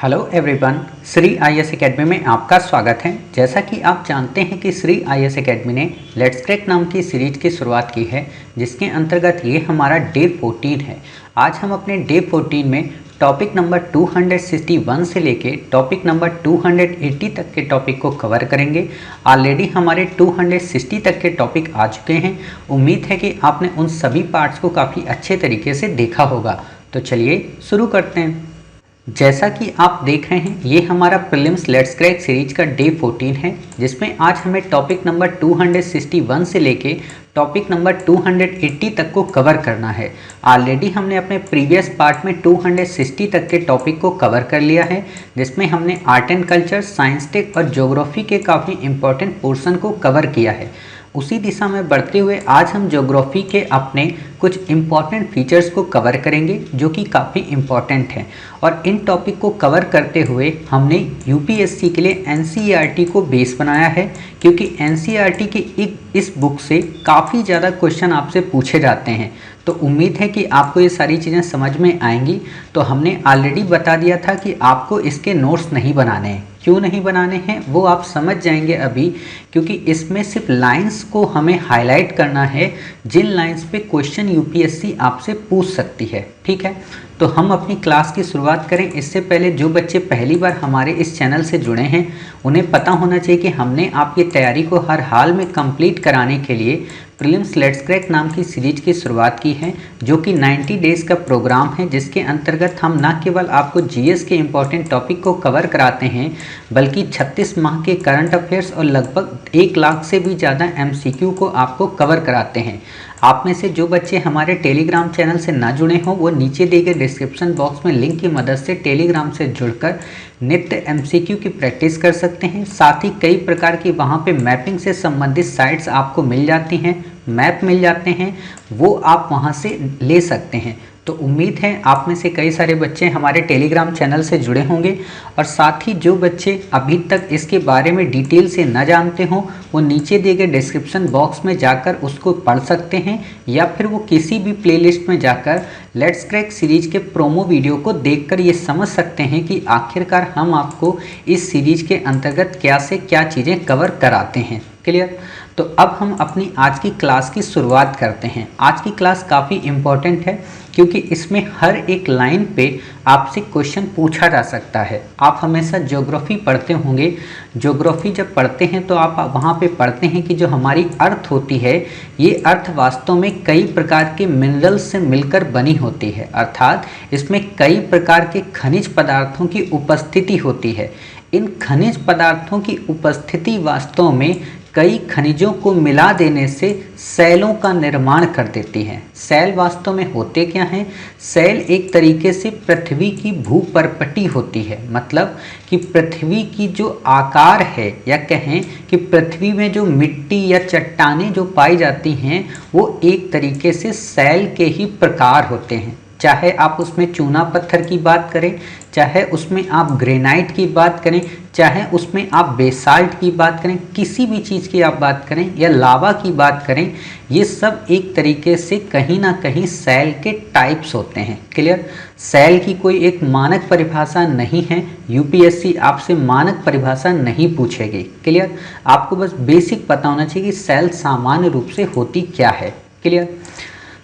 Hello everyone, Shri IAS academy में आपका स्वागत है। जैसा कि आप जानते हैं कि श्री आईएएस एकेडमी ने लेट्स क्रैक नाम की सीरीज की शुरुआत की है, जिसके अंतर्गत ये हमारा डे 14 है। आज हम अपने डे 14 में टॉपिक नंबर 261 से लेके टॉपिक नंबर 280 तक के टॉपिक को कवर करेंगे। ऑलरेडी हमारे 260 तक के टॉपिक आ चुके हैं। उम्मीद है कि आपने उन सभी पार्ट्स को काफ़ी अच्छे तरीके से देखा होगा। तो चलिए शुरू करते हैं। जैसा कि आप देख रहे हैं, ये हमारा प्रीलिम्स लेट्स क्रैक सीरीज का डे 14 है, जिसमें आज हमें टॉपिक नंबर 261 से लेके टॉपिक नंबर 280 तक को कवर करना है। ऑलरेडी हमने अपने प्रीवियस पार्ट में 260 तक के टॉपिक को कवर कर लिया है, जिसमें हमने art and culture, science tech और ज्योग्राफी के काफ़ी इंपॉर्टेंट पोर्शन को कवर किया है। उसी दिशा में बढ़ते हुए आज हम ज्योग्राफी के अपने कुछ इम्पॉर्टेंट फीचर्स को कवर करेंगे, जो कि काफ़ी इम्पॉर्टेंट हैं। और इन टॉपिक को कवर करते हुए हमने यूपीएससी के लिए एनसीईआरटी को बेस बनाया है, क्योंकि एनसीईआरटी की इस बुक से काफ़ी ज़्यादा क्वेश्चन आपसे पूछे जाते हैं। तो उम्मीद है कि आपको ये सारी चीज़ें समझ में आएंगी। तो हमने ऑलरेडी बता दिया था कि आपको इसके नोट्स नहीं बनाने हैं। क्यों नहीं बनाने हैं वो आप समझ जाएंगे अभी, क्योंकि इसमें सिर्फ लाइंस को हमें हाईलाइट करना है, जिन लाइंस पे क्वेश्चन यूपीएससी आपसे पूछ सकती है। ठीक है, तो हम अपनी क्लास की शुरुआत करें। इससे पहले जो बच्चे पहली बार हमारे इस चैनल से जुड़े हैं, उन्हें पता होना चाहिए कि हमने आपकी तैयारी को हर हाल में कंप्लीट कराने के लिए प्रीलिम्स लेट्स क्रैक नाम की सीरीज की शुरुआत की है, जो कि 90 डेज़ का प्रोग्राम है, जिसके अंतर्गत हम न केवल आपको जीएस के इंपॉर्टेंट टॉपिक को कवर कराते हैं, बल्कि 36 माह के करंट अफेयर्स और लगभग 1 लाख से भी ज़्यादा एमसीक्यू को आपको कवर कराते हैं। आप में से जो बच्चे हमारे टेलीग्राम चैनल से ना जुड़े हों, वो नीचे दिए गए डिस्क्रिप्शन बॉक्स में लिंक की मदद से टेलीग्राम से जुड़कर नित्य एमसीक्यू की प्रैक्टिस कर सकते हैं। साथ ही कई प्रकार की वहाँ पे मैपिंग से संबंधित साइट्स आपको मिल जाती हैं, मैप मिल जाते हैं, वो आप वहाँ से ले सकते हैं। तो उम्मीद है आप में से कई सारे बच्चे हमारे टेलीग्राम चैनल से जुड़े होंगे। और साथ ही जो बच्चे अभी तक इसके बारे में डिटेल से न जानते हों, वो नीचे दिए गए डिस्क्रिप्शन बॉक्स में जाकर उसको पढ़ सकते हैं, या फिर वो किसी भी प्लेलिस्ट में जाकर लेट्स क्रैक सीरीज के प्रोमो वीडियो को देखकर ये समझ सकते हैं कि आखिरकार हम आपको इस सीरीज के अंतर्गत क्या से क्या चीज़ें कवर कराते हैं। क्लियर? तो अब हम अपनी आज की क्लास की शुरुआत करते हैं। आज की क्लास काफ़ी इम्पॉर्टेंट है, क्योंकि इसमें हर एक लाइन पे आपसे क्वेश्चन पूछा जा सकता है। आप हमेशा ज्योग्राफी पढ़ते होंगे। ज्योग्राफी जब पढ़ते हैं तो आप वहाँ पे पढ़ते हैं कि जो हमारी अर्थ होती है, ये अर्थ वास्तव में कई प्रकार के मिनरल्स से मिलकर बनी होती है, अर्थात इसमें कई प्रकार के खनिज पदार्थों की उपस्थिति होती है। इन खनिज पदार्थों की उपस्थिति वास्तव में कई खनिजों को मिला देने से सेलों का निर्माण कर देती है। सेल वास्तव में होते क्या हैं? सेल एक तरीके से पृथ्वी की भूपर्पटी होती है, मतलब कि पृथ्वी की जो आकार है, या कहें कि पृथ्वी में जो मिट्टी या चट्टानें जो पाई जाती हैं, वो एक तरीके से सेल के ही प्रकार होते हैं। चाहे आप उसमें चूना पत्थर की बात करें, चाहे उसमें आप ग्रेनाइट की बात करें, चाहे उसमें आप बेसाल्ट की बात करें, किसी भी चीज़ की आप बात करें या लावा की बात करें, ये सब एक तरीके से कहीं ना कहीं सेल के टाइप्स होते हैं। क्लियर? सेल की कोई एक मानक परिभाषा नहीं है। यूपीएससी आपसे मानक परिभाषा नहीं पूछेगी। क्लियर? आपको बस बेसिक पता होना चाहिए कि सेल सामान्य रूप से होती क्या है। क्लियर?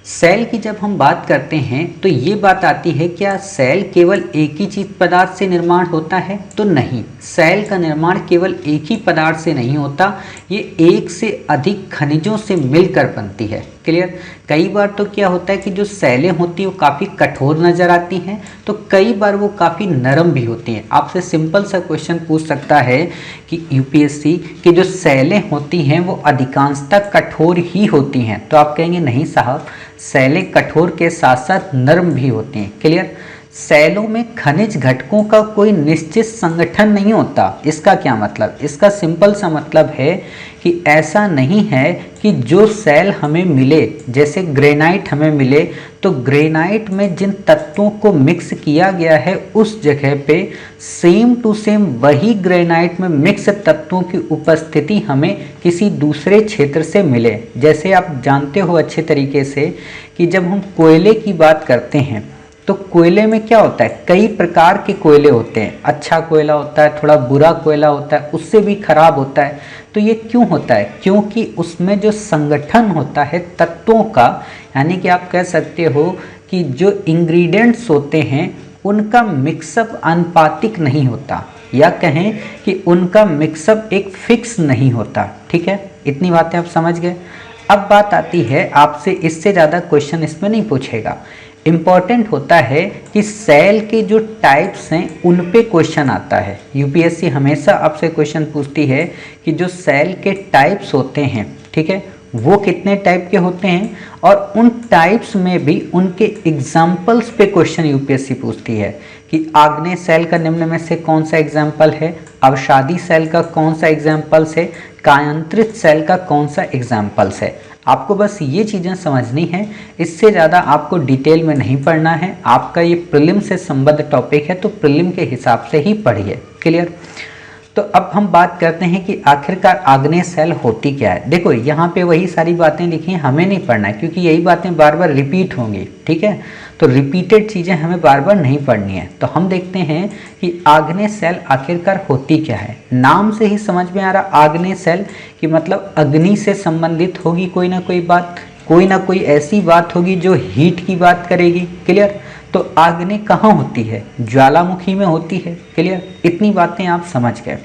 सेल की जब हम बात करते हैं तो ये बात आती है, क्या सेल केवल एक ही चीज पदार्थ से निर्माण होता है? तो नहीं, सेल का निर्माण केवल एक ही पदार्थ से नहीं होता, ये एक से अधिक खनिजों से मिलकर बनती है। क्लियर? कई बार तो क्या होता है कि जो सेलें होती हैं वो काफ़ी कठोर नज़र आती हैं, तो कई बार वो काफ़ी नरम भी होती हैं। आपसे सिंपल सा क्वेश्चन पूछ सकता है कि यूपीएससी की जो सेलें होती हैं वो अधिकांशतः कठोर ही होती हैं, तो आप कहेंगे नहीं साहब, सेलें कठोर के साथ साथ नरम भी होती हैं। क्लियर? सेलों में खनिज घटकों का कोई निश्चित संगठन नहीं होता। इसका क्या मतलब? इसका सिंपल सा मतलब है कि ऐसा नहीं है कि जो सेल हमें मिले, जैसे ग्रेनाइट हमें मिले, तो ग्रेनाइट में जिन तत्वों को मिक्स किया गया है उस जगह पे सेम टू सेम वही ग्रेनाइट में मिक्स तत्वों की उपस्थिति हमें किसी दूसरे क्षेत्र से मिले। जैसे आप जानते हो अच्छे तरीके से कि जब हम कोयले की बात करते हैं तो कोयले में क्या होता है, कई प्रकार के कोयले होते हैं, अच्छा कोयला होता है, थोड़ा बुरा कोयला होता है, उससे भी खराब होता है। तो ये क्यों होता है, क्योंकि उसमें जो संगठन होता है तत्वों का, यानी कि आप कह सकते हो कि जो इंग्रेडिएंट्स होते हैं उनका मिक्सअप आनुपातिक नहीं होता, या कहें कि उनका मिक्सअप एक फिक्स नहीं होता। ठीक है, इतनी बातें आप समझ गए। अब बात आती है, आपसे इससे ज़्यादा क्वेश्चन इसमें नहीं पूछेगा, इम्पॉर्टेंट होता है कि सेल के जो टाइप्स हैं उन पे क्वेश्चन आता है। यूपीएससी हमेशा आपसे क्वेश्चन पूछती है कि जो सेल के टाइप्स होते हैं, ठीक है, वो कितने टाइप के होते हैं, और उन टाइप्स में भी उनके एग्जाम्पल्स पे क्वेश्चन यूपीएससी पूछती है कि आग्नेय सेल का निम्न में से कौन सा एग्जाम्पल है, अवसादी सेल का कौन सा एग्जाम्पल्स है, कायांतरित सेल का कौन सा एग्जाम्पल्स है। आपको बस ये चीज़ें समझनी है, इससे ज़्यादा आपको डिटेल में नहीं पढ़ना है। आपका ये प्रीलिम से संबद्ध टॉपिक है, तो प्रीलिम के हिसाब से ही पढ़िए। क्लियर। तो अब हम बात करते हैं कि आखिरकार आग्नेय सेल होती क्या है। देखो यहाँ पे वही सारी बातें लिखी हैं, हमें नहीं पढ़ना है क्योंकि यही बातें बार बार रिपीट होंगी। ठीक है, तो रिपीटेड चीज़ें हमें बार बार नहीं पढ़नी है। तो हम देखते हैं कि आग्नेय सेल आखिरकार होती क्या है। नाम से ही समझ में आ रहा, आग्नेय सेल कि मतलब अग्नि से संबंधित होगी कोई ना कोई बात, कोई ना कोई ऐसी बात होगी जो हीट की बात करेगी। क्लियर। तो आग्नेय कहाँ होती है, ज्वालामुखी में होती है। क्लियर, इतनी बातें आप समझ गए।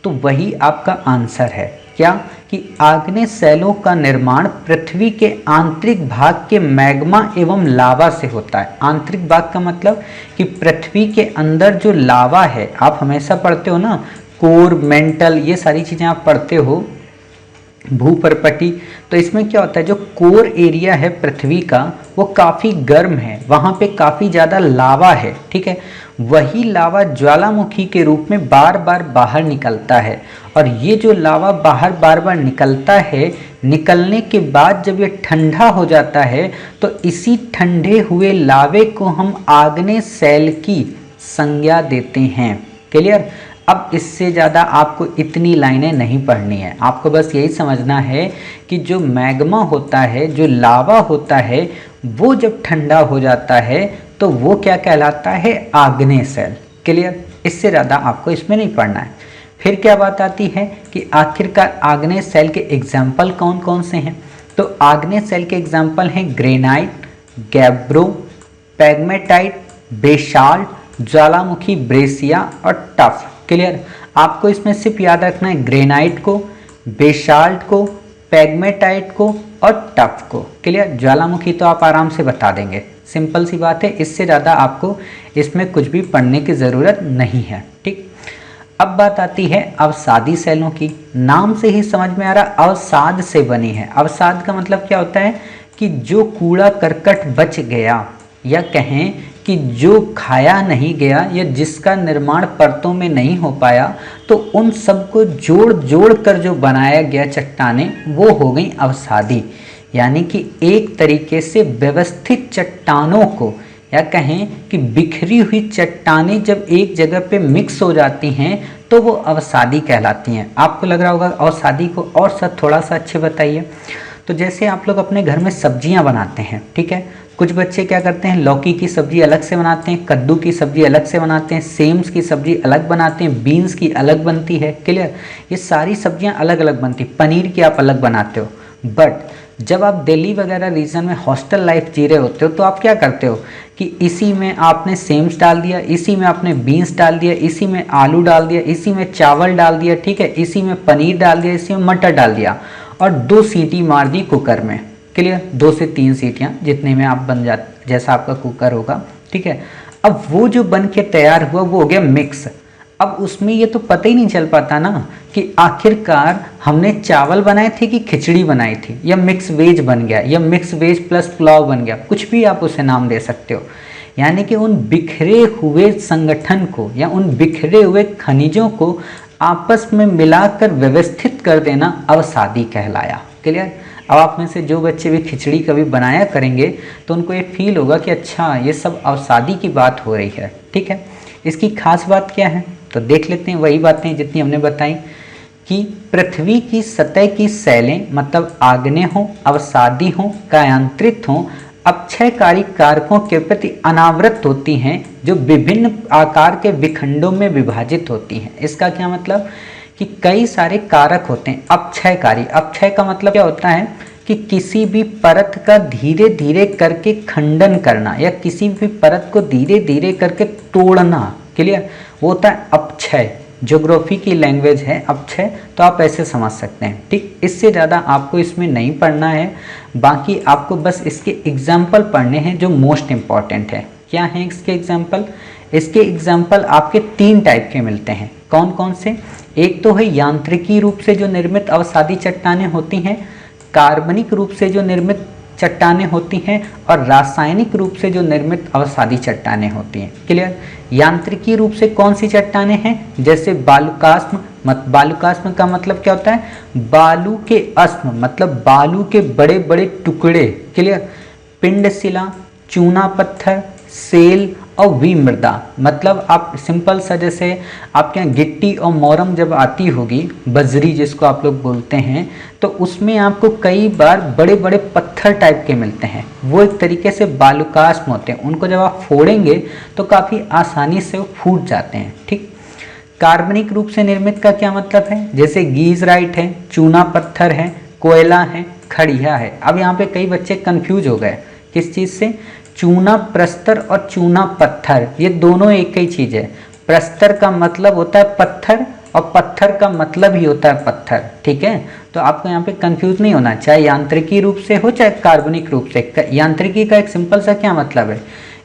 तो वही आपका आंसर है, क्या कि आग्नेय सेलों का निर्माण पृथ्वी के आंतरिक भाग के मैग्मा एवं लावा से होता है। आंतरिक भाग का मतलब कि पृथ्वी के अंदर जो लावा है, आप हमेशा पढ़ते हो ना, कोर, मेंटल, ये सारी चीज़ें आप पढ़ते हो, भूपर्पटी। तो इसमें क्या होता है, जो कोर एरिया है पृथ्वी का वो काफ़ी गर्म है, वहाँ पे काफ़ी ज़्यादा लावा है। ठीक है, वही लावा ज्वालामुखी के रूप में बार बार बाहर निकलता है, और ये जो लावा बाहर बार बार निकलता है, निकलने के बाद जब ये ठंडा हो जाता है तो इसी ठंडे हुए लावे को हम आग्नेय सेल की संज्ञा देते हैं। क्लियर। अब इससे ज़्यादा आपको इतनी लाइनें नहीं पढ़नी है, आपको बस यही समझना है कि जो मैग्मा होता है, जो लावा होता है, वो जब ठंडा हो जाता है तो वो क्या कहलाता है, आग्नेय सेल। क्लियर, इससे ज़्यादा आपको इसमें नहीं पढ़ना है। फिर क्या बात आती है कि आखिरकार आग्नेय सेल के एग्जाम्पल कौन कौन से हैं। तो आग्नेय सेल के एग्जाम्पल हैं ग्रेनाइट, गैब्रो, पैग्मेटाइट, बेसाल्ट, ज्वालामुखी ब्रेसिया और टफ। क्लियर, आपको इसमें सिर्फ याद रखना है ग्रेनाइट को, बेसाल्ट को, पैग्मेटाइट को और टफ को। क्लियर, ज्वालामुखी तो आप आराम से बता देंगे, सिंपल सी बात है, इससे ज़्यादा आपको इसमें कुछ भी पढ़ने की ज़रूरत नहीं है। ठीक, अब बात आती है अवसादी सेलों की। नाम से ही समझ में आ रहा, अवसाद से बनी है। अवसाद का मतलब क्या होता है कि जो कूड़ा करकट बच गया, या कहें कि जो खाया नहीं गया, या जिसका निर्माण परतों में नहीं हो पाया, तो उन सबको जोड़ जोड़ कर जो बनाया गया चट्टानें, वो हो गई अवसादी। यानी कि एक तरीके से व्यवस्थित चट्टानों को, या कहें कि बिखरी हुई चट्टानें जब एक जगह पे मिक्स हो जाती हैं तो वो अवसादी कहलाती हैं। आपको लग रहा होगा अवसादी को और सब थोड़ा सा अच्छे बताइए। तो जैसे आप लोग अपने घर में सब्जियां बनाते हैं, ठीक है, कुछ बच्चे क्या करते हैं, लौकी की सब्जी अलग से बनाते हैं, कद्दू की सब्जी अलग से बनाते हैं, सेम्स की सब्जी अलग बनाते हैं, बीन्स की अलग बनती है। क्लियर, ये सारी सब्जियां अलग अलग बनती, पनीर की आप अलग बनाते हो। बट जब आप दिल्ली वगैरह रीजन में हॉस्टल लाइफ जी रहे होते हो तो आप क्या करते हो कि इसी में आपने सेम्स डाल दिया, इसी में आपने बीन्स डाल दिया, इसी में आलू डाल दिया, इसी में चावल डाल दिया, ठीक है, इसी में पनीर डाल दिया, इसी में मटर डाल दिया, और 2 सीटी मार दी कुकर में। क्लियर, 2 से 3 सीटियाँ जितने में आप बन जाते, जैसा आपका कुकर होगा। ठीक है, अब वो जो बन के तैयार हुआ वो हो गया मिक्स। अब उसमें ये तो पता ही नहीं चल पाता ना कि आखिरकार हमने चावल बनाए थे कि खिचड़ी बनाई थी, या मिक्स वेज बन गया, या मिक्स वेज प्लस पुलाव बन गया, कुछ भी आप उसे नाम दे सकते हो। यानी कि उन बिखरे हुए संगठन को, या उन बिखरे हुए खनिजों को आपस में मिलाकर व्यवस्थित कर देना अवसादी कहलाया। क्लियर। अब आप में से जो बच्चे भी खिचड़ी कभी बनाया करेंगे तो उनको ये फील होगा कि अच्छा ये सब अवसादी की बात हो रही है। ठीक है, इसकी खास बात क्या है तो देख लेते हैं। वही बातें जितनी हमने बताई कि पृथ्वी की सतह की सेलें, मतलब आग्नेय हों, अवसादी हों, कायांतरित हों, अपक्षयकारी कारकों के प्रति अनावृत होती हैं जो विभिन्न आकार के विखंडों में विभाजित होती हैं। इसका क्या मतलब कि कई सारे कारक होते हैं अपक्षयकारी। अपक्षय का मतलब क्या होता है कि किसी भी परत का धीरे धीरे करके खंडन करना या किसी भी परत को धीरे धीरे करके तोड़ना, क्लियर, वो होता है अपक्षय। ज्योग्राफी की लैंग्वेज है अपक्षय, तो आप ऐसे समझ सकते हैं। ठीक, इससे ज़्यादा आपको इसमें नहीं पढ़ना है, बाकी आपको बस इसके एग्जाम्पल पढ़ने हैं जो मोस्ट इम्पॉर्टेंट है। क्या हैं इसके एग्जाम्पल? इसके एग्जाम्पल आपके 3 टाइप के मिलते हैं। कौन कौन से? एक तो है यांत्रिकी रूप से जो निर्मित अवसादी चट्टानें होती हैं, कार्बनिक रूप से जो निर्मित चट्टानें होती हैं, और रासायनिक रूप से जो निर्मित अवसादी चट्टानें होती हैं। क्लियर? यांत्रिकी रूप से कौन सी चट्टानें हैं? जैसे बालुकास्म। बालुकास्म का मतलब क्या होता है? बालू के अस्म, मतलब बालू के बड़े बड़े टुकड़े। क्लियर? पिंडशिला, चूना पत्थर, सेल और विमृदा, मतलब आप सिंपल सा, जैसे आपके यहाँ गिट्टी और मोरम जब आती होगी, बजरी जिसको आप लोग बोलते हैं, तो उसमें आपको कई बार बड़े बड़े पत्थर टाइप के मिलते हैं, वो एक तरीके से बालुकास्म होते हैं। उनको जब आप फोड़ेंगे तो काफ़ी आसानी से वो फूट जाते हैं। ठीक, कार्बनिक रूप से निर्मित का क्या मतलब है? जैसे गीजराइट है, चूना पत्थर है, कोयला है, खड़िया है। अब यहाँ पे कई बच्चे कंफ्यूज हो गए किस चीज़ से? चूना प्रस्तर और चूना पत्थर, ये दोनों एक ही चीज़ है। प्रस्तर का मतलब होता है पत्थर और पत्थर का मतलब ही होता है पत्थर। ठीक है, तो आपको यहाँ पे कंफ्यूज नहीं होना, चाहे यांत्रिकी रूप से हो चाहे कार्बनिक रूप से। यांत्रिकी का एक सिंपल सा क्या मतलब है?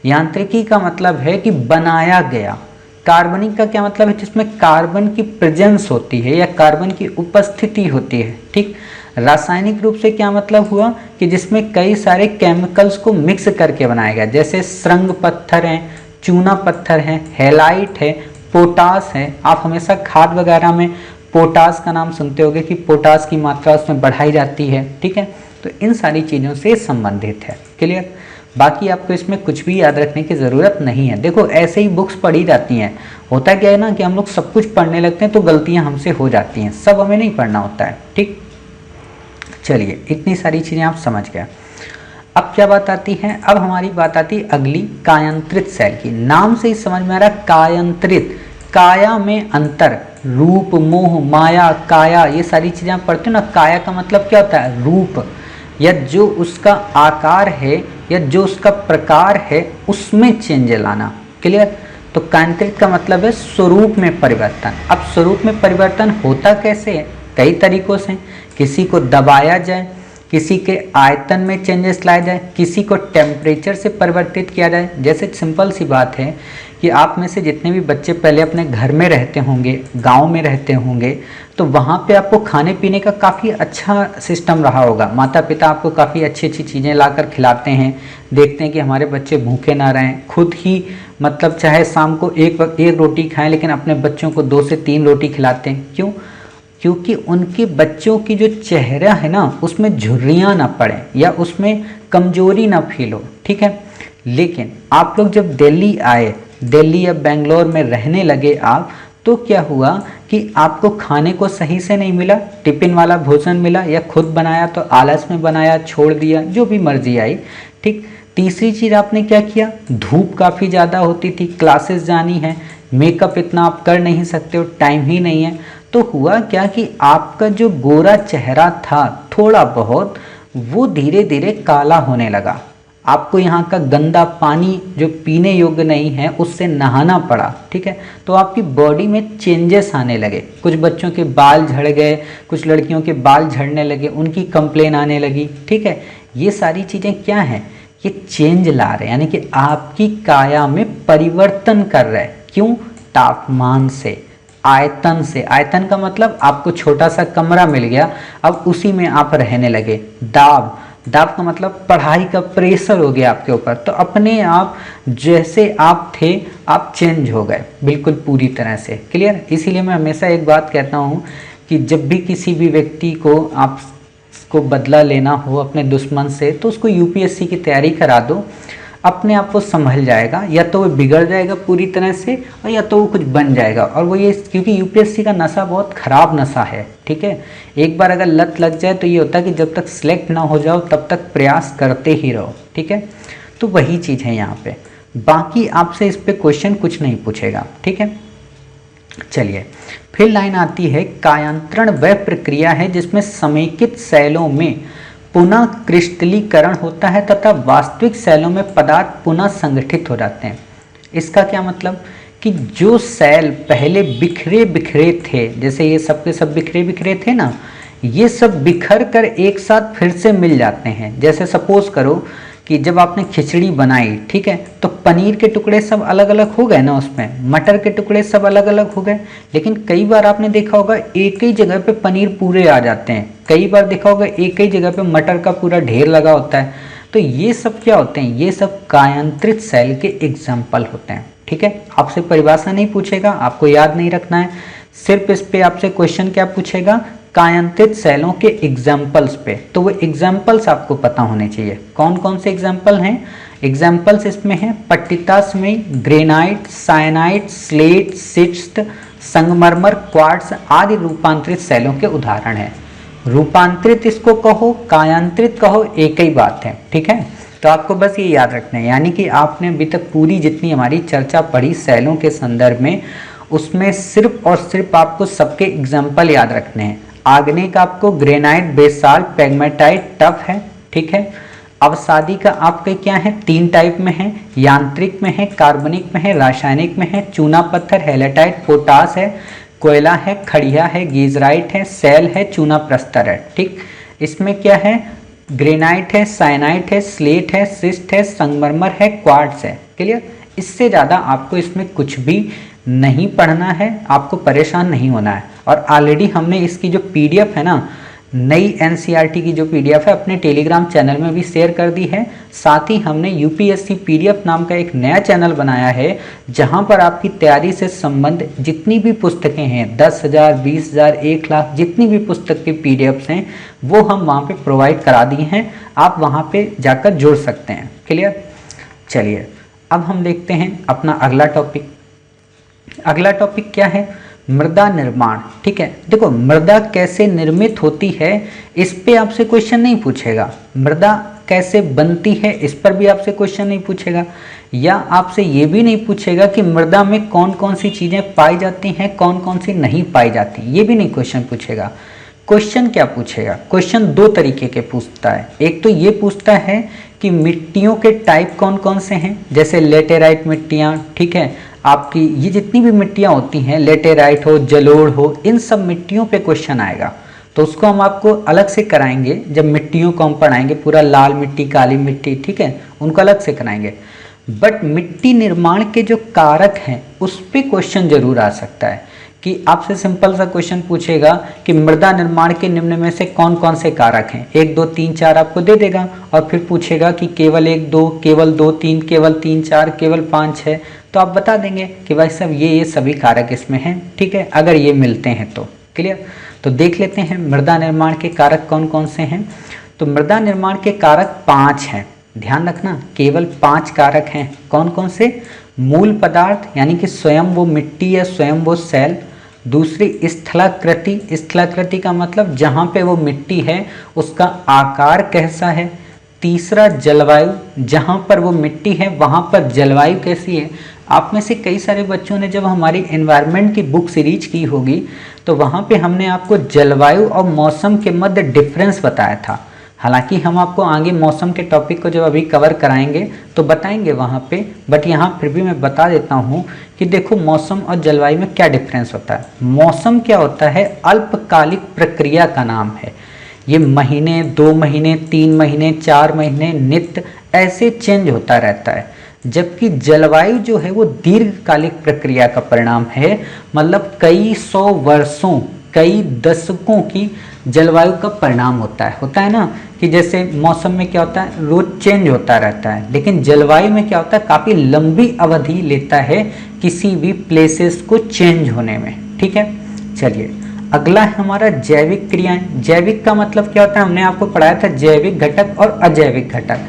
यांत्रिकी का मतलब है कि बनाया गया। कार्बनिक का क्या मतलब है? जिसमें कार्बन की प्रेजेंस होती है या कार्बन की उपस्थिति होती है। ठीक, रासायनिक रूप से क्या मतलब हुआ कि जिसमें कई सारे केमिकल्स को मिक्स करके बनाया गया, जैसे श्रृंग पत्थर हैं, चूना पत्थर हैं, हेलाइट है, पोटास है। आप हमेशा खाद वगैरह में पोटास का नाम सुनते होंगे कि पोटास की मात्रा उसमें बढ़ाई जाती है। ठीक है, तो इन सारी चीज़ों से संबंधित है। क्लियर? बाकी आपको इसमें कुछ भी याद रखने की ज़रूरत नहीं है। देखो, ऐसे ही बुक्स पढ़ी जाती हैं। होता क्या है ना कि हम लोग सब कुछ पढ़ने लगते हैं तो गलतियाँ हमसे हो जाती हैं, सब हमें नहीं पढ़ना होता है। ठीक, चलिए, इतनी सारी चीज़ें आप समझ गए। अब क्या बात आती है? अब हमारी बात आती है अगली, कायांतरित सेल की। नाम से ही समझ में आ रहा, कायांतरित, काया में अंतर, रूप, मोह, माया, काया, ये सारी चीज़ें आप पढ़ते हो ना। काया का मतलब क्या होता है? रूप, या जो उसका आकार है या जो उसका प्रकार है उसमें चेंज लाना। क्लियर? तो कायांतरित का मतलब है स्वरूप में परिवर्तन। अब स्वरूप में परिवर्तन होता कैसे है? कई तरीकों से। किसी को दबाया जाए, किसी के आयतन में चेंजेस लाया जाए, किसी को टेम्परेचर से परिवर्तित किया जाए। जैसे सिंपल सी बात है कि आप में से जितने भी बच्चे पहले अपने घर में रहते होंगे, गांव में रहते होंगे, तो वहाँ पे आपको खाने पीने का काफ़ी अच्छा सिस्टम रहा होगा। माता पिता आपको काफ़ी अच्छी अच्छी चीज़ें लाकर खिलाते हैं, देखते हैं कि हमारे बच्चे भूखे ना रहें। खुद ही मतलब चाहे शाम को एक रोटी खाएं लेकिन अपने बच्चों को 2 से 3 रोटी खिलाते हैं। क्यों? क्योंकि उनके बच्चों की जो चेहरा है ना, उसमें झुर्रियाँ ना पड़े या उसमें कमजोरी ना फील हो। ठीक है, लेकिन आप लोग जब दिल्ली आए, दिल्ली या बेंगलोर में रहने लगे आप, तो क्या हुआ कि आपको खाने को सही से नहीं मिला, टिफिन वाला भोजन मिला, या खुद बनाया तो आलस में बनाया, छोड़ दिया, जो भी मर्जी आई। ठीक, तीसरी चीज़ आपने क्या किया? धूप काफ़ी ज़्यादा होती थी, क्लासेस जानी है, मेकअप इतना आप कर नहीं सकते हो, टाइम ही नहीं है। तो हुआ क्या कि आपका जो गोरा चेहरा था थोड़ा बहुत, वो धीरे धीरे काला होने लगा। आपको यहाँ का गंदा पानी जो पीने योग्य नहीं है उससे नहाना पड़ा। ठीक है, तो आपकी बॉडी में चेंजेस आने लगे। कुछ बच्चों के बाल झड़ गए, कुछ लड़कियों के बाल झड़ने लगे, उनकी कंप्लेन आने लगी। ठीक है, ये सारी चीज़ें क्या हैं? ये चेंज ला रहे हैं, यानी कि आपकी काया में परिवर्तन कर रहे हैं। क्यों? तापमान से, आयतन से। आयतन का मतलब आपको छोटा सा कमरा मिल गया, अब उसी में आप रहने लगे। दाब, दाब का मतलब पढ़ाई का प्रेशर हो गया आपके ऊपर, तो अपने आप जैसे आप थे आप चेंज हो गए बिल्कुल पूरी तरह से। क्लियर? इसीलिए मैं हमेशा एक बात कहता हूँ कि जब भी किसी भी व्यक्ति को आपको बदला लेना हो अपने दुश्मन से, तो उसको यूपीएससी की तैयारी करा दो। अपने आप वो संभल जाएगा, या तो वो बिगड़ जाएगा पूरी तरह से और या तो वो कुछ बन जाएगा। और वो ये क्योंकि यूपीएससी का नशा बहुत ख़राब नशा है, ठीक है। एक बार अगर लत लग जाए तो ये होता है कि जब तक सिलेक्ट ना हो जाओ तब तक प्रयास करते ही रहो, ठीक है। तो वही चीज़ है यहाँ पे, बाकी आपसे इस पे क्वेश्चन कुछ नहीं पूछेगा, ठीक है। चलिए फिर लाइन आती है, कायांतरण वह प्रक्रिया है जिसमें समेकित सेलों में पुनः क्रिस्टलीकरण होता है तथा वास्तविक सेलों में पदार्थ पुनः संगठित हो जाते हैं। इसका क्या मतलब कि जो सेल पहले बिखरे बिखरे थे, जैसे ये सब के सब बिखरे बिखरे थे ना, ये सब बिखर कर एक साथ फिर से मिल जाते हैं। जैसे सपोज करो कि जब आपने खिचड़ी बनाई, ठीक है, तो पनीर के टुकड़े सब अलग अलग हो गए ना, उसमें मटर के टुकड़े सब अलग अलग हो गए। लेकिन कई बार आपने देखा होगा एक ही जगह पे पनीर पूरे आ जाते हैं, कई बार देखा होगा एक ही जगह पे मटर का पूरा ढेर लगा होता है। तो ये सब क्या होते हैं, ये सब कायांतरित सेल के एग्जाम्पल होते हैं, ठीक है। आपसे परिभाषा नहीं पूछेगा, आपको याद नहीं रखना है, सिर्फ इस पे आपसे क्वेश्चन क्या पूछेगा, कायांतरित सेलों के एग्जाम्पल्स पे। तो वो एग्जाम्पल्स आपको पता होने चाहिए। कौन कौन से एग्जाम्पल हैं? एग्जाम्पल्स इसमें हैं पट्टिताश्मयी, ग्रेनाइट, साइनाइट, स्लेट, शिस्ट, संगमरमर, क्वार्ट्ज आदि रूपांतरित सेलों के उदाहरण हैं। रूपांतरित इसको कहो, कायांतरित कहो, एक ही बात है, ठीक है। तो आपको बस ये याद रखना है, यानी कि आपने अभी तक पूरी जितनी हमारी चर्चा पढ़ी सेलों के संदर्भ में, उसमें सिर्फ और सिर्फ आपको सबके एग्जाम्पल याद रखने हैं। आग्नेय का आपको ग्रेनाइट, बेसाल्ट, पेग्मेटाइट, टफ है, ठीक है। अवसादी का आपके क्या है, 3 टाइप में है, यांत्रिक में है, कार्बनिक में है, रासायनिक में है। चूना पत्थर, हेलेटाइट, पोटास है, कोयला है, खड़िया है, गीजराइट है, सेल है, चूना प्रस्तर है, ठीक। इसमें क्या है, ग्रेनाइट है, साइनाइट है, स्लेट है, शिस्ट है, संगमरमर है, क्वार्ट्ज है। क्लियर? इससे ज़्यादा आपको इसमें कुछ भी नहीं पढ़ना है, आपको परेशान नहीं होना है। और ऑलरेडी हमने इसकी जो पीडीएफ है ना, नई एनसीईआरटी की जो पीडीएफ है, अपने टेलीग्राम चैनल में भी शेयर कर दी है। साथ ही हमने यूपीएससी पीडीएफ नाम का एक नया चैनल बनाया है, जहां पर आपकी तैयारी से संबंध जितनी भी पुस्तकें हैं, 10,000, 20,000, 1 लाख, जितनी भी पुस्तक की पीडीएफ्स हैं, वो हम वहाँ पे प्रोवाइड करा दिए हैं। आप वहाँ पे जाकर जुड़ सकते हैं। क्लियर? चलिए अब हम देखते हैं अपना अगला टॉपिक। अगला टॉपिक क्या है, मृदा निर्माण, ठीक है। देखो मृदा कैसे निर्मित होती है, इस पे आपसे क्वेश्चन नहीं पूछेगा। मृदा कैसे बनती है, इस पर भी आपसे क्वेश्चन नहीं पूछेगा। या आपसे ये भी नहीं पूछेगा कि मृदा में कौन कौन सी चीज़ें पाई जाती हैं, कौन कौन सी नहीं पाई जाती, ये भी नहीं क्वेश्चन पूछेगा। क्वेश्चन क्या पूछेगा, क्वेश्चन 2 तरीके के पूछता है। एक तो ये पूछता है कि मिट्टियों के टाइप कौन कौन से हैं, जैसे लेटेराइट मिट्टियाँ, ठीक है, आपकी ये जितनी भी मिट्टियाँ होती हैं, लेटेराइट हो, जलोढ़ हो, इन सब मिट्टियों पे क्वेश्चन आएगा। तो उसको हम आपको अलग से कराएंगे, जब मिट्टियों को हम पढ़ाएंगे, पूरा लाल मिट्टी, काली मिट्टी, ठीक है, उनको अलग से कराएंगे। बट मिट्टी निर्माण के जो कारक हैं उस पर क्वेश्चन जरूर आ सकता है, कि आपसे सिंपल सा क्वेश्चन पूछेगा कि मृदा निर्माण के निम्न में से कौन कौन से कारक हैं, 1, 2, 3, 4 आपको दे देगा, और फिर पूछेगा कि केवल 1, 2, केवल 2, 3, केवल 3, 4, केवल 5, 6, तो आप बता देंगे कि भाई साहब ये सभी कारक इसमें हैं, ठीक है, अगर ये मिलते हैं तो। क्लियर? तो देख लेते हैं मृदा निर्माण के कारक कौन कौन से हैं। तो मृदा निर्माण के कारक 5 हैं, ध्यान रखना, केवल 5 कारक हैं। कौन कौन से? मूल पदार्थ, यानी कि स्वयं वो मिट्टी या स्वयं वो सेल। दूसरी स्थलाकृति, स्थलाकृति का मतलब जहाँ पे वो मिट्टी है उसका आकार कैसा है। तीसरा जलवायु, जहाँ पर वो मिट्टी है वहाँ पर जलवायु कैसी है। आप में से कई सारे बच्चों ने जब हमारी एनवायरनमेंट की बुक सीरीज की होगी तो वहाँ पे हमने आपको जलवायु और मौसम के मध्य डिफरेंस बताया था। हालांकि हम आपको आगे मौसम के टॉपिक को जब अभी कवर कराएंगे तो बताएंगे वहाँ पे, बट यहाँ फिर भी मैं बता देता हूँ कि देखो मौसम और जलवायु में क्या डिफरेंस होता है। मौसम क्या होता है, अल्पकालिक प्रक्रिया का नाम है। ये महीने, 2 महीने, 3 महीने, 4 महीने, नित्य ऐसे चेंज होता रहता है। जबकि जलवायु जो है वो दीर्घकालिक प्रक्रिया का परिणाम है, मतलब कई 100 वर्षों, कई दशकों की जलवायु का परिणाम होता है ना, कि जैसे मौसम में क्या होता है, रोज चेंज होता रहता है, लेकिन जलवायु में क्या होता है, काफ़ी लंबी अवधि लेता है किसी भी प्लेसेस को चेंज होने में। ठीक है, चलिए अगला है हमारा जैविक क्रियाएं। जैविक का मतलब क्या होता है, हमने आपको पढ़ाया था जैविक घटक और अजैविक घटक।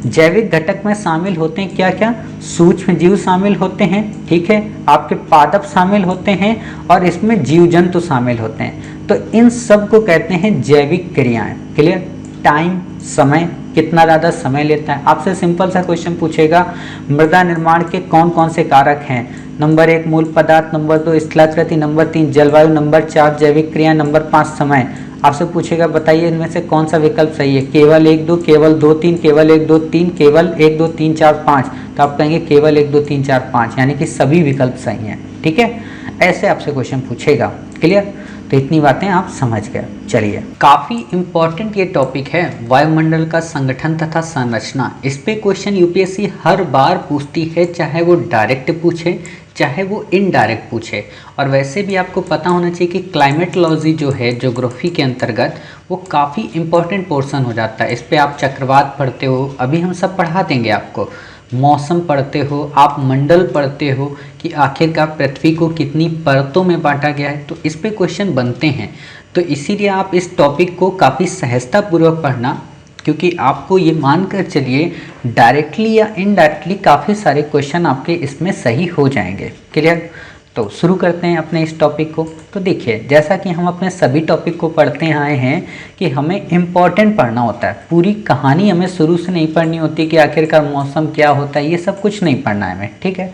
जैविक घटक में शामिल होते हैं क्या क्या? सूक्ष्म जीव शामिल होते हैं, ठीक है, आपके पादप शामिल होते हैं और इसमें जीव जंतु शामिल होते हैं। तो इन सब को कहते हैं जैविक क्रियाएं। क्लियर? टाइम, समय, कितना ज़्यादा समय लेता है। आपसे सिंपल सा क्वेश्चन पूछेगा, मृदा निर्माण के कौन कौन से कारक हैं? नंबर 1 मूल पदार्थ, नंबर 2 स्थलाकृति, नंबर 3 जलवायु, नंबर 4 जैविक क्रिया, नंबर 5 समय। आपसे पूछेगा बताइए इनमें से कौन सा विकल्प सही है? केवल 1 2, केवल 2 3, केवल 1 2 3, केवल 1 2 3 4 5। तो आप कहेंगे केवल 1 2 3 4 5, यानी कि सभी विकल्प सही हैं। ठीक है, ऐसे आपसे क्वेश्चन पूछेगा। क्लियर? तो इतनी बातें आप समझ गए। चलिए, काफ़ी इंपॉर्टेंट ये टॉपिक है, वायुमंडल का संगठन तथा संरचना। इस पे क्वेश्चन यूपीएससी हर बार पूछती है, चाहे वो डायरेक्ट पूछे चाहे वो इनडायरेक्ट पूछे। और वैसे भी आपको पता होना चाहिए कि क्लाइमेटोलॉजी जो है ज्योग्राफी के अंतर्गत, वो काफ़ी इंपॉर्टेंट पोर्शन हो जाता है। इस पे आप चक्रवात पढ़ते हो, अभी हम सब पढ़ा देंगे आपको। मौसम पढ़ते हो, आप मंडल पढ़ते हो कि आखिरकार पृथ्वी को कितनी परतों में बांटा गया है। तो इस पे क्वेश्चन बनते हैं। तो इसीलिए आप इस टॉपिक को काफ़ी सहजतापूर्वक पढ़ना, क्योंकि आपको ये मानकर चलिए डायरेक्टली या इनडायरेक्टली काफ़ी सारे क्वेश्चन आपके इसमें सही हो जाएंगे। क्लियर? तो शुरू करते हैं अपने इस टॉपिक को। तो देखिए, जैसा कि हम अपने सभी टॉपिक को पढ़ते आए हैं कि हमें इम्पॉर्टेंट पढ़ना होता है, पूरी कहानी हमें शुरू से नहीं पढ़नी होती कि आखिरकार मौसम क्या होता है, ये सब कुछ नहीं पढ़ना है हमें। ठीक है,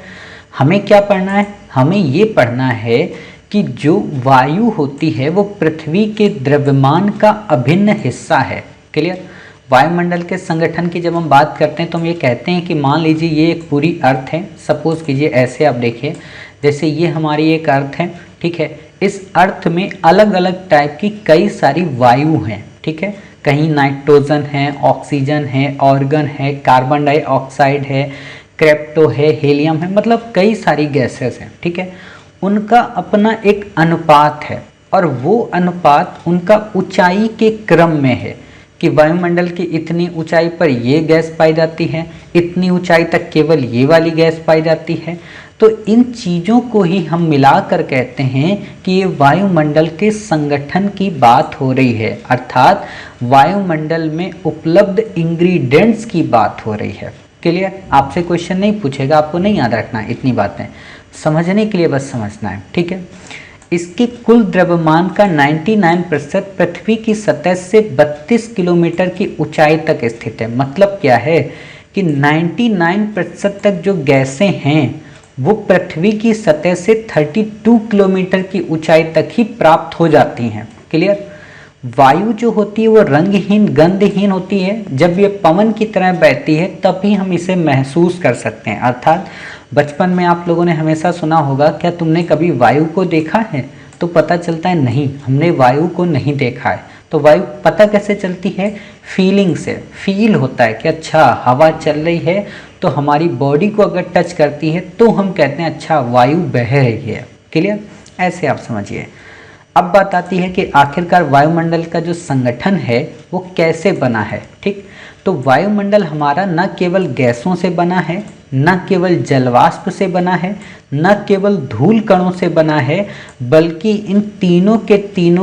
हमें क्या पढ़ना है? हमें ये पढ़ना है कि जो वायु होती है वो पृथ्वी के द्रव्यमान का अभिन्न हिस्सा है। क्लियर? वायुमंडल के संगठन की जब हम बात करते हैं तो हम ये कहते हैं कि मान लीजिए ये एक पूरी अर्थ है। सपोज कीजिए ऐसे आप देखिए, जैसे ये हमारी एक अर्थ है, ठीक है, इस अर्थ में अलग अलग टाइप की कई सारी वायु हैं। ठीक है, कहीं नाइट्रोजन है, ऑक्सीजन है, ऑर्गन है, कार्बन डाइऑक्साइड है, क्रिप्टो है, हीलियम है, मतलब कई सारी गैसेस हैं। ठीक है, उनका अपना एक अनुपात है और वो अनुपात उनका ऊंचाई के क्रम में है कि वायुमंडल की इतनी ऊंचाई पर ये गैस पाई जाती है, इतनी ऊंचाई तक केवल ये वाली गैस पाई जाती है। तो इन चीज़ों को ही हम मिलाकर कहते हैं कि ये वायुमंडल के संगठन की बात हो रही है, अर्थात वायुमंडल में उपलब्ध इंग्रेडिएंट्स की बात हो रही है। क्लियर? आपसे क्वेश्चन नहीं पूछेगा, आपको नहीं याद रखना है, इतनी बातें समझने के लिए बस समझना है। ठीक है, इसके कुल द्रव्यमान का 99% पृथ्वी की सतह से 32 किलोमीटर की ऊंचाई तक स्थित है। मतलब क्या है कि 99% तक जो गैसें हैं वो पृथ्वी की सतह से 32 किलोमीटर की ऊंचाई तक ही प्राप्त हो जाती हैं। क्लियर? वायु जो होती है वो रंगहीन, गंधहीन होती है। जब ये पवन की तरह बहती है तभी हम इसे महसूस कर सकते हैं। अर्थात बचपन में आप लोगों ने हमेशा सुना होगा, क्या तुमने कभी वायु को देखा है? तो पता चलता है नहीं, हमने वायु को नहीं देखा है। तो वायु पता कैसे चलती है? फीलिंग से। फील होता है कि अच्छा हवा चल रही है, तो हमारी बॉडी को अगर टच करती है तो हम कहते हैं अच्छा वायु बह रही है। क्लियर? ऐसे आप समझिए। अब बात आती है कि आखिरकार वायुमंडल का जो संगठन है वो कैसे बना है। ठीक, तो वायुमंडल हमारा न केवल गैसों से बना है, न केवल जलवाष्प से बना है, न केवल धूल कणों से बना है, बल्कि इन तीनों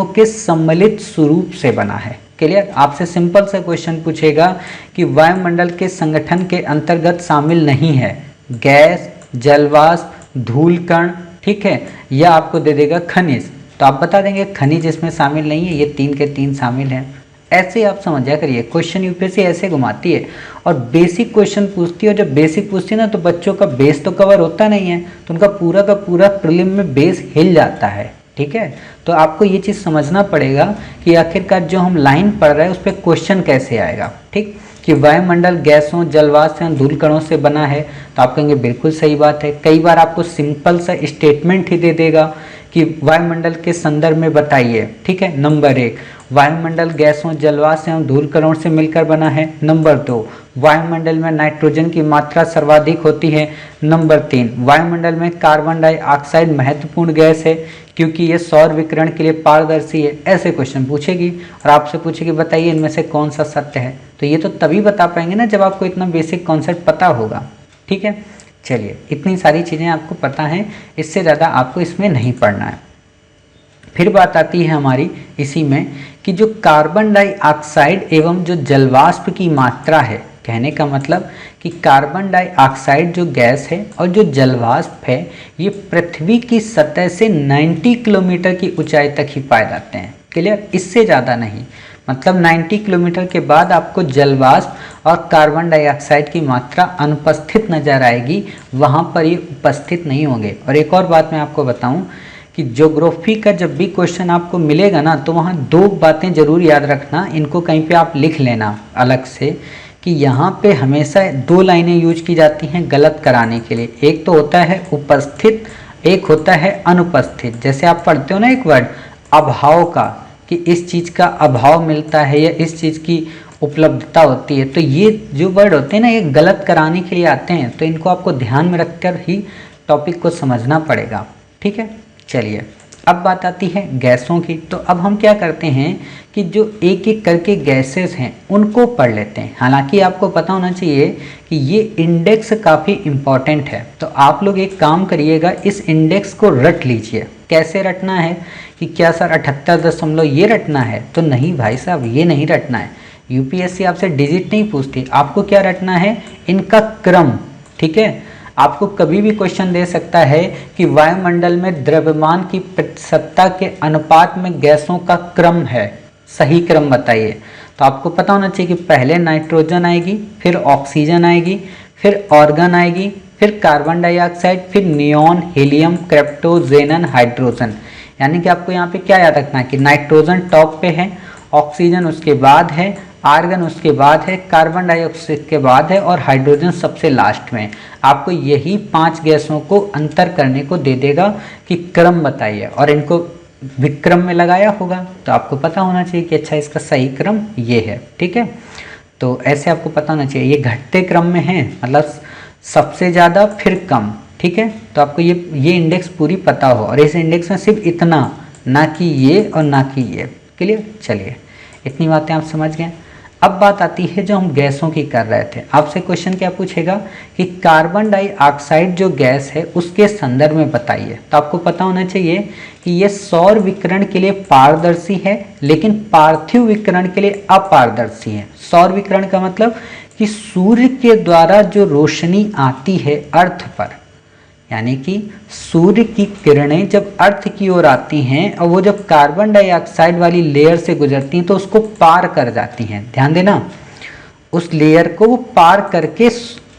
के सम्मिलित स्वरूप से बना है। क्लियर? आपसे सिंपल सा क्वेश्चन पूछेगा कि वायुमंडल के संगठन के अंतर्गत शामिल नहीं है गैस, जलवाष्प, धूल कण, ठीक है, या आपको दे देगा खनिज, तो आप बता देंगे खनिज इसमें शामिल नहीं है, ये 3 के 3 शामिल हैं। ऐसे आप समझ जा करिए, क्वेश्चन यूपीएससी ऐसे घुमाती है और बेसिक क्वेश्चन पूछती है। और जब बेसिक पूछती है ना, तो बच्चों का बेस तो कवर होता नहीं है, तो उनका पूरा का पूरा प्रीलिम में बेस हिल जाता है। ठीक है, तो आपको ये चीज़ समझना पड़ेगा कि आखिरकार जो हम लाइन पढ़ रहे हैं उस पर क्वेश्चन कैसे आएगा। ठीक, कि वायुमंडल गैसों, जलवाष्प या धूल कणों से बना है, तो आप कहेंगे बिल्कुल सही बात है। कई बार आपको सिंपल सा स्टेटमेंट ही दे देगा कि वायुमंडल के संदर्भ में बताइए। ठीक है, नंबर 1 वायुमंडल गैसों, जलवाष्प एवं धूल कणों से मिलकर बना है। नंबर 2 वायुमंडल में नाइट्रोजन की मात्रा सर्वाधिक होती है। नंबर 3 वायुमंडल में कार्बन डाइऑक्साइड महत्वपूर्ण गैस है क्योंकि ये सौर विकिरण के लिए पारदर्शी है। ऐसे क्वेश्चन पूछेगी और आपसे पूछेगी बताइए इनमें से कौन सा सत्य है। तो ये तो तभी बता पाएंगे ना जब आपको इतना बेसिक कॉन्सेप्ट पता होगा। ठीक है, चलिए, इतनी सारी चीज़ें आपको पता हैं, इससे ज़्यादा आपको इसमें नहीं पढ़ना है। फिर बात आती है हमारी इसी में कि जो कार्बन डाइऑक्साइड एवं जो जलवाष्प की मात्रा है, कहने का मतलब कि कार्बन डाइऑक्साइड जो गैस है और जो जलवाष्प है ये पृथ्वी की सतह से 90 किलोमीटर की ऊंचाई तक ही पाए जाते हैं। क्लियर, इससे ज़्यादा नहीं। मतलब 90 किलोमीटर के बाद आपको जलवाष्प और कार्बन डाइऑक्साइड की मात्रा अनुपस्थित नजर आएगी, वहाँ पर ये उपस्थित नहीं होंगे। और एक और बात मैं आपको बताऊं कि ज्योग्राफी का जब भी क्वेश्चन आपको मिलेगा ना, तो वहाँ दो बातें जरूर याद रखना, इनको कहीं पे आप लिख लेना अलग से, कि यहाँ पे हमेशा दो लाइनें यूज की जाती हैं गलत कराने के लिए। एक तो होता है उपस्थित, एक होता है अनुपस्थित। जैसे आप पढ़ते हो ना एक वर्ड अभाव का, कि इस चीज़ का अभाव मिलता है या इस चीज़ की उपलब्धता होती है, तो ये जो वर्ड होते हैं ना ये गलत कराने के लिए आते हैं। तो इनको आपको ध्यान में रखकर ही टॉपिक को समझना पड़ेगा। ठीक है, चलिए अब बात आती है गैसों की। तो अब हम क्या करते हैं कि जो एक एक करके गैसेस हैं उनको पढ़ लेते हैं। हालांकि आपको पता होना चाहिए कि ये इंडेक्स काफ़ी इम्पॉर्टेंट है, तो आप लोग एक काम करिएगा, इस इंडेक्स को रट लीजिए। कैसे रटना है कि क्या सर 78 ये रटना है? तो नहीं भाई साहब, ये नहीं रटना है। यूपीएससी आपसे डिजिट नहीं पूछती, आपको क्या रटना है? इनका क्रम। ठीक है, आपको कभी भी क्वेश्चन दे सकता है कि वायुमंडल में द्रव्यमान की प्रतिशतता के अनुपात में गैसों का क्रम है, सही क्रम बताइए। तो आपको पता होना चाहिए कि पहले नाइट्रोजन आएगी, फिर ऑक्सीजन आएगी, फिर ऑर्गन आएगी, फिर कार्बन डाइऑक्साइड, फिर नियॉन, हीलियम, क्रिप्टोजेनन, हाइड्रोजन। यानी कि आपको यहाँ पे क्या याद रखना है कि नाइट्रोजन टॉप पे है, ऑक्सीजन उसके बाद है, आर्गन उसके बाद है, कार्बन डाइऑक्साइड के बाद है और हाइड्रोजन सबसे लास्ट में। आपको यही 5 गैसों को अंतर करने को दे देगा कि क्रम बताइए, और इनको विक्रम में लगाया होगा तो आपको पता होना चाहिए कि अच्छा इसका सही क्रम ये है। ठीक है, तो ऐसे आपको पता होना चाहिए ये घटते क्रम में है, मतलब सबसे ज़्यादा फिर कम। ठीक है, तो आपको ये इंडेक्स पूरी पता हो, और इस इंडेक्स में सिर्फ इतना, ना कि ये और ना कि ये। क्लियर, चलिए इतनी बातें आप समझ गए। अब बात आती है जो हम गैसों की कर रहे थे। आपसे क्वेश्चन क्या पूछेगा कि कार्बन डाइऑक्साइड जो गैस है उसके संदर्भ में बताइए। तो आपको पता होना चाहिए कि ये सौर विकिरण के लिए पारदर्शी है, लेकिन पार्थिव विकिरण के लिए अपारदर्शी है। सौर विकिरण का मतलब कि सूर्य के द्वारा जो रोशनी आती है अर्थ पर, यानी कि सूर्य की किरणें जब अर्थ की ओर आती हैं और वो जब कार्बन डाइऑक्साइड वाली लेयर से गुजरती हैं तो उसको पार कर जाती हैं। ध्यान देना, उस लेयर को वो पार करके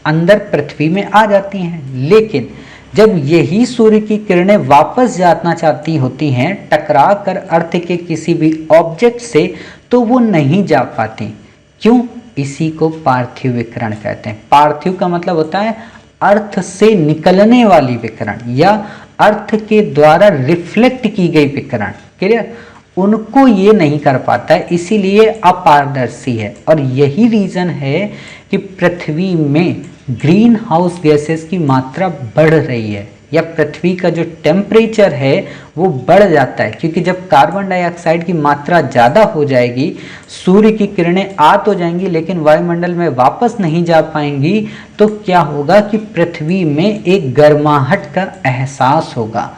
अंदर पृथ्वी में आ जाती हैं। लेकिन जब यही सूर्य की किरणें वापस जाना चाहती होती हैं टकरा कर अर्थ के किसी भी ऑब्जेक्ट से, तो वो नहीं जा पाती। क्यों? इसी को पार्थिव विकिरण कहते हैं। पार्थिव का मतलब होता है अर्थ से निकलने वाली विकिरण या अर्थ के द्वारा रिफ्लेक्ट की गई विकिरण। क्लियर, उनको ये नहीं कर पाता है, इसीलिए अपारदर्शी है। और यही रीजन है कि पृथ्वी में ग्रीन हाउस गैसेस की मात्रा बढ़ रही है, या पृथ्वी का जो टेम्परेचर है वो बढ़ जाता है, क्योंकि जब कार्बन डाइऑक्साइड की मात्रा ज़्यादा हो जाएगी, सूर्य की किरणें आ तो जाएंगी लेकिन वायुमंडल में वापस नहीं जा पाएंगी, तो क्या होगा कि पृथ्वी में एक गर्माहट का एहसास होगा,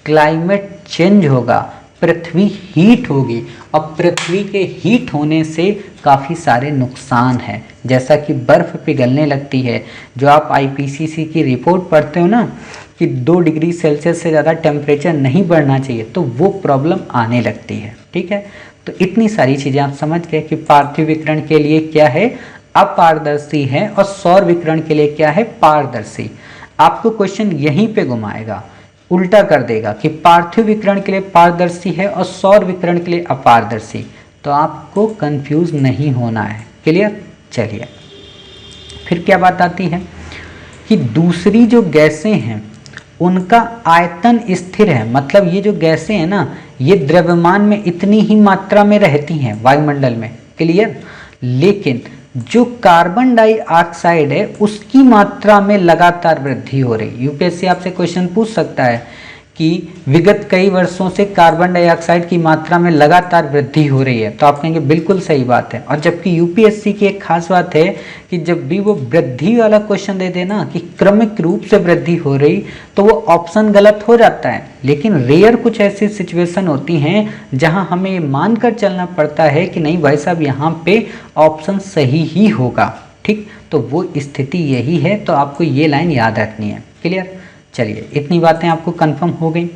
क्लाइमेट चेंज होगा, पृथ्वी हीट होगी। और पृथ्वी के हीट होने से काफ़ी सारे नुकसान हैं, जैसा कि बर्फ़ पिघलने लगती है। जो आप आईपीसीसी की रिपोर्ट पढ़ते हो ना कि 2 डिग्री सेल्सियस से ज़्यादा टेम्परेचर नहीं बढ़ना चाहिए, तो वो प्रॉब्लम आने लगती है। ठीक है, तो इतनी सारी चीज़ें आप समझ गए कि पार्थिव विकिरण के लिए क्या है, अपारदर्शी है, और सौर विकिरण के लिए क्या है, पारदर्शी। आपको क्वेश्चन यहीं पे घुमाएगा, उल्टा कर देगा कि पार्थिव विकिरण के लिए पारदर्शी है और सौर विकिरण के लिए अपारदर्शी, तो आपको कंफ्यूज नहीं होना है। क्लियर, चलिए फिर क्या बात आती है कि दूसरी जो गैसें हैं उनका आयतन स्थिर है। मतलब ये जो गैसें हैं ना, ये द्रव्यमान में इतनी ही मात्रा में रहती हैं वायुमंडल में। क्लियर, लेकिन जो कार्बन डाइऑक्साइड है उसकी मात्रा में लगातार वृद्धि हो रही। यूपीएससी आपसे क्वेश्चन पूछ सकता है कि विगत कई वर्षों से कार्बन डाइऑक्साइड की मात्रा में लगातार वृद्धि हो रही है, तो आप कहेंगे बिल्कुल सही बात है। और जबकि यूपीएससी की एक खास बात है कि जब भी वो वृद्धि वाला क्वेश्चन दे देना कि क्रमिक रूप से वृद्धि हो रही, तो वो ऑप्शन गलत हो जाता है। लेकिन रेयर कुछ ऐसी सिचुएशन होती हैं जहां हमें मानकर चलना पड़ता है कि नहीं भाई साहब यहाँ पे ऑप्शन सही ही होगा। ठीक, तो वो स्थिति यही है, तो आपको ये लाइन याद रखनी है। क्लियर? चलिए, इतनी बातें आपको कंफर्म हो गई।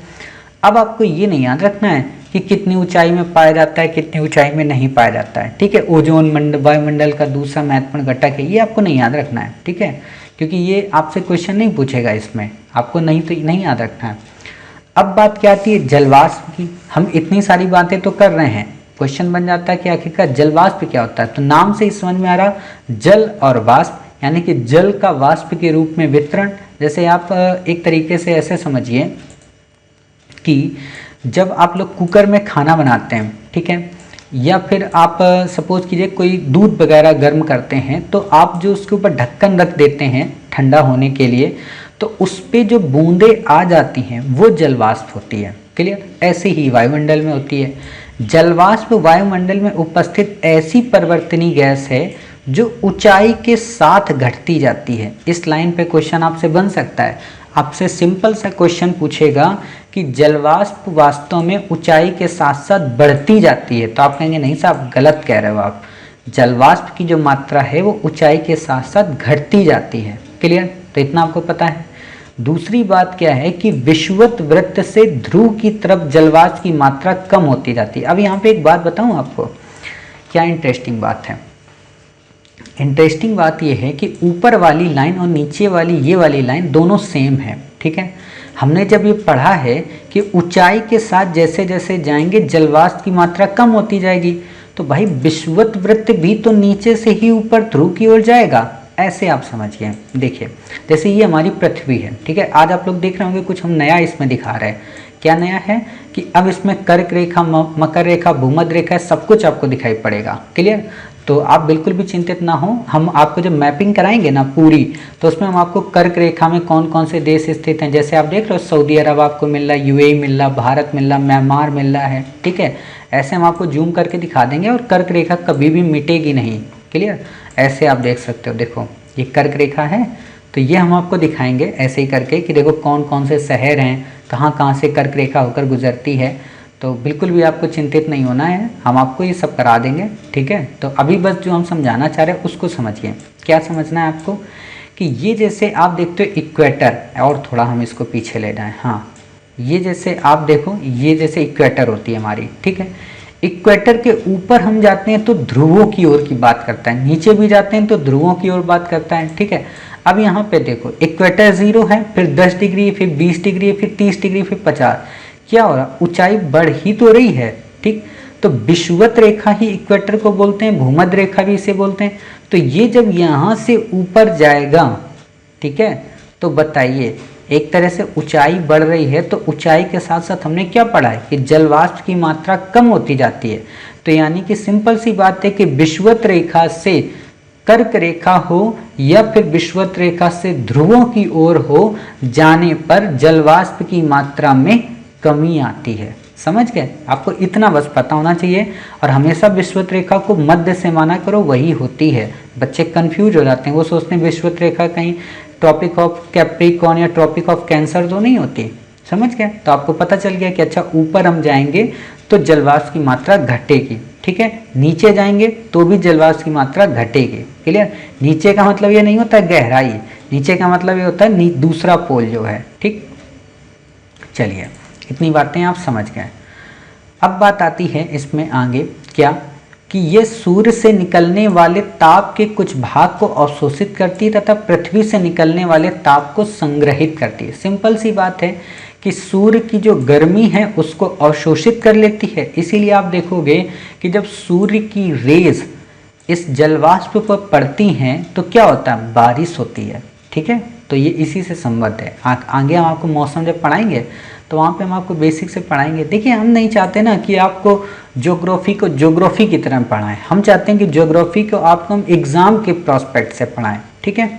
अब आपको ये नहीं याद रखना है कि कितनी ऊंचाई में पाया जाता है, कितनी ऊंचाई में नहीं पाया जाता है। ठीक है, ओजोन मंडल वायुमंडल का दूसरा महत्वपूर्ण घटक है, ये आपको नहीं याद रखना है। ठीक है, क्योंकि ये आपसे क्वेश्चन नहीं पूछेगा, इसमें आपको नहीं याद रखना है। अब बात क्या आती है जलवाष्प की। हम इतनी सारी बातें तो कर रहे हैं, क्वेश्चन बन जाता है कि आखिरकार जलवाष्प क्या होता है। तो नाम से ही समझ में आ रहा, जल और वाष्प, यानी कि जल का वाष्प के रूप में वितरण। जैसे आप एक तरीके से ऐसे समझिए कि जब आप लोग कुकर में खाना बनाते हैं, ठीक है, या फिर आप सपोज कीजिए कोई दूध वगैरह गर्म करते हैं, तो आप जो उसके ऊपर ढक्कन रख देते हैं ठंडा होने के लिए, तो उस पे जो बूंदें आ जाती हैं वो जलवाष्प होती है। क्लियर? ऐसे ही वायुमंडल में होती है। जलवाष्प वायुमंडल में उपस्थित ऐसी परिवर्तनीय गैस है जो ऊंचाई के साथ घटती जाती है। इस लाइन पे क्वेश्चन आपसे बन सकता है। आपसे सिंपल सा क्वेश्चन पूछेगा कि जलवाष्प वास्तव में ऊंचाई के साथ साथ बढ़ती जाती है, तो आप कहेंगे नहीं साहब गलत कह रहे हो आप, जलवाष्प की जो मात्रा है वो ऊंचाई के साथ साथ घटती जाती है। क्लियर? तो इतना आपको पता है। दूसरी बात क्या है कि विषुवत वृत्त से ध्रुव की तरफ जलवाष्प की मात्रा कम होती जाती है। अब यहाँ पे एक बात बताऊँ आपको, क्या इंटरेस्टिंग बात है। इंटरेस्टिंग बात यह है कि ऊपर वाली लाइन और नीचे वाली ये वाली लाइन दोनों सेम है। ठीक है, हमने जब ये पढ़ा है कि ऊंचाई के साथ जैसे जैसे जाएंगे जलवाष्प की मात्रा कम होती जाएगी, तो भाई विषुवत वृत्त भी तो नीचे से ही ऊपर ध्रुव की ओर जाएगा, ऐसे आप समझिए। देखिए, जैसे ये हमारी पृथ्वी है, ठीक है, आज आप लोग देख रहे होंगे कुछ हम नया इसमें दिखा रहे हैं। क्या नया है कि अब इसमें कर्क रेखा, मकर रेखा, भूमध्य रेखा, सब कुछ आपको दिखाई पड़ेगा। क्लियर? तो आप बिल्कुल भी चिंतित ना हो, हम आपको जब मैपिंग कराएंगे ना पूरी, तो उसमें हम आपको कर्क रेखा में कौन कौन से देश स्थित हैं, जैसे आप देख रहे हो सऊदी अरब आपको मिल रहा है, यूएई मिल रहा, भारत मिल रहा, म्यांमार मिल रहा है। ठीक है, ऐसे हम आपको जूम करके दिखा देंगे और कर्क रेखा कभी भी मिटेगी नहीं। क्लियर? ऐसे आप देख सकते हो, देखो ये कर्क रेखा है, तो ये हम आपको दिखाएंगे ऐसे ही करके कि देखो कौन कौन से शहर हैं, कहाँ कहाँ से कर्क रेखा होकर गुजरती है। तो बिल्कुल भी आपको चिंतित नहीं होना है, हम आपको ये सब करा देंगे। ठीक है, तो अभी बस जो हम समझाना चाह रहे हैं उसको समझिए। क्या समझना है आपको कि ये जैसे आप देखते हो इक्वेटर, और थोड़ा हम इसको पीछे ले जाएं, हाँ, ये जैसे आप देखो, ये जैसे इक्वेटर होती है हमारी। ठीक है, इक्वेटर के ऊपर हम जाते हैं तो ध्रुवों की ओर की बात करता है, नीचे भी जाते हैं तो ध्रुवों की ओर बात करता है। ठीक है, अब यहाँ पे देखो इक्वेटर 0 है, फिर 10 डिग्री, फिर 20 डिग्री, फिर 30 डिग्री, फिर 50। क्या हो रहा, ऊंचाई बढ़ ही तो रही है। ठीक, तो विषुवत रेखा ही इक्वेटर को बोलते हैं, भूमध्य रेखा भी इसे बोलते हैं। तो ये जब यहाँ से ऊपर जाएगा, ठीक है, तो बताइए एक तरह से ऊंचाई बढ़ रही है, तो ऊंचाई के साथ साथ हमने क्या पढ़ा है कि जलवाष्प की मात्रा कम होती जाती है। तो यानी कि सिंपल सी बात है कि विषुवत रेखा से कर्क रेखा हो या फिर विषुवत रेखा से ध्रुवों की ओर हो जाने पर जलवाष्प की मात्रा में कमी आती है। समझ गए? आपको इतना बस पता होना चाहिए, और हमेशा विषुवत रेखा को मध्य से माना करो, वही होती है। बच्चे कंफ्यूज हो जाते हैं, वो सोचते हैं विषुवत रेखा कहीं ट्रॉपिक ऑफ कैप्रिकॉर्न या ट्रॉपिक ऑफ कैंसर तो नहीं होती। समझ गए? तो आपको पता चल गया कि अच्छा ऊपर हम जाएंगे तो जलवाष्प की मात्रा घटेगी। ठीक है, नीचे जाएंगे तो भी जलवाष्प की मात्रा घटेगी। क्लियर? नीचे का मतलब ये नहीं होता गहराई, नीचे का मतलब ये होता है दूसरा पोल जो है। ठीक, चलिए इतनी बातें आप समझ गए। अब बात आती है इसमें आगे क्या कि ये सूर्य से निकलने वाले ताप के कुछ भाग को अवशोषित करती है तथा पृथ्वी से निकलने वाले ताप को संग्रहित करती है। सिंपल सी बात है कि सूर्य की जो गर्मी है उसको अवशोषित कर लेती है। इसीलिए आप देखोगे कि जब सूर्य की रेज इस जलवाष्प पर पड़ती हैं तो क्या होता है, बारिश होती है। ठीक है, तो ये इसी से संबद्ध है। आगे हम आपको मौसम जब पढ़ाएंगे तो वहाँ पे हम आपको बेसिक से पढ़ाएंगे। देखिए, हम नहीं चाहते ना कि आपको ज्योग्राफी को ज्योग्राफी की तरह पढ़ाएं, हम चाहते हैं कि ज्योग्राफी को आपको हम एग्ज़ाम के प्रोस्पेक्ट से पढ़ाएं। ठीक है,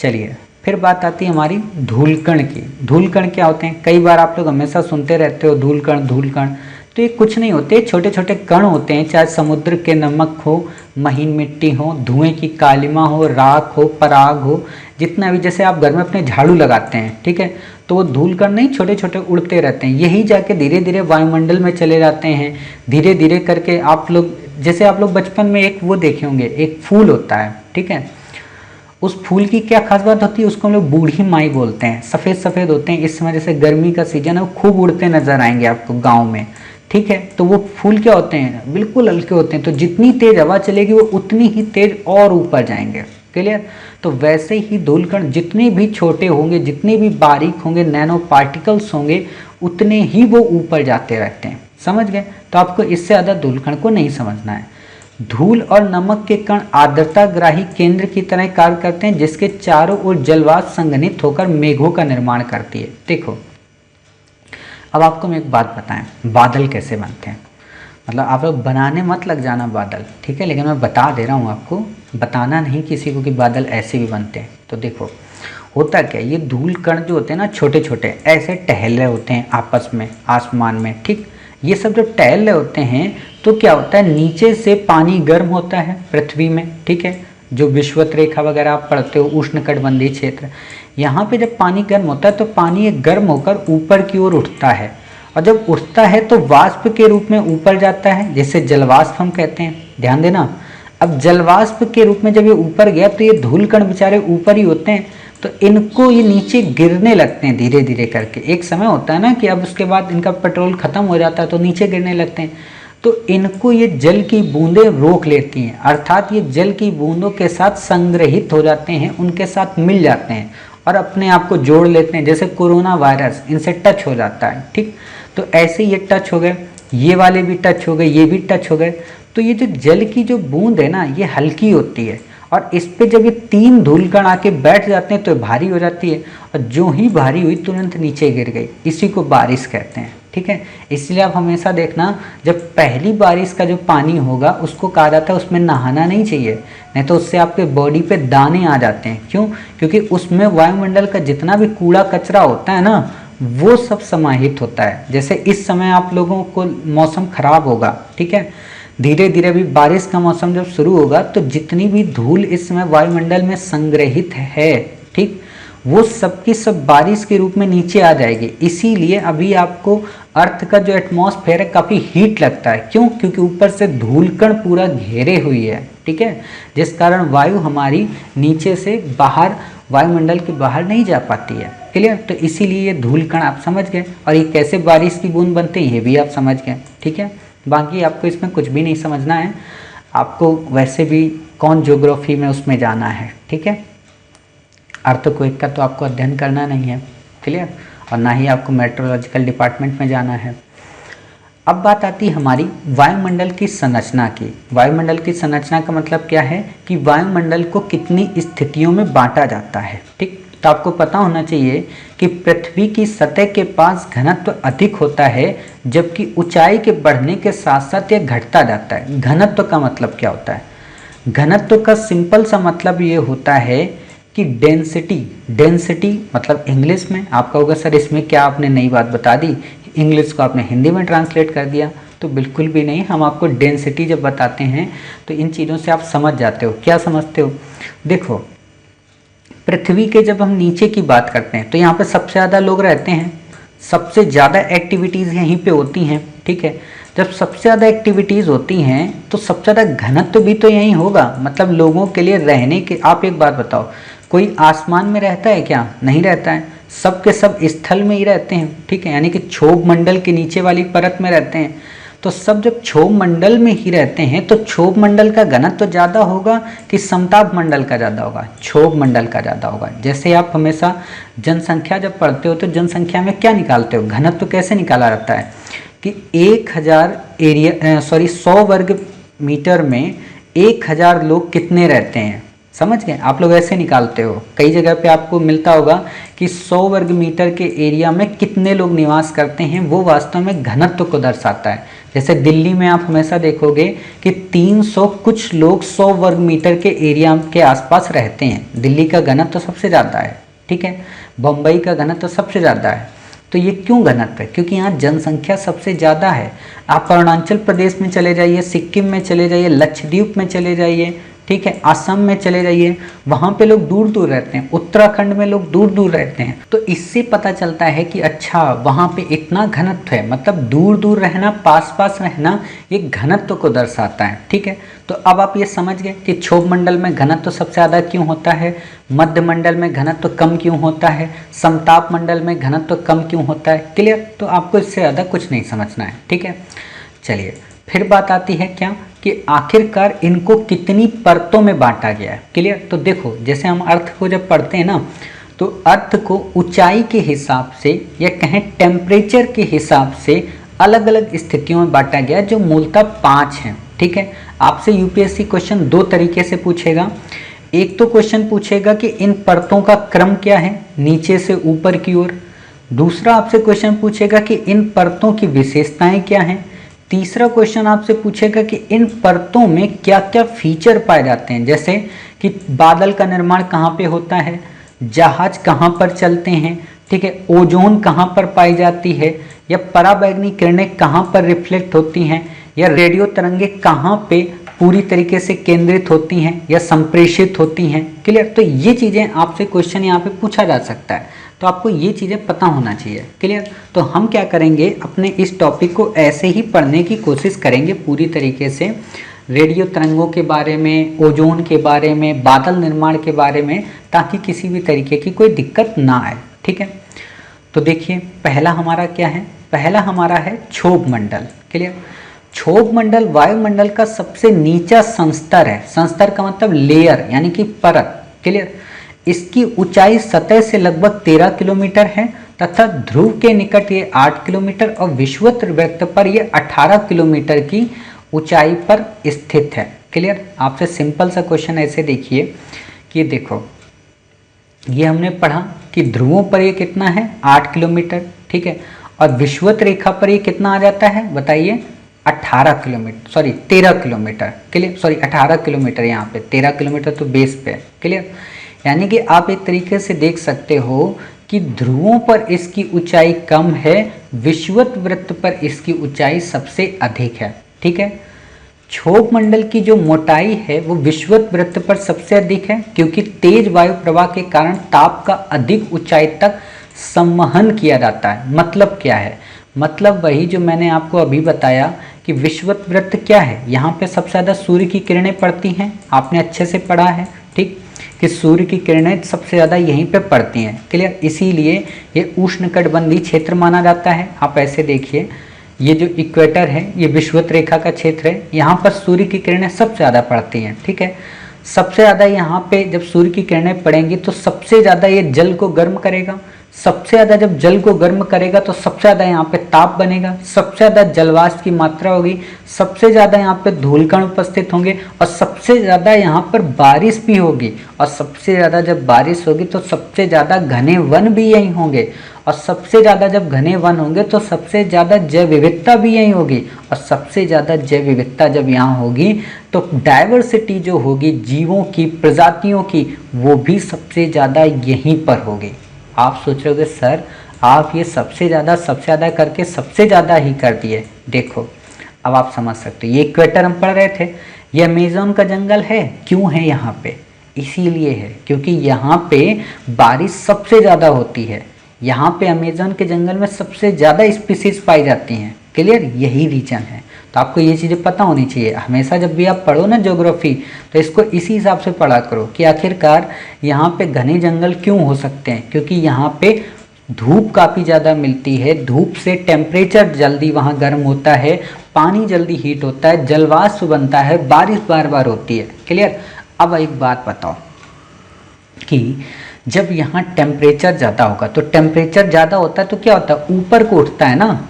चलिए फिर बात आती है हमारी धूलकण की। धूलकण क्या होते हैं? कई बार आप लोग हमेशा सुनते रहते हो धूलकण धूलकण, तो ये कुछ नहीं होते, छोटे छोटे कण होते हैं, चाहे समुद्र के नमक हो, महीन मिट्टी हो, धुएं की कालिमा हो, राख हो, पराग हो, जितना भी, जैसे आप घर में अपने झाड़ू लगाते हैं, ठीक है, तो वो धूलकण नहीं छोटे छोटे उड़ते रहते हैं, यही जाके धीरे धीरे वायुमंडल में चले जाते हैं। धीरे धीरे करके आप लोग, जैसे आप लोग बचपन में एक वो देखे होंगे, एक फूल होता है, ठीक है, उस फूल की क्या खास बात होती है, उसको हम लोग बूढ़ी माई बोलते हैं, सफ़ेद सफ़ेद होते हैं। इस समय जैसे गर्मी का सीजन है, वो खूब उड़ते नजर आएंगे आपको गाँव में, ठीक है। तो वो फूल क्या होते हैं, बिल्कुल हल्के होते हैं, तो जितनी तेज हवा चलेगी वो उतनी ही तेज और ऊपर जाएंगे। क्लियर। तो वैसे ही धूलकण जितने भी छोटे होंगे, जितने भी बारीक होंगे, नैनो पार्टिकल्स होंगे, उतने ही वो ऊपर जाते रहते हैं। समझ गए। तो आपको इससे ज़्यादा धूलकण को नहीं समझना है। धूल और नमक के कण आर्द्रताग्राही केंद्र की तरह कार्य करते हैं, जिसके चारों ओर जलवाष्प संघनित होकर मेघों का निर्माण करती है। देखो, अब आपको मैं एक बात बताएं, बादल कैसे बनते हैं। मतलब आप लोग बनाने मत लग जाना बादल, ठीक है, लेकिन मैं बता दे रहा हूँ आपको, बताना नहीं किसी को कि बादल ऐसे भी बनते हैं। तो देखो होता क्या है, ये धूल कण जो होते हैं ना, छोटे छोटे ऐसे टहल रहे होते हैं आपस में आसमान में, ठीक। ये सब जब टहल रहे होते हैं तो क्या होता है, नीचे से पानी गर्म होता है पृथ्वी में, ठीक है। जो विषुवत रेखा वगैरह आप पढ़ते हो, उष्णकटिबंधीय क्षेत्र, यहाँ पे जब पानी गर्म होता है तो पानी गर्म होकर ऊपर की ओर उठता है, और जब उठता है तो वाष्प के रूप में ऊपर जाता है, जैसे जलवाष्प हम कहते हैं। ध्यान देना, अब जलवाष्प के रूप में जब ये ऊपर गया तो ये धूल कण बेचारे ऊपर ही होते हैं, तो इनको ये नीचे गिरने लगते हैं धीरे धीरे करके। एक समय होता है ना कि अब उसके बाद इनका पेट्रोल खत्म हो जाता है तो नीचे गिरने लगते हैं, तो इनको ये जल की बूंदें रोक लेती हैं, अर्थात ये जल की बूंदों के साथ संग्रहित हो जाते हैं, उनके साथ मिल जाते हैं और अपने आप को जोड़ लेते हैं। जैसे कोरोना वायरस इनसे टच हो जाता है, ठीक। तो ऐसे ये टच हो गए, ये वाले भी टच हो गए, ये भी टच हो गए। तो ये जो जल की जो बूंद है ना, ये हल्की होती है, और इस पे जब ये 3 धूलकण आके बैठ जाते हैं तो भारी हो जाती है, और जो ही भारी हुई तुरंत नीचे गिर गई। इसी को बारिश कहते हैं, ठीक है। इसलिए आप हमेशा देखना, जब पहली बारिश का जो पानी होगा उसको कहा जाता है उसमें नहाना नहीं चाहिए, नहीं तो उससे आपके बॉडी पे दाने आ जाते हैं। क्यों? क्योंकि उसमें वायुमंडल का जितना भी कूड़ा कचरा होता है ना, वो सब समाहित होता है। जैसे इस समय आप लोगों को मौसम खराब होगा, ठीक है, धीरे धीरे भी बारिश का मौसम जब शुरू होगा तो जितनी भी धूल इस समय वायुमंडल में संग्रहित है, ठीक, वो सब की सब बारिश के रूप में नीचे आ जाएगी। इसीलिए अभी आपको अर्थ का जो एटमॉस्फेयर है काफ़ी हीट लगता है। क्यों? क्योंकि ऊपर से धूलकण पूरा घेरे हुई है, ठीक है, जिस कारण वायु हमारी नीचे से बाहर वायुमंडल के बाहर नहीं जा पाती है। क्लियर? तो इसीलिए ये धूलकण आप समझ गए, और ये कैसे बारिश की बूंद बनते हैं ये भी आप समझ गए, ठीक है। बाकी आपको इसमें कुछ भी नहीं समझना है, आपको वैसे भी कौन ज्योग्राफी में उसमें जाना है, ठीक है। अर्थक्वेक का तो आपको अध्ययन करना नहीं है, क्लियर, और ना ही आपको मेट्रोलॉजिकल डिपार्टमेंट में जाना है। अब बात आती है हमारी वायुमंडल की संरचना की। वायुमंडल की संरचना का मतलब क्या है कि वायुमंडल को कितनी स्थितियों में बांटा जाता है, ठीक। तो आपको पता होना चाहिए कि पृथ्वी की सतह के पास घनत्व अधिक होता है, जबकि ऊंचाई के बढ़ने के साथ साथ यह घटता जाता है। घनत्व का मतलब क्या होता है? घनत्व का सिंपल सा मतलब ये होता है कि डेंसिटी मतलब इंग्लिश में आपका होगा, सर इसमें क्या आपने नई बात बता दी, इंग्लिश को आपने हिंदी में ट्रांसलेट कर दिया। तो बिल्कुल भी नहीं, हम आपको डेंसिटी जब बताते हैं तो इन चीज़ों से आप समझ जाते हो। क्या समझते हो? देखो, पृथ्वी के जब हम नीचे की बात करते हैं तो यहाँ पे सबसे ज़्यादा लोग रहते हैं, सबसे ज़्यादा एक्टिविटीज़ यहीं पे होती हैं, ठीक है। जब सबसे ज़्यादा एक्टिविटीज़ होती हैं तो सबसे ज़्यादा घनत्व भी तो यहीं होगा, मतलब लोगों के लिए रहने के। आप एक बात बताओ, कोई आसमान में रहता है क्या? नहीं रहता है, सब के सब स्थल में ही रहते हैं, ठीक है, यानी कि क्षोभ मंडल के नीचे वाली परत में रहते हैं। तो सब जब क्षोभ मंडल में ही रहते हैं तो क्षोभ मंडल का घनत्व तो ज़्यादा होगा कि समताप मंडल का ज़्यादा होगा? क्षोभ मंडल का ज़्यादा होगा। जैसे आप हमेशा जनसंख्या जब पढ़ते हो तो जनसंख्या में क्या निकालते हो? घनत्व तो कैसे निकाला जाता है कि 100 वर्ग मीटर में 1000 लोग कितने रहते हैं? समझ गए? आप लोग ऐसे निकालते हो। कई जगह पे आपको मिलता होगा कि 100 वर्ग मीटर के एरिया में कितने लोग निवास करते हैं, वो वास्तव में घनत्व को दर्शाता है। जैसे दिल्ली में आप हमेशा देखोगे कि 300 कुछ लोग 100 वर्ग मीटर के एरिया के आसपास रहते हैं। दिल्ली का घनत्व तो सबसे ज़्यादा है, ठीक है, बम्बई का घनत्व तो सबसे ज़्यादा है। तो ये क्यों घनत्व है? क्योंकि यहाँ जनसंख्या सबसे ज़्यादा है। आप अरुणाचल प्रदेश में चले जाइए, सिक्किम में चले जाइए, लक्षद्वीप में चले जाइए, ठीक है, असम में चले जाइए, वहाँ पे लोग दूर दूर रहते हैं, उत्तराखंड में लोग दूर दूर रहते हैं। तो इससे पता चलता है कि अच्छा वहाँ पे इतना घनत्व है, मतलब दूर दूर रहना, पास पास रहना, ये घनत्व को दर्शाता है। ठीक है, तो अब आप ये समझ गए कि क्षोभ मंडल में घनत्व सबसे ज़्यादा क्यों होता है, मध्य मंडल में घनत्व कम क्यों होता है, समताप मंडल में घनत्व कम क्यों होता है। क्लियर, तो आपको इससे ज़्यादा कुछ नहीं समझना है। ठीक है, चलिए फिर बात आती है क्या कि आखिरकार इनको कितनी परतों में बांटा गया है। क्लियर, तो देखो जैसे हम अर्थ को जब पढ़ते हैं ना, तो अर्थ को ऊंचाई के हिसाब से या कहें टेम्परेचर के हिसाब से अलग अलग स्थितियों में बांटा गया, जो मूलतः 5 हैं। ठीक है, आपसे यूपीएससी क्वेश्चन 2 तरीके से पूछेगा। एक तो क्वेश्चन पूछेगा कि इन परतों का क्रम क्या है, नीचे से ऊपर की ओर। दूसरा आपसे क्वेश्चन पूछेगा कि इन परतों की विशेषताएं क्या हैं। तीसरा क्वेश्चन आपसे पूछेगा कि इन परतों में क्या क्या फीचर पाए जाते हैं, जैसे कि बादल का निर्माण कहाँ पे होता है, जहाज कहाँ पर चलते हैं, ठीक है, ओजोन कहाँ पर पाई जाती है, या पराबैंगनी किरणें कहाँ पर रिफ्लेक्ट होती हैं, या रेडियो तरंगे कहाँ पे पूरी तरीके से केंद्रित होती हैं या संप्रेषित होती हैं। क्लियर, तो ये चीज़ें आपसे क्वेश्चन यहाँ पे पूछा जा सकता है, तो आपको ये चीज़ें पता होना चाहिए। क्लियर, तो हम क्या करेंगे, अपने इस टॉपिक को ऐसे ही पढ़ने की कोशिश करेंगे पूरी तरीके से, रेडियो तरंगों के बारे में, ओजोन के बारे में, बादल निर्माण के बारे में, ताकि किसी भी तरीके की कोई दिक्कत ना आए। ठीक है, तो देखिए पहला हमारा क्या है, पहला हमारा है क्षोभ मंडल। क्लियर, क्षोभ मंडल वायुमंडल का सबसे नीचा संस्तर है। संस्तर का मतलब लेयर यानी कि परत। क्लियर, इसकी ऊंचाई सतह से लगभग 13 किलोमीटर है तथा ध्रुव के निकट ये 8 किलोमीटर और विषुवत वृत्त पर ये 18 किलोमीटर की ऊंचाई पर स्थित है। क्लियर, आपसे सिंपल सा क्वेश्चन ऐसे देखिए कि देखो ये हमने पढ़ा कि ध्रुवों पर ये कितना है, 8 किलोमीटर। ठीक है, और विषुवत रेखा पर ये कितना आ जाता है बताइए, 18 kilometre, sorry 13 kilometre. Clear, sorry 18 kilometre, यहाँ पे 13 किलोमीटर तो बेस पे है। क्लियर, यानी कि आप एक तरीके से देख सकते हो कि ध्रुवों पर इसकी ऊंचाई कम है, विषुवत वृत्त पर इसकी ऊंचाई सबसे अधिक है। ठीक है, क्षोभ मंडल की जो मोटाई है वो विषुवत वृत्त पर सबसे अधिक है, क्योंकि तेज वायु प्रवाह के कारण ताप का अधिक ऊंचाई तक संवहन किया जाता है। मतलब क्या है, मतलब वही जो मैंने आपको अभी बताया कि विषुवत वृत्त क्या है, यहाँ पे सबसे ज़्यादा सूर्य की किरणें पड़ती हैं, आपने अच्छे से पढ़ा है। ठीक, कि सूर्य की किरणें सबसे ज़्यादा यहीं पे पड़ती हैं। क्लियर, इसीलिए ये उष्णकटिबंधीय क्षेत्र माना जाता है। आप ऐसे देखिए, ये जो इक्वेटर है ये विषुवत रेखा का क्षेत्र है, यहाँ पर सूर्य की किरणें सबसे ज़्यादा पड़ती हैं। ठीक है, सबसे ज़्यादा यहाँ पे जब सूर्य की किरणें पड़ेंगी तो सबसे ज़्यादा ये जल को गर्म करेगा, सबसे ज़्यादा जब जल को गर्म करेगा तो सबसे ज़्यादा यहाँ पे ताप बनेगा, सबसे ज़्यादा जलवाष्प की मात्रा होगी, सबसे ज़्यादा यहाँ पे धूलकण उपस्थित होंगे, और सबसे ज़्यादा यहाँ पर बारिश भी होगी, और सबसे ज़्यादा जब बारिश होगी तो सबसे ज़्यादा घने वन भी यहीं होंगे, और सबसे ज़्यादा जब घने वन होंगे तो सबसे ज़्यादा जैव विविधता भी यहीं होगी, और सबसे ज़्यादा जैव विविधता जब यहाँ होगी तो डाइवर्सिटी जो होगी जीवों की, प्रजातियों की, वो भी सबसे ज़्यादा यहीं पर होगी। आप सोच रहे होगे सर आप ये सबसे ज़्यादा करके सबसे ज़्यादा ही कर दिए। देखो अब आप समझ सकते हो, ये इक्वेटर हम पढ़ रहे थे, ये अमेज़न का जंगल है, क्यों है यहाँ पे, इसीलिए है क्योंकि यहाँ पे बारिश सबसे ज़्यादा होती है, यहाँ पे अमेज़न के जंगल में सबसे ज़्यादा स्पीसीज पाई जाती हैं। क्लियर, यही रीजन है। तो आपको ये चीज़ें पता होनी चाहिए, हमेशा जब भी आप पढ़ो ना ज्योग्राफी तो इसको इसी हिसाब से पढ़ा करो कि आखिरकार यहाँ पे घने जंगल क्यों हो सकते हैं, क्योंकि यहाँ पे धूप काफ़ी ज़्यादा मिलती है, धूप से टेम्परेचर जल्दी वहाँ गर्म होता है, पानी जल्दी हीट होता है, जलवाष्प बनता है, बारिश बार बार होती है। क्लियर, अब एक बात बताओ कि जब यहाँ टेम्परेचर ज़्यादा होगा तो टेम्परेचर ज़्यादा होता है तो क्या होता है, ऊपर को उठता है ना,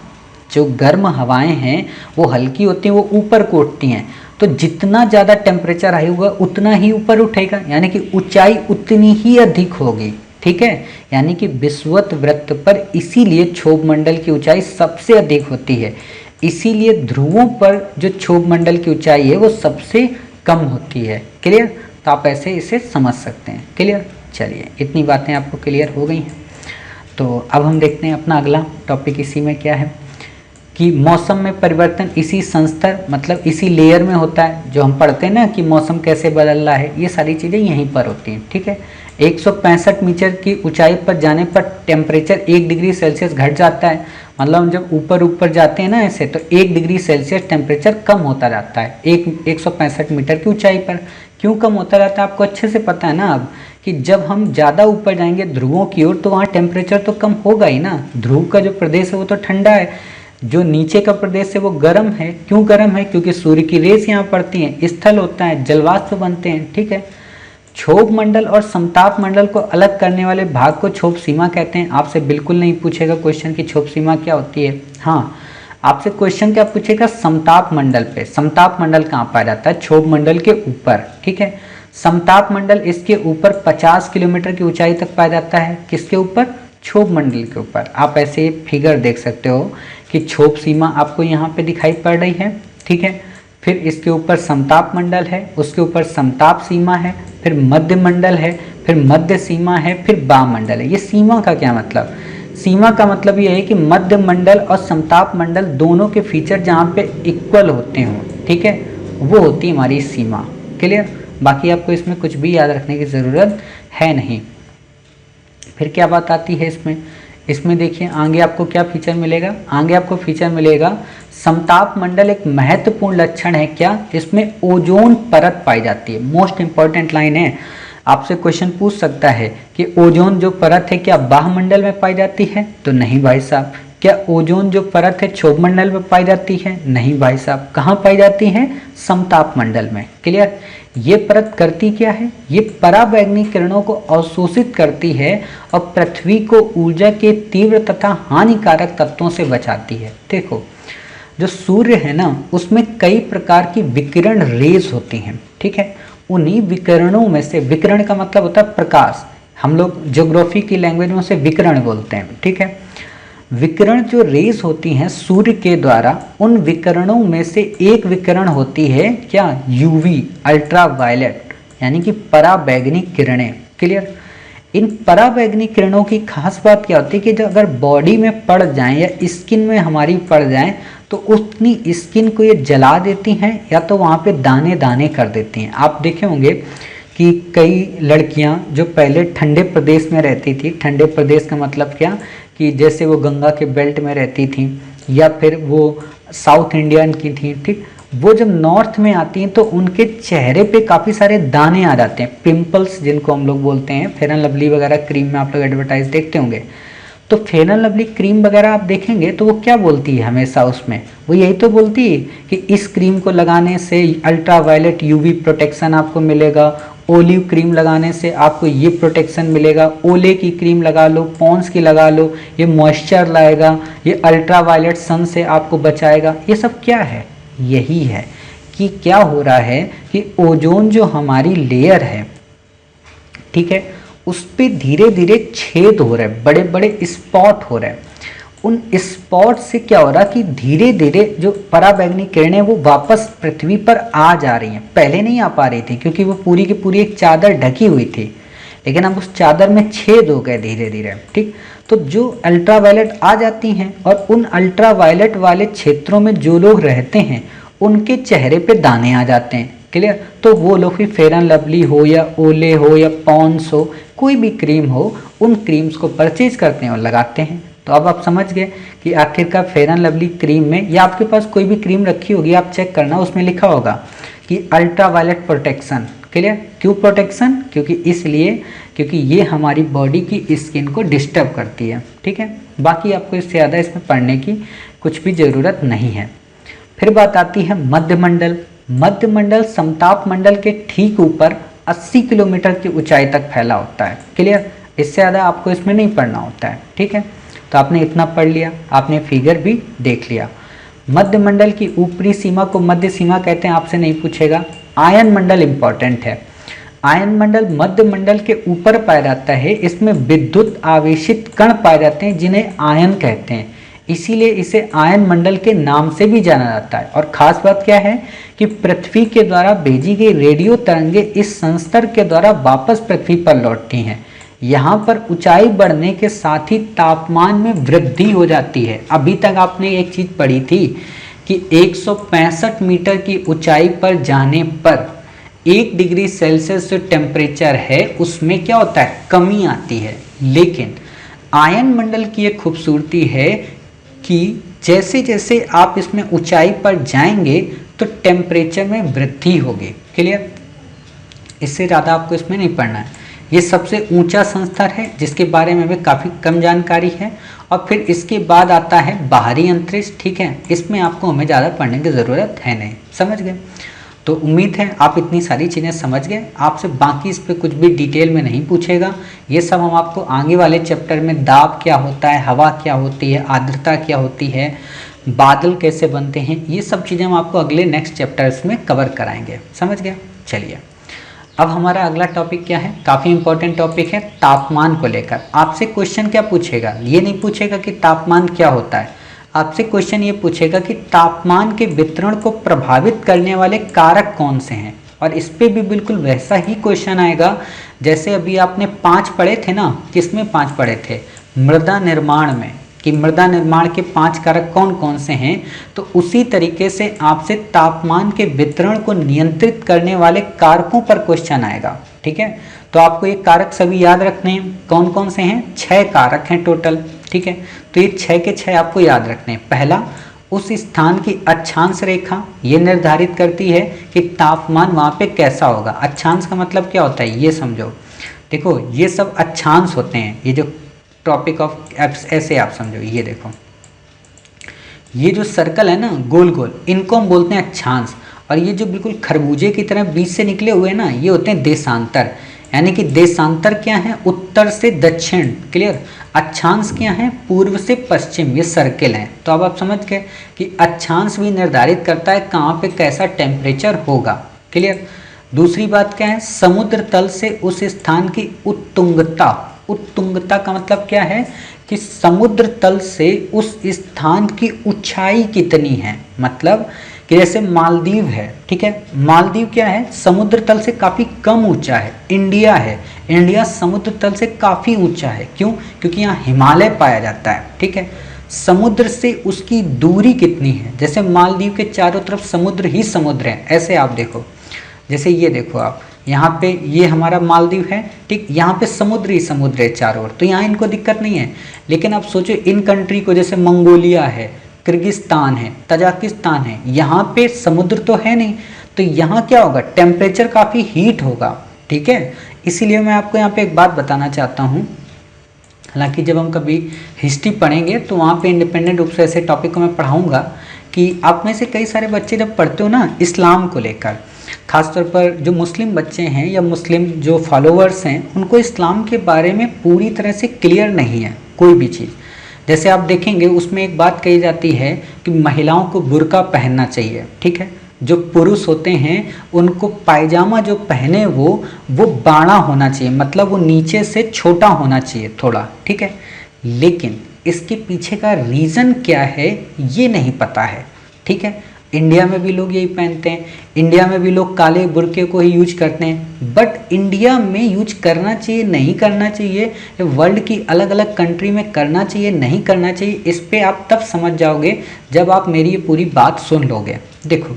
जो गर्म हवाएं हैं वो हल्की होती हैं, वो ऊपर को उठती हैं, तो जितना ज़्यादा टेम्परेचर हाई होगा उतना ही ऊपर उठेगा, यानी कि ऊंचाई उतनी ही अधिक होगी। ठीक है, यानी कि विषुवत वृत्त पर इसीलिए क्षोभ मंडल की ऊंचाई सबसे अधिक होती है, इसीलिए ध्रुवों पर जो क्षोभ मंडल की ऊंचाई है वो सबसे कम होती है। क्लियर, तो आप ऐसे इसे समझ सकते हैं। क्लियर, चलिए इतनी बातें आपको क्लियर हो गई हैं। तो अब हम देखते हैं अपना अगला टॉपिक, इसी में क्या है, कि मौसम में परिवर्तन इसी संस्तर मतलब इसी लेयर में होता है, जो हम पढ़ते हैं ना कि मौसम कैसे बदल रहा है, ये सारी चीज़ें यहीं पर होती हैं। ठीक है, 165 मीटर की ऊंचाई पर जाने पर टेम्परेचर 1 डिग्री सेल्सियस घट जाता है। मतलब हम जब ऊपर जाते हैं ना ऐसे, तो 1 डिग्री सेल्सियस टेम्परेचर कम होता जाता है 165 मीटर की ऊंचाई पर। क्यों कम होता जाता है आपको अच्छे से पता है ना अब, कि जब हम ज़्यादा ऊपर जाएंगे ध्रुवों की ओर तो वहाँ टेम्परेचर तो कम होगा ही ना। ध्रुव का जो प्रदेश है वो तो ठंडा है, जो नीचे का प्रदेश है वो गर्म है। क्यों गर्म है? क्योंकि सूर्य की रेस यहाँ पड़ती हैं, स्थल होता है, जलवाष्प बनते हैं। ठीक है, क्षोभ मंडल और समताप मंडल को अलग करने वाले भाग को क्षोभ सीमा कहते हैं। आपसे बिल्कुल नहीं पूछेगा क्वेश्चन की क्षोभ सीमा क्या होती है। हाँ, आपसे क्वेश्चन क्या पूछेगा समताप मंडल पे। समताप मंडल कहाँ पाया जाता है? क्षोभ मंडल के ऊपर। ठीक है, समताप मंडल इसके ऊपर 50 किलोमीटर की ऊंचाई तक पाया जाता है। किसके ऊपर? क्षोभ मंडल के ऊपर। आप ऐसे फिगर देख सकते हो कि क्षोभ सीमा आपको यहाँ पे दिखाई पड़ रही है। ठीक है, फिर इसके ऊपर समताप मंडल है, उसके ऊपर समताप सीमा है, फिर मध्य मंडल है, फिर मध्य सीमा है, फिर बाम मंडल है। ये सीमा का क्या मतलब? सीमा का मतलब ये है कि मध्य मंडल और समताप मंडल दोनों के फीचर जहाँ पे इक्वल होते हों, ठीक है, वो होती है हमारी सीमा। क्लियर? बाकी आपको इसमें कुछ भी याद रखने की ज़रूरत है नहीं। फिर क्या बात आती है इसमें देखिए आगे आपको क्या फीचर मिलेगा। आगे आपको फीचर मिलेगा समताप मंडल एक महत्वपूर्ण लक्षण है क्या? इसमें ओजोन परत पाई जाती है। मोस्ट इंपॉर्टेंट लाइन है, आपसे क्वेश्चन पूछ सकता है कि ओजोन जो परत है क्या बाह्यमंडल में पाई जाती है? तो नहीं भाई साहब। क्या ओजोन जो परत है क्षोभ मंडल में पाई जाती है? नहीं भाई साहब। कहाँ पाई जाती है? समताप मंडल में। क्लियर? ये परत करती क्या है? ये पराबैंगनी किरणों को अवशोषित करती है और पृथ्वी को ऊर्जा के तीव्र तथा हानिकारक तत्वों से बचाती है। देखो, जो सूर्य है ना, उसमें कई प्रकार की विकिरण रेज होती हैं। ठीक है, उन्हीं विकिरणों में से, विकिरण का मतलब होता है प्रकाश, हम लोग ज्योग्राफी की लैंग्वेज में उसे विकिरण बोलते हैं। ठीक है, विकिरण जो रेस होती हैं सूर्य के द्वारा, उन विकिरणों में से एक विकिरण होती है क्या? यूवी, अल्ट्रावायलेट, यानी कि पराबैंगनी किरणें। क्लियर? इन पराबैंगनी किरणों की खास बात क्या होती है कि जो अगर बॉडी में पड़ जाएं या स्किन में हमारी पड़ जाएं तो उतनी स्किन को ये जला देती हैं या तो वहाँ पे दाने दाने कर देती हैं। आप देखे होंगे कि कई लड़कियां जो पहले ठंडे प्रदेश में रहती थी, ठंडे प्रदेश का मतलब क्या कि जैसे वो गंगा के बेल्ट में रहती थी या फिर वो साउथ इंडियन की थी, ठीक, वो जब नॉर्थ में आती हैं तो उनके चेहरे पे काफ़ी सारे दाने आ जाते हैं, पिंपल्स जिनको हम लोग बोलते हैं। फेयर एंड लवली वगैरह क्रीम में आप लोग एडवर्टाइज देखते होंगे, तो फेयर एंड लवली क्रीम वगैरह आप देखेंगे तो वो क्या बोलती है हमेशा उसमें? वो यही तो बोलती है कि इस क्रीम को लगाने से अल्ट्रावायलेट यूवी प्रोटेक्शन आपको मिलेगा, ओलिव क्रीम लगाने से आपको ये प्रोटेक्शन मिलेगा, ओले की क्रीम लगा लो, पॉन्स की लगा लो, ये मॉइस्चर लाएगा, ये अल्ट्रावायलेट सन से आपको बचाएगा। ये सब क्या है? यही है कि क्या हो रहा है कि ओजोन जो हमारी लेयर है, ठीक है, उस पर धीरे धीरे छेद हो रहे हैं, बड़े बड़े स्पॉट हो रहे हैं। उन स्पॉट से क्या हो रहा कि धीरे धीरे जो पराबैंगनी किरणें वो वापस पृथ्वी पर आ जा रही हैं। पहले नहीं आ पा रही थी क्योंकि वो पूरी की पूरी एक चादर ढकी हुई थी, लेकिन अब उस चादर में छेद हो गए धीरे धीरे। ठीक, तो जो अल्ट्रावायलेट आ जाती हैं और उन अल्ट्रावायलेट वाले क्षेत्रों में जो लोग रहते हैं उनके चेहरे पे दाने आ जाते हैं। क्लियर? तो वो लोग भी फेयर एंड लवली हो या ओले हो या पॉन्स हो, कोई भी क्रीम हो, उन क्रीम्स को परचेज करते हैं और लगाते हैं। तो अब आप समझ गए कि आखिरकार फेयर एंड लवली क्रीम में, या आपके पास कोई भी क्रीम रखी होगी आप चेक करना, उसमें लिखा होगा कि अल्ट्रावायलेट प्रोटेक्शन। क्लियर? क्यों प्रोटेक्शन? क्योंकि इसलिए क्योंकि ये हमारी बॉडी की स्किन को डिस्टर्ब करती है। ठीक है, बाकी आपको इससे ज़्यादा इसमें पढ़ने की कुछ भी ज़रूरत नहीं है। फिर बात आती है मध्य मंडल। मध्य मंडल समताप मंडल के ठीक ऊपर 80 किलोमीटर की ऊंचाई तक फैला होता है। क्लियर? इससे ज़्यादा आपको इसमें नहीं पढ़ना होता है। ठीक है, तो आपने इतना पढ़ लिया, आपने फिगर भी देख लिया। मध्य मंडल की ऊपरी सीमा को मध्य सीमा कहते हैं, आपसे नहीं पूछेगा। आयन मंडल इंपॉर्टेंट है। आयन मंडल मध्य मंडल के ऊपर पाया जाता है। इसमें विद्युत आवेशित कण पाए जाते हैं जिन्हें आयन कहते हैं, इसीलिए इसे आयन मंडल के नाम से भी जाना जाता है। और खास बात क्या है कि पृथ्वी के द्वारा भेजी गई रेडियो तरंगे इस संस्तर के द्वारा वापस पृथ्वी पर लौटती हैं। यहाँ पर ऊंचाई बढ़ने के साथ ही तापमान में वृद्धि हो जाती है। अभी तक आपने एक चीज पढ़ी थी कि 165 मीटर की ऊंचाई पर जाने पर 1 डिग्री सेल्सियस जो टेम्परेचर है उसमें क्या होता है, कमी आती है। लेकिन आयन मंडल की एक खूबसूरती है कि जैसे जैसे आप इसमें ऊंचाई पर जाएंगे तो टेम्परेचर में वृद्धि होगी। क्लियर, इससे ज़्यादा आपको इसमें नहीं पढ़ना है। ये सबसे ऊंचा संस्तर है जिसके बारे में हमें काफ़ी कम जानकारी है। और फिर इसके बाद आता है बाहरी अंतरिक्ष। ठीक है, इसमें आपको हमें ज़्यादा पढ़ने की ज़रूरत है नहीं। समझ गए? तो उम्मीद है आप इतनी सारी चीज़ें समझ गए। आपसे बाकी इस पर कुछ भी डिटेल में नहीं पूछेगा। ये सब हम आपको आगे वाले चैप्टर में, दाब क्या होता है, हवा क्या होती है, आर्द्रता क्या होती है, बादल कैसे बनते हैं, ये सब चीज़ें हम आपको अगले नेक्स्ट चैप्टर्स में कवर कराएंगे। समझ गए? चलिए, अब हमारा अगला टॉपिक क्या है, काफ़ी इंपॉर्टेंट टॉपिक है, तापमान को लेकर। आपसे क्वेश्चन क्या पूछेगा, ये नहीं पूछेगा कि तापमान क्या होता है, आपसे क्वेश्चन ये पूछेगा कि तापमान के वितरण को प्रभावित करने वाले कारक कौन से हैं। और इस पे भी बिल्कुल वैसा ही क्वेश्चन आएगा जैसे अभी आपने 5 पढ़े थे ना। किसमें 5 पढ़े थे? मृदा निर्माण में, कि मृदा निर्माण के 5 कारक कौन कौन से हैं। तो उसी तरीके से आपसे तापमान के वितरण को नियंत्रित करने वाले कारकों पर क्वेश्चन आएगा। ठीक है, तो आपको ये कारक सभी याद रखने हैं। कौन कौन से हैं? 6 कारक हैं टोटल। ठीक है, तो ये 6 के 6 आपको याद रखने हैं। पहला, उस स्थान की अक्षांश रेखा, ये निर्धारित करती है कि तापमान वहाँ पे कैसा होगा। अक्षांश का मतलब क्या होता है, ये समझो। देखो, ये सब अक्षांश होते हैं। ये जो टॉपिक ऑफ ऐसे आप समझो, ये देखो, ये जो सर्कल है ना गोल गोल, इनको हम बोलते हैं अक्षांश। और ये जो बिल्कुल खरबूजे की तरह बीच से निकले हुए हैं ना, ये होते हैं देशांतर। यानी कि देशांतर क्या है? उत्तर से दक्षिण। क्लियर, अक्षांश क्या है? पूर्व से पश्चिम। ये सर्किल हैं। तो अब आप समझ गए कि अक्षांश भी निर्धारित करता है कहाँ पे कैसा टेम्परेचर होगा। क्लियर, दूसरी बात क्या है? समुद्र तल से उस स्थान की उत्तुंगता। उत्तुंगता का मतलब क्या है कि समुद्र तल से उस स्थान की ऊंचाई कितनी है। मतलब कि जैसे मालदीव है, ठीक है, मालदीव क्या है? समुद्र तल से काफ़ी कम ऊंचा है। इंडिया है, इंडिया समुद्र तल से काफ़ी ऊंचा है। क्यों? क्योंकि यहाँ हिमालय पाया जाता है। ठीक है, समुद्र से उसकी दूरी कितनी है? जैसे मालदीव के चारों तरफ समुद्र ही समुद्र है। ऐसे आप देखो, जैसे ये देखो आप, यहाँ पे ये हमारा मालदीव है। ठीक, यहाँ पे समुद्र ही समुद्र है चारों ओर, तो यहाँ इनको दिक्कत नहीं है। लेकिन आप सोचो इन कंट्री को, जैसे मंगोलिया है, किर्गिस्तान है, तजाकिस्तान है, यहाँ पे समुद्र तो है नहीं, तो यहाँ क्या होगा? टेम्परेचर काफ़ी हीट होगा। ठीक है, इसीलिए मैं आपको यहाँ पे एक बात बताना चाहता हूँ। हालांकि जब हम कभी हिस्ट्री पढ़ेंगे तो वहाँ पे इंडिपेंडेंट रूप से ऐसे टॉपिक को मैं पढ़ाऊँगा कि आप में से कई सारे बच्चे जब पढ़ते हो ना इस्लाम को लेकर, खासतौर पर जो मुस्लिम बच्चे हैं या मुस्लिम जो फॉलोअर्स हैं, उनको इस्लाम के बारे में पूरी तरह से क्लियर नहीं है कोई भी चीज़। जैसे आप देखेंगे उसमें एक बात कही जाती है कि महिलाओं को बुर्का पहनना चाहिए। ठीक है, जो पुरुष होते हैं उनको पायजामा जो पहने वो बाड़ा होना चाहिए, मतलब वो नीचे से छोटा होना चाहिए थोड़ा। ठीक है, लेकिन इसके पीछे का रीज़न क्या है ये नहीं पता है। ठीक है, इंडिया में भी लोग यही पहनते हैं, इंडिया में भी लोग काले बुर्के को ही यूज करते हैं। बट इंडिया में यूज करना चाहिए नहीं करना चाहिए, वर्ल्ड की अलग अलग कंट्री में करना चाहिए नहीं करना चाहिए, इस पे आप तब समझ जाओगे जब आप मेरी ये पूरी बात सुन लोगे। देखो,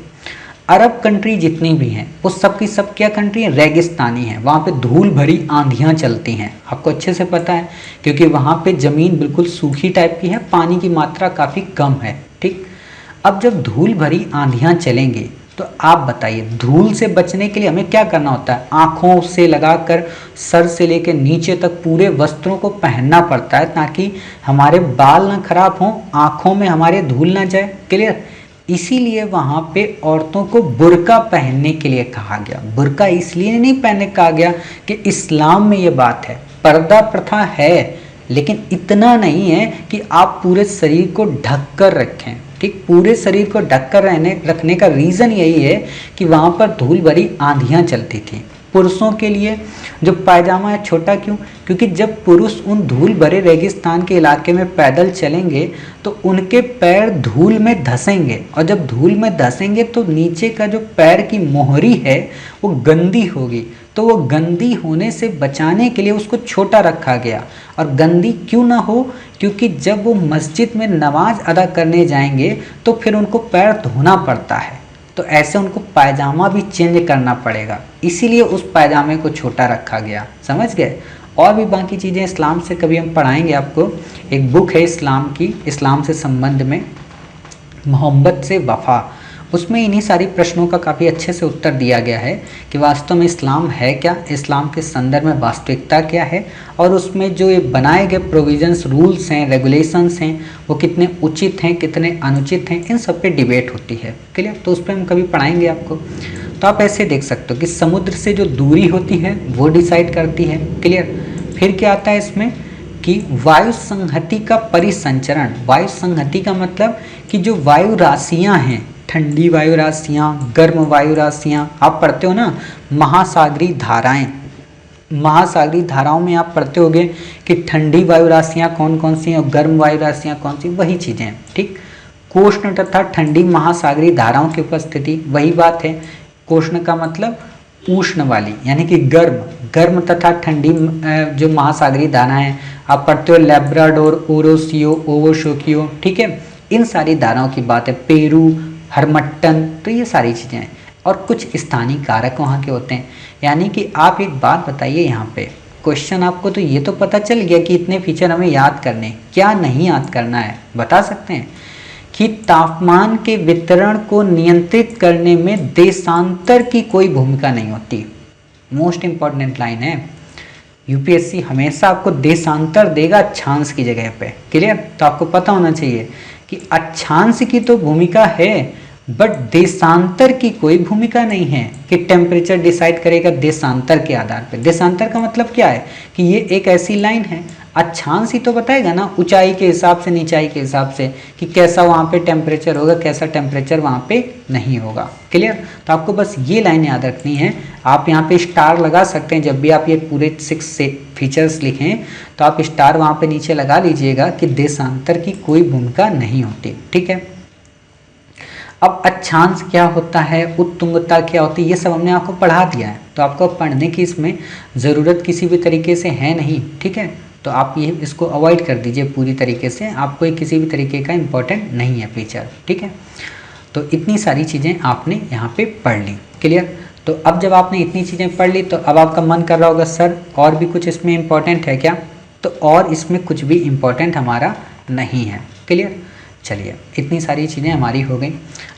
अरब कंट्री जितनी भी हैं वो सब की सब क्या कंट्री है? रेगिस्तानी है। वहाँ पे धूल भरी आंधियाँ चलती हैं, आपको अच्छे से पता है, क्योंकि वहाँ पे ज़मीन बिल्कुल सूखी टाइप की है, पानी की मात्रा काफ़ी कम है। ठीक, अब जब धूल भरी आंधियाँ चलेंगी तो आप बताइए धूल से बचने के लिए हमें क्या करना होता है? आँखों से लगाकर सर से लेकर नीचे तक पूरे वस्त्रों को पहनना पड़ता है ताकि हमारे बाल ना खराब हों, आँखों में हमारे धूल ना जाए। क्लियर, इसीलिए वहाँ पे औरतों को बुर्का पहनने के लिए कहा गया। बुर्का इसलिए नहीं पहनने कहा गया कि इस्लाम में ये बात है, पर्दा प्रथा है, लेकिन इतना नहीं है कि आप पूरे शरीर को ढक कर रखें। ठीक, पूरे शरीर को ढककर रखने का रीज़न यही है कि वहाँ पर धूल भरी आंधियाँ चलती थी। पुरुषों के लिए जो पायजामा है छोटा क्यों? क्योंकि जब पुरुष उन धूल भरे रेगिस्तान के इलाके में पैदल चलेंगे तो उनके पैर धूल में धंसेंगे, और जब धूल में धंसेंगे तो नीचे का जो पैर की मोहरी है वो गंदी होगी, तो वो गंदी होने से बचाने के लिए उसको छोटा रखा गया। और गंदी क्यों ना हो, क्योंकि जब वो मस्जिद में नमाज अदा करने जाएंगे तो फिर उनको पैर धोना पड़ता है, तो ऐसे उनको पायजामा भी चेंज करना पड़ेगा, इसीलिए उस पायजामे को छोटा रखा गया। समझ गए। और भी बाकी चीज़ें इस्लाम से कभी हम पढ़ाएंगे आपको। एक बुक है इस्लाम की, इस्लाम से संबंध में, मोहब्बत से वफ़ा, उसमें इन्हीं सारी प्रश्नों का काफ़ी अच्छे से उत्तर दिया गया है कि वास्तव में इस्लाम है क्या, इस्लाम के संदर्भ में वास्तविकता क्या है, और उसमें जो ये बनाए गए प्रोविजंस, रूल्स हैं, रेगुलेशंस हैं, वो कितने उचित हैं, कितने अनुचित हैं, इन सब पे डिबेट होती है। क्लियर। तो उस पर हम कभी पढ़ाएंगे आपको। तो आप ऐसे देख सकते हो कि समुद्र से जो दूरी होती है वो डिसाइड करती है। क्लियर। फिर क्या आता है इसमें कि वायु संहति का परिसंचरण। वायु संहति का मतलब कि जो वायु राशियाँ हैं, ठंडी वायु राशियाँ, गर्म वायु राशियाँ, आप पढ़ते हो ना महासागरीय धाराएं, महासागरीय धाराओं में आप पढ़ते होगे कि ठंडी वायु राशियाँ कौन कौन सी हैं और गर्म वायु राशियाँ कौन सी, वही चीज़ें हैं। ठीक। कोष्ण तथा ठंडी महासागरीय धाराओं की उपस्थिति, वही बात है। कोष्ण का मतलब उष्ण वाली, यानी कि गर्म, गर्म तथा ठंडी जो महासागरीय धाराएं हैं, आप पढ़ते हो लैब्राडोर, ओरोसियो, ओवोशोकियो। ठीक है। इन सारी धाराओं की बात है। पेरू, हरमट्टन, तो ये सारी चीज़ें हैं। और कुछ स्थानीय कारक वहाँ के होते हैं। यानी कि आप एक बात बताइए, यहाँ पे क्वेश्चन आपको तो ये तो पता चल गया कि इतने फीचर हमें याद करने, क्या नहीं याद करना है बता सकते हैं कि तापमान के वितरण को नियंत्रित करने में देशांतर की कोई भूमिका नहीं होती। मोस्ट इंपॉर्टेंट लाइन है। यूपीएससी हमेशा आपको देशांतर देगा अक्षांश की जगह पे। क्लियर। तो आपको पता होना चाहिए कि अक्षांश की तो भूमिका है, बट देशांतर की कोई भूमिका नहीं है कि टेम्परेचर डिसाइड करेगा देशांतर के आधार पर। देशांतर का मतलब क्या है कि ये एक ऐसी लाइन है, अक्षांश ही तो बताएगा ना ऊंचाई के हिसाब से, नीचाई के हिसाब से, कि कैसा वहाँ पे टेम्परेचर होगा, कैसा टेम्परेचर वहाँ पे नहीं होगा। क्लियर। तो आपको बस ये लाइन याद रखनी है। आप यहाँ पे स्टार लगा सकते हैं जब भी आप ये पूरे 6 से फीचर्स लिखें, तो आप स्टार वहाँ पे नीचे लगा लीजिएगा कि देशांतर की कोई भूमिका नहीं होती। ठीक है। अब अक्षांश क्या होता है, उत्तुंगता क्या होती है, ये सब हमने आपको पढ़ा दिया है, तो आपको पढ़ने की इसमें ज़रूरत किसी भी तरीके से है नहीं। ठीक है। तो आप ये इसको अवॉइड कर दीजिए पूरी तरीके से, आपको ये किसी भी तरीके का इम्पोर्टेंट नहीं है फीचर। ठीक है। तो इतनी सारी चीज़ें आपने यहाँ पे पढ़ ली। क्लियर। तो अब जब आपने इतनी चीज़ें पढ़ ली तो अब आपका मन कर रहा होगा सर और भी कुछ इसमें इम्पोर्टेंट है क्या, तो और इसमें कुछ भी इम्पोर्टेंट हमारा नहीं है। क्लियर। चलिए इतनी सारी चीज़ें हमारी हो गई।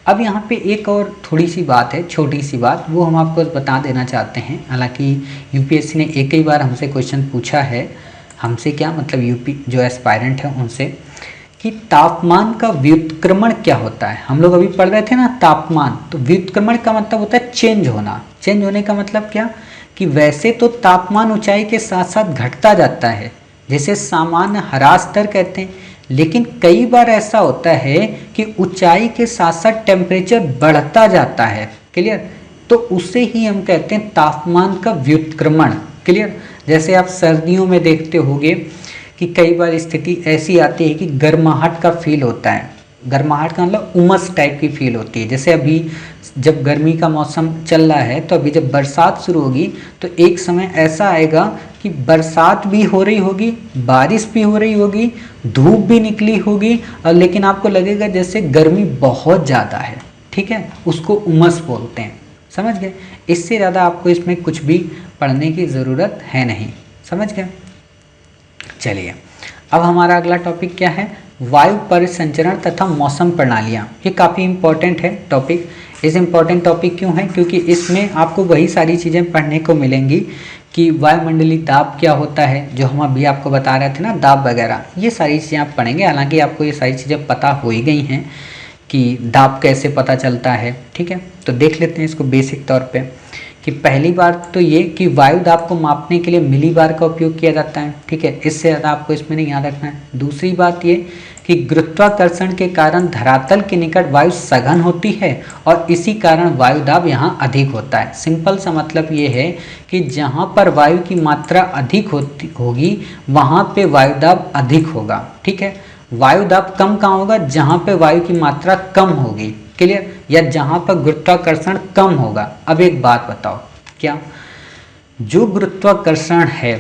अब यहाँ पे एक और थोड़ी सी बात है, छोटी सी बात, वो हम आपको बता देना चाहते हैं। हालांकि यूपीएससी ने एक ही बार हमसे क्वेश्चन पूछा है, हमसे क्या मतलब यूपी जो एस्पायरेंट है उनसे, कि तापमान का व्युत्क्रमण क्या होता है। हम लोग अभी पढ़ रहे थे ना तापमान, तो व्युत्क्रमण का मतलब होता है चेंज होना। चेंज होने का मतलब क्या कि वैसे तो तापमान ऊंचाई के साथ साथ घटता जाता है, जैसे सामान्य ह्रास दर कहते हैं, लेकिन कई बार ऐसा होता है कि ऊंचाई के साथ साथ टेम्परेचर बढ़ता जाता है। क्लियर। तो उसे ही हम कहते हैं तापमान का व्युत्क्रमण। क्लियर। जैसे आप सर्दियों में देखते होंगे कि कई बार स्थिति ऐसी आती है कि गर्माहट का फील होता है। गर्माहट का मतलब उमस टाइप की फील होती है। जैसे अभी जब गर्मी का मौसम चल रहा है, तो अभी जब बरसात शुरू होगी तो एक समय ऐसा आएगा कि बरसात भी हो रही होगी, बारिश भी हो रही होगी, धूप भी निकली होगी, और लेकिन आपको लगेगा जैसे गर्मी बहुत ज़्यादा है। ठीक है। उसको उमस बोलते हैं। समझ गए। इससे ज़्यादा आपको इसमें कुछ भी पढ़ने की ज़रूरत है नहीं। समझ गए। चलिए अब हमारा अगला टॉपिक क्या है, वायु परिसंचरण तथा मौसम प्रणालियाँ। ये काफ़ी इम्पोर्टेंट है टॉपिक। इस इम्पोर्टेंट टॉपिक क्यों है, क्योंकि इसमें आपको वही सारी चीज़ें पढ़ने को मिलेंगी कि वायुमंडलीय दाब क्या होता है, जो हम अभी आपको बता रहे थे ना दाब वगैरह, ये सारी चीज़ें आप पढ़ेंगे। हालांकि आपको ये सारी चीज़ें पता हो ही गई हैं कि दाब कैसे पता चलता है। ठीक है। तो देख लेते हैं इसको बेसिक तौर पे कि पहली बात तो ये कि वायु दाब को मापने के लिए मिलीबार का उपयोग किया जाता है। ठीक है। इससे ज़्यादा आपको इसमें नहीं याद रखना है। दूसरी बात ये कि गुरुत्वाकर्षण के कारण धरातल के निकट वायु सघन होती है और इसी कारण वायु दाब यहाँ अधिक होता है। सिंपल सा मतलब ये है कि जहाँ पर वायु की मात्रा अधिक होगी वहाँ पे वायु दाब अधिक होगा। ठीक है। वायु दाब कम कहाँ होगा, जहाँ पे वायु की मात्रा कम होगी। क्लियर। या जहाँ पर गुरुत्वाकर्षण कम होगा। अब एक बात बताओ, क्या जो गुरुत्वाकर्षण है,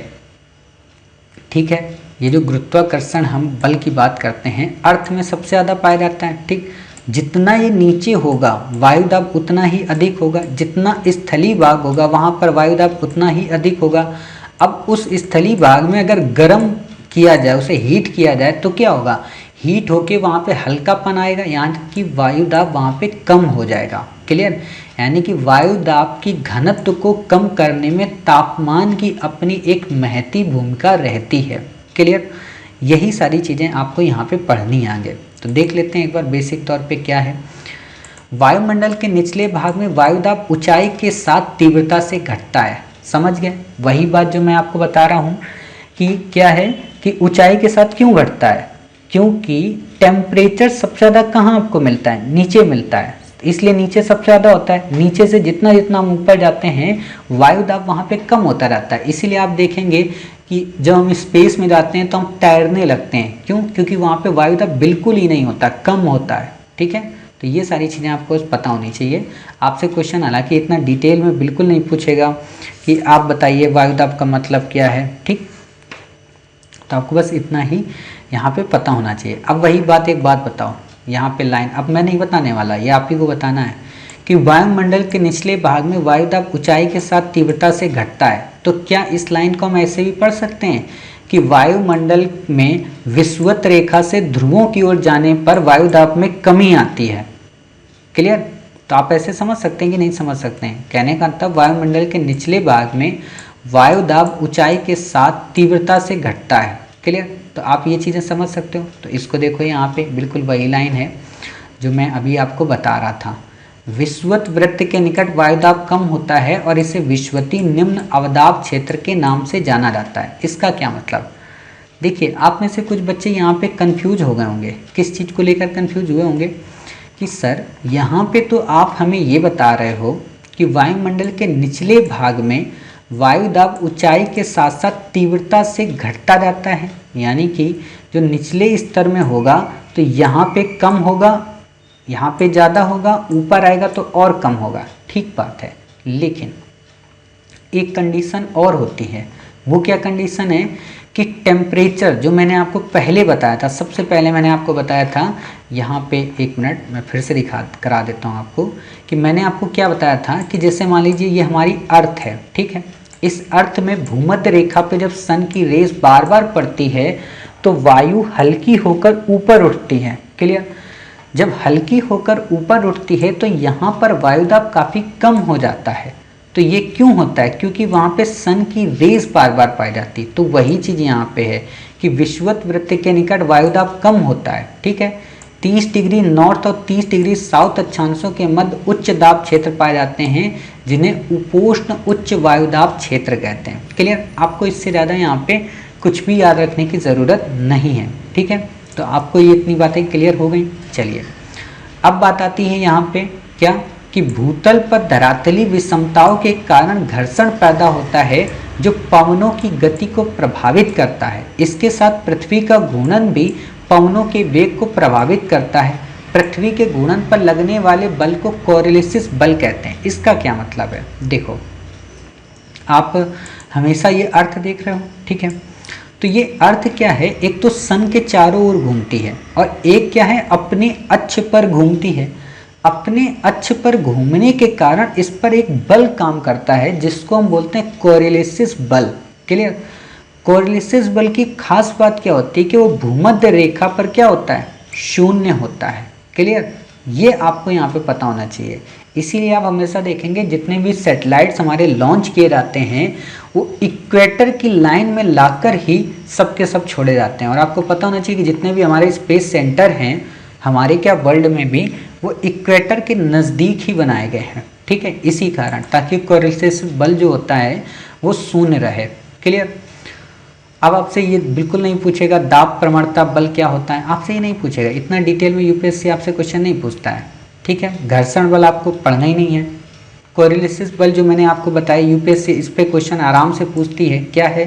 ठीक है, ये जो गुरुत्वाकर्षण हम बल की बात करते हैं अर्थ में सबसे ज़्यादा पाया जाता है, ठीक। जितना ये नीचे होगा वायुदाब उतना ही अधिक होगा, जितना स्थलीय भाग होगा वहाँ पर वायुदाब उतना ही अधिक होगा। अब उस स्थलीय भाग में अगर गर्म किया जाए, उसे हीट किया जाए तो क्या होगा, हीट होके वहाँ पे हल्कापन आएगा, यहाँ तक कि वायुदाब वहाँ पे कम हो जाएगा। क्लियर, यानी कि वायुदाब की घनत्व को कम करने में तापमान की अपनी एक महती भूमिका रहती है। क्लियर, यही सारी चीज़ें आपको यहाँ पे पढ़नी आगे। तो देख लेते हैं एक बार बेसिक तौर पे क्या है। वायुमंडल के निचले भाग में वायुदाब ऊंचाई के साथ तीव्रता से घटता है। समझ गए, वही बात जो मैं आपको बता रहा हूँ कि क्या है कि ऊंचाई के साथ क्यों घटता है, क्योंकि टेम्परेचर सबसे ज़्यादा कहाँ आपको मिलता है, नीचे मिलता है, इसलिए नीचे सबसे ज़्यादा होता है। नीचे से जितना जितना हम ऊपर जाते हैं वायुदाब वहाँ पे कम होता रहता है। इसीलिए आप देखेंगे कि जब हम स्पेस में जाते हैं तो हम तैरने लगते हैं, क्यों, क्योंकि वहाँ पे वायुदाब बिल्कुल ही नहीं होता, कम होता है। ठीक है, तो ये सारी चीज़ें आपको पता होनी चाहिए। आपसे क्वेश्चन हालांकि इतना डिटेल में बिल्कुल नहीं पूछेगा कि आप बताइए वायुदाब का मतलब क्या है, ठीक, तो आपको बस इतना ही यहाँ पे पता होना चाहिए। अब वही बात, एक बात बताओ, यहाँ पे लाइन अब मैं नहीं बताने वाला, ये आप ही को बताना है कि वायुमंडल के निचले भाग में वायुदाब ऊंचाई के साथ तीव्रता से घटता है। तो क्या इस लाइन को हम ऐसे भी पढ़ सकते हैं कि वायुमंडल में विषुवत रेखा से ध्रुवों की ओर जाने पर वायुदाब में कमी आती है। क्लियर, तो आप ऐसे समझ सकते हैं कि नहीं समझ सकते हैं। कहने का मतलब वायुमंडल के निचले भाग में वायुदाब ऊंचाई के साथ तीव्रता से घटता है। क्लियर, तो आप ये चीज़ें समझ सकते हो। तो इसको देखो, यहाँ पे बिल्कुल वही लाइन है जो मैं अभी आपको बता रहा था। विषुवत वृत्त के निकट वायुदाब कम होता है और इसे विषुवती निम्न अवदाब क्षेत्र के नाम से जाना जाता है। इसका क्या मतलब, देखिए आप में से कुछ बच्चे यहाँ पे कंफ्यूज हो गए होंगे। किस चीज़ को लेकर कंफ्यूज हुए होंगे कि सर यहाँ पे तो आप हमें ये बता रहे हो कि वायुमंडल के निचले भाग में वायुदाब ऊंचाई के साथ साथ तीव्रता से घटता जाता है, यानी कि जो निचले स्तर में होगा तो यहाँ पे कम होगा, यहाँ पे ज़्यादा होगा, ऊपर आएगा तो और कम होगा। ठीक बात है, लेकिन एक कंडीशन और होती है। वो क्या कंडीशन है कि टेम्परेचर जो मैंने आपको पहले बताया था, सबसे पहले मैंने आपको बताया था, यहाँ पे एक मिनट मैं फिर से करा देता हूँ आपको कि मैंने आपको क्या बताया था कि जैसे मान लीजिए ये हमारी अर्थ है, ठीक है, इस अर्थ में भूमध्य रेखा पे जब सन की रेस बार बार पड़ती है तो वायु हल्की होकर ऊपर उठती है। क्लियर, जब हल्की होकर ऊपर उठती है तो यहाँ पर वायुदाब काफ़ी कम हो जाता है। तो ये क्यों होता है, क्योंकि वहाँ पे सन की रेस बार बार पाई जाती। तो वही चीज़ यहाँ पे है कि विषुवत वृत्त के निकट वायुदाब कम होता है। ठीक है, 30 डिग्री नॉर्थ और 30 डिग्री साउथ अक्षांशों के मध्य उच्च दाब क्षेत्र पाए जाते हैं जिन्हें उपोष्ण उच्च वायुदाब क्षेत्र कहते हैं। क्लियर, आपको इससे ज़्यादा यहाँ पे कुछ भी याद रखने की ज़रूरत नहीं है। ठीक है, तो आपको ये इतनी बातें क्लियर हो गई। चलिए अब बात आती है यहाँ पे क्या कि भूतल पर धरातली विषमताओं के कारण घर्षण पैदा होता है जो पवनों की गति को प्रभावित करता है। इसके साथ पृथ्वी का घूर्णन भी पवनों के वेग को प्रभावित करता है। पृथ्वी के घूर्णन पर लगने वाले बल को कोरिलेसिस बल कहते हैं। इसका क्या मतलब है, देखो आप हमेशा ये अर्थ देख रहे हो, ठीक है, तो ये अर्थ क्या है, एक तो सन के चारों ओर घूमती है और एक क्या है अपने अक्ष पर घूमती है। अपने अक्ष पर घूमने के कारण इस पर एक बल काम करता है जिसको हम बोलते हैं कोरिलेसिस बल। क्लियर, कोरिलेसिस बल की खास बात क्या होती है कि वो भूमध्य रेखा पर क्या होता है, शून्य होता है। क्लियर, ये आपको यहाँ पे पता होना चाहिए। इसीलिए आप हमेशा देखेंगे जितने भी सैटेलाइट्स हमारे लॉन्च किए जाते हैं वो इक्वेटर की लाइन में लाकर ही सब के सब छोड़े जाते हैं। और आपको पता होना चाहिए कि जितने भी हमारे स्पेस सेंटर हैं हमारे क्या वर्ल्ड में भी वो इक्वेटर के नज़दीक ही बनाए गए हैं। ठीक है, इसी कारण ताकि कोरिलेसिस बल जो होता है वो शून्य रहे। क्लियर, अब आपसे ये बिल्कुल नहीं पूछेगा दाब प्रवणता बल क्या होता है, आपसे ये नहीं पूछेगा, इतना डिटेल में यूपीएससी आपसे क्वेश्चन नहीं पूछता है। ठीक है, घर्षण बल आपको पढ़ना ही नहीं है। कोरिलेसिस बल जो मैंने आपको बताया यूपीएससी इस पे क्वेश्चन आराम से पूछती है। क्या है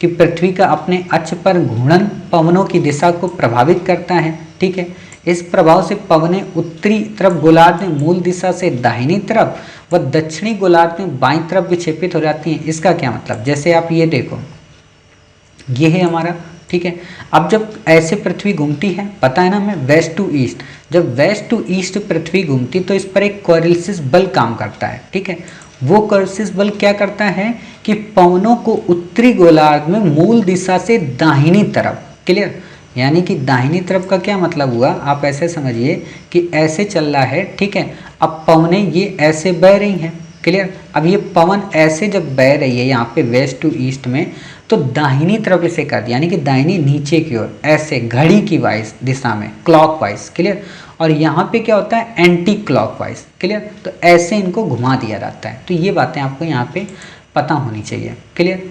कि पृथ्वी का अपने अक्ष पर घूर्णन पवनों की दिशा को प्रभावित करता है। ठीक है, इस प्रभाव से पवनें उत्तरी तरफ गोलार्ध में मूल दिशा से दाहिनी तरफ व दक्षिणी गोलार्ध में बाईं तरफ विक्षेपित हो जाती हैं। इसका क्या मतलब, जैसे आप ये देखो, ये है हमारा, ठीक है। अब जब ऐसे पृथ्वी घूमती है, पता है ना हमें, वेस्ट टू ईस्ट, जब वेस्ट टू ईस्ट पृथ्वी घूमती तो इस पर एक कोरियोलिस बल काम करता है, ठीक है। वो कोरियोलिस बल क्या करता है कि पवनों को उत्तरी गोलार्ध में मूल दिशा से दाहिनी तरफ, क्लियर, यानी कि दाहिनी तरफ का क्या मतलब हुआ, आप ऐसे समझिए कि ऐसे चल रहा है, ठीक है। अब पवनें ये ऐसे बह रही हैं, क्लियर। अब ये पवन ऐसे जब बह रही है यहाँ पे वेस्ट टू ईस्ट में, तो दाहिनी तरफ इसे कर दिया, यानी कि दाहिनी नीचे की ओर, ऐसे घड़ी की वाइज दिशा में, क्लॉकवाइज, क्लियर। और यहाँ पे क्या होता है, एंटी क्लॉकवाइज, क्लियर। तो ऐसे इनको घुमा दिया जाता है। तो ये बातें आपको यहाँ पे पता होनी चाहिए, क्लियर।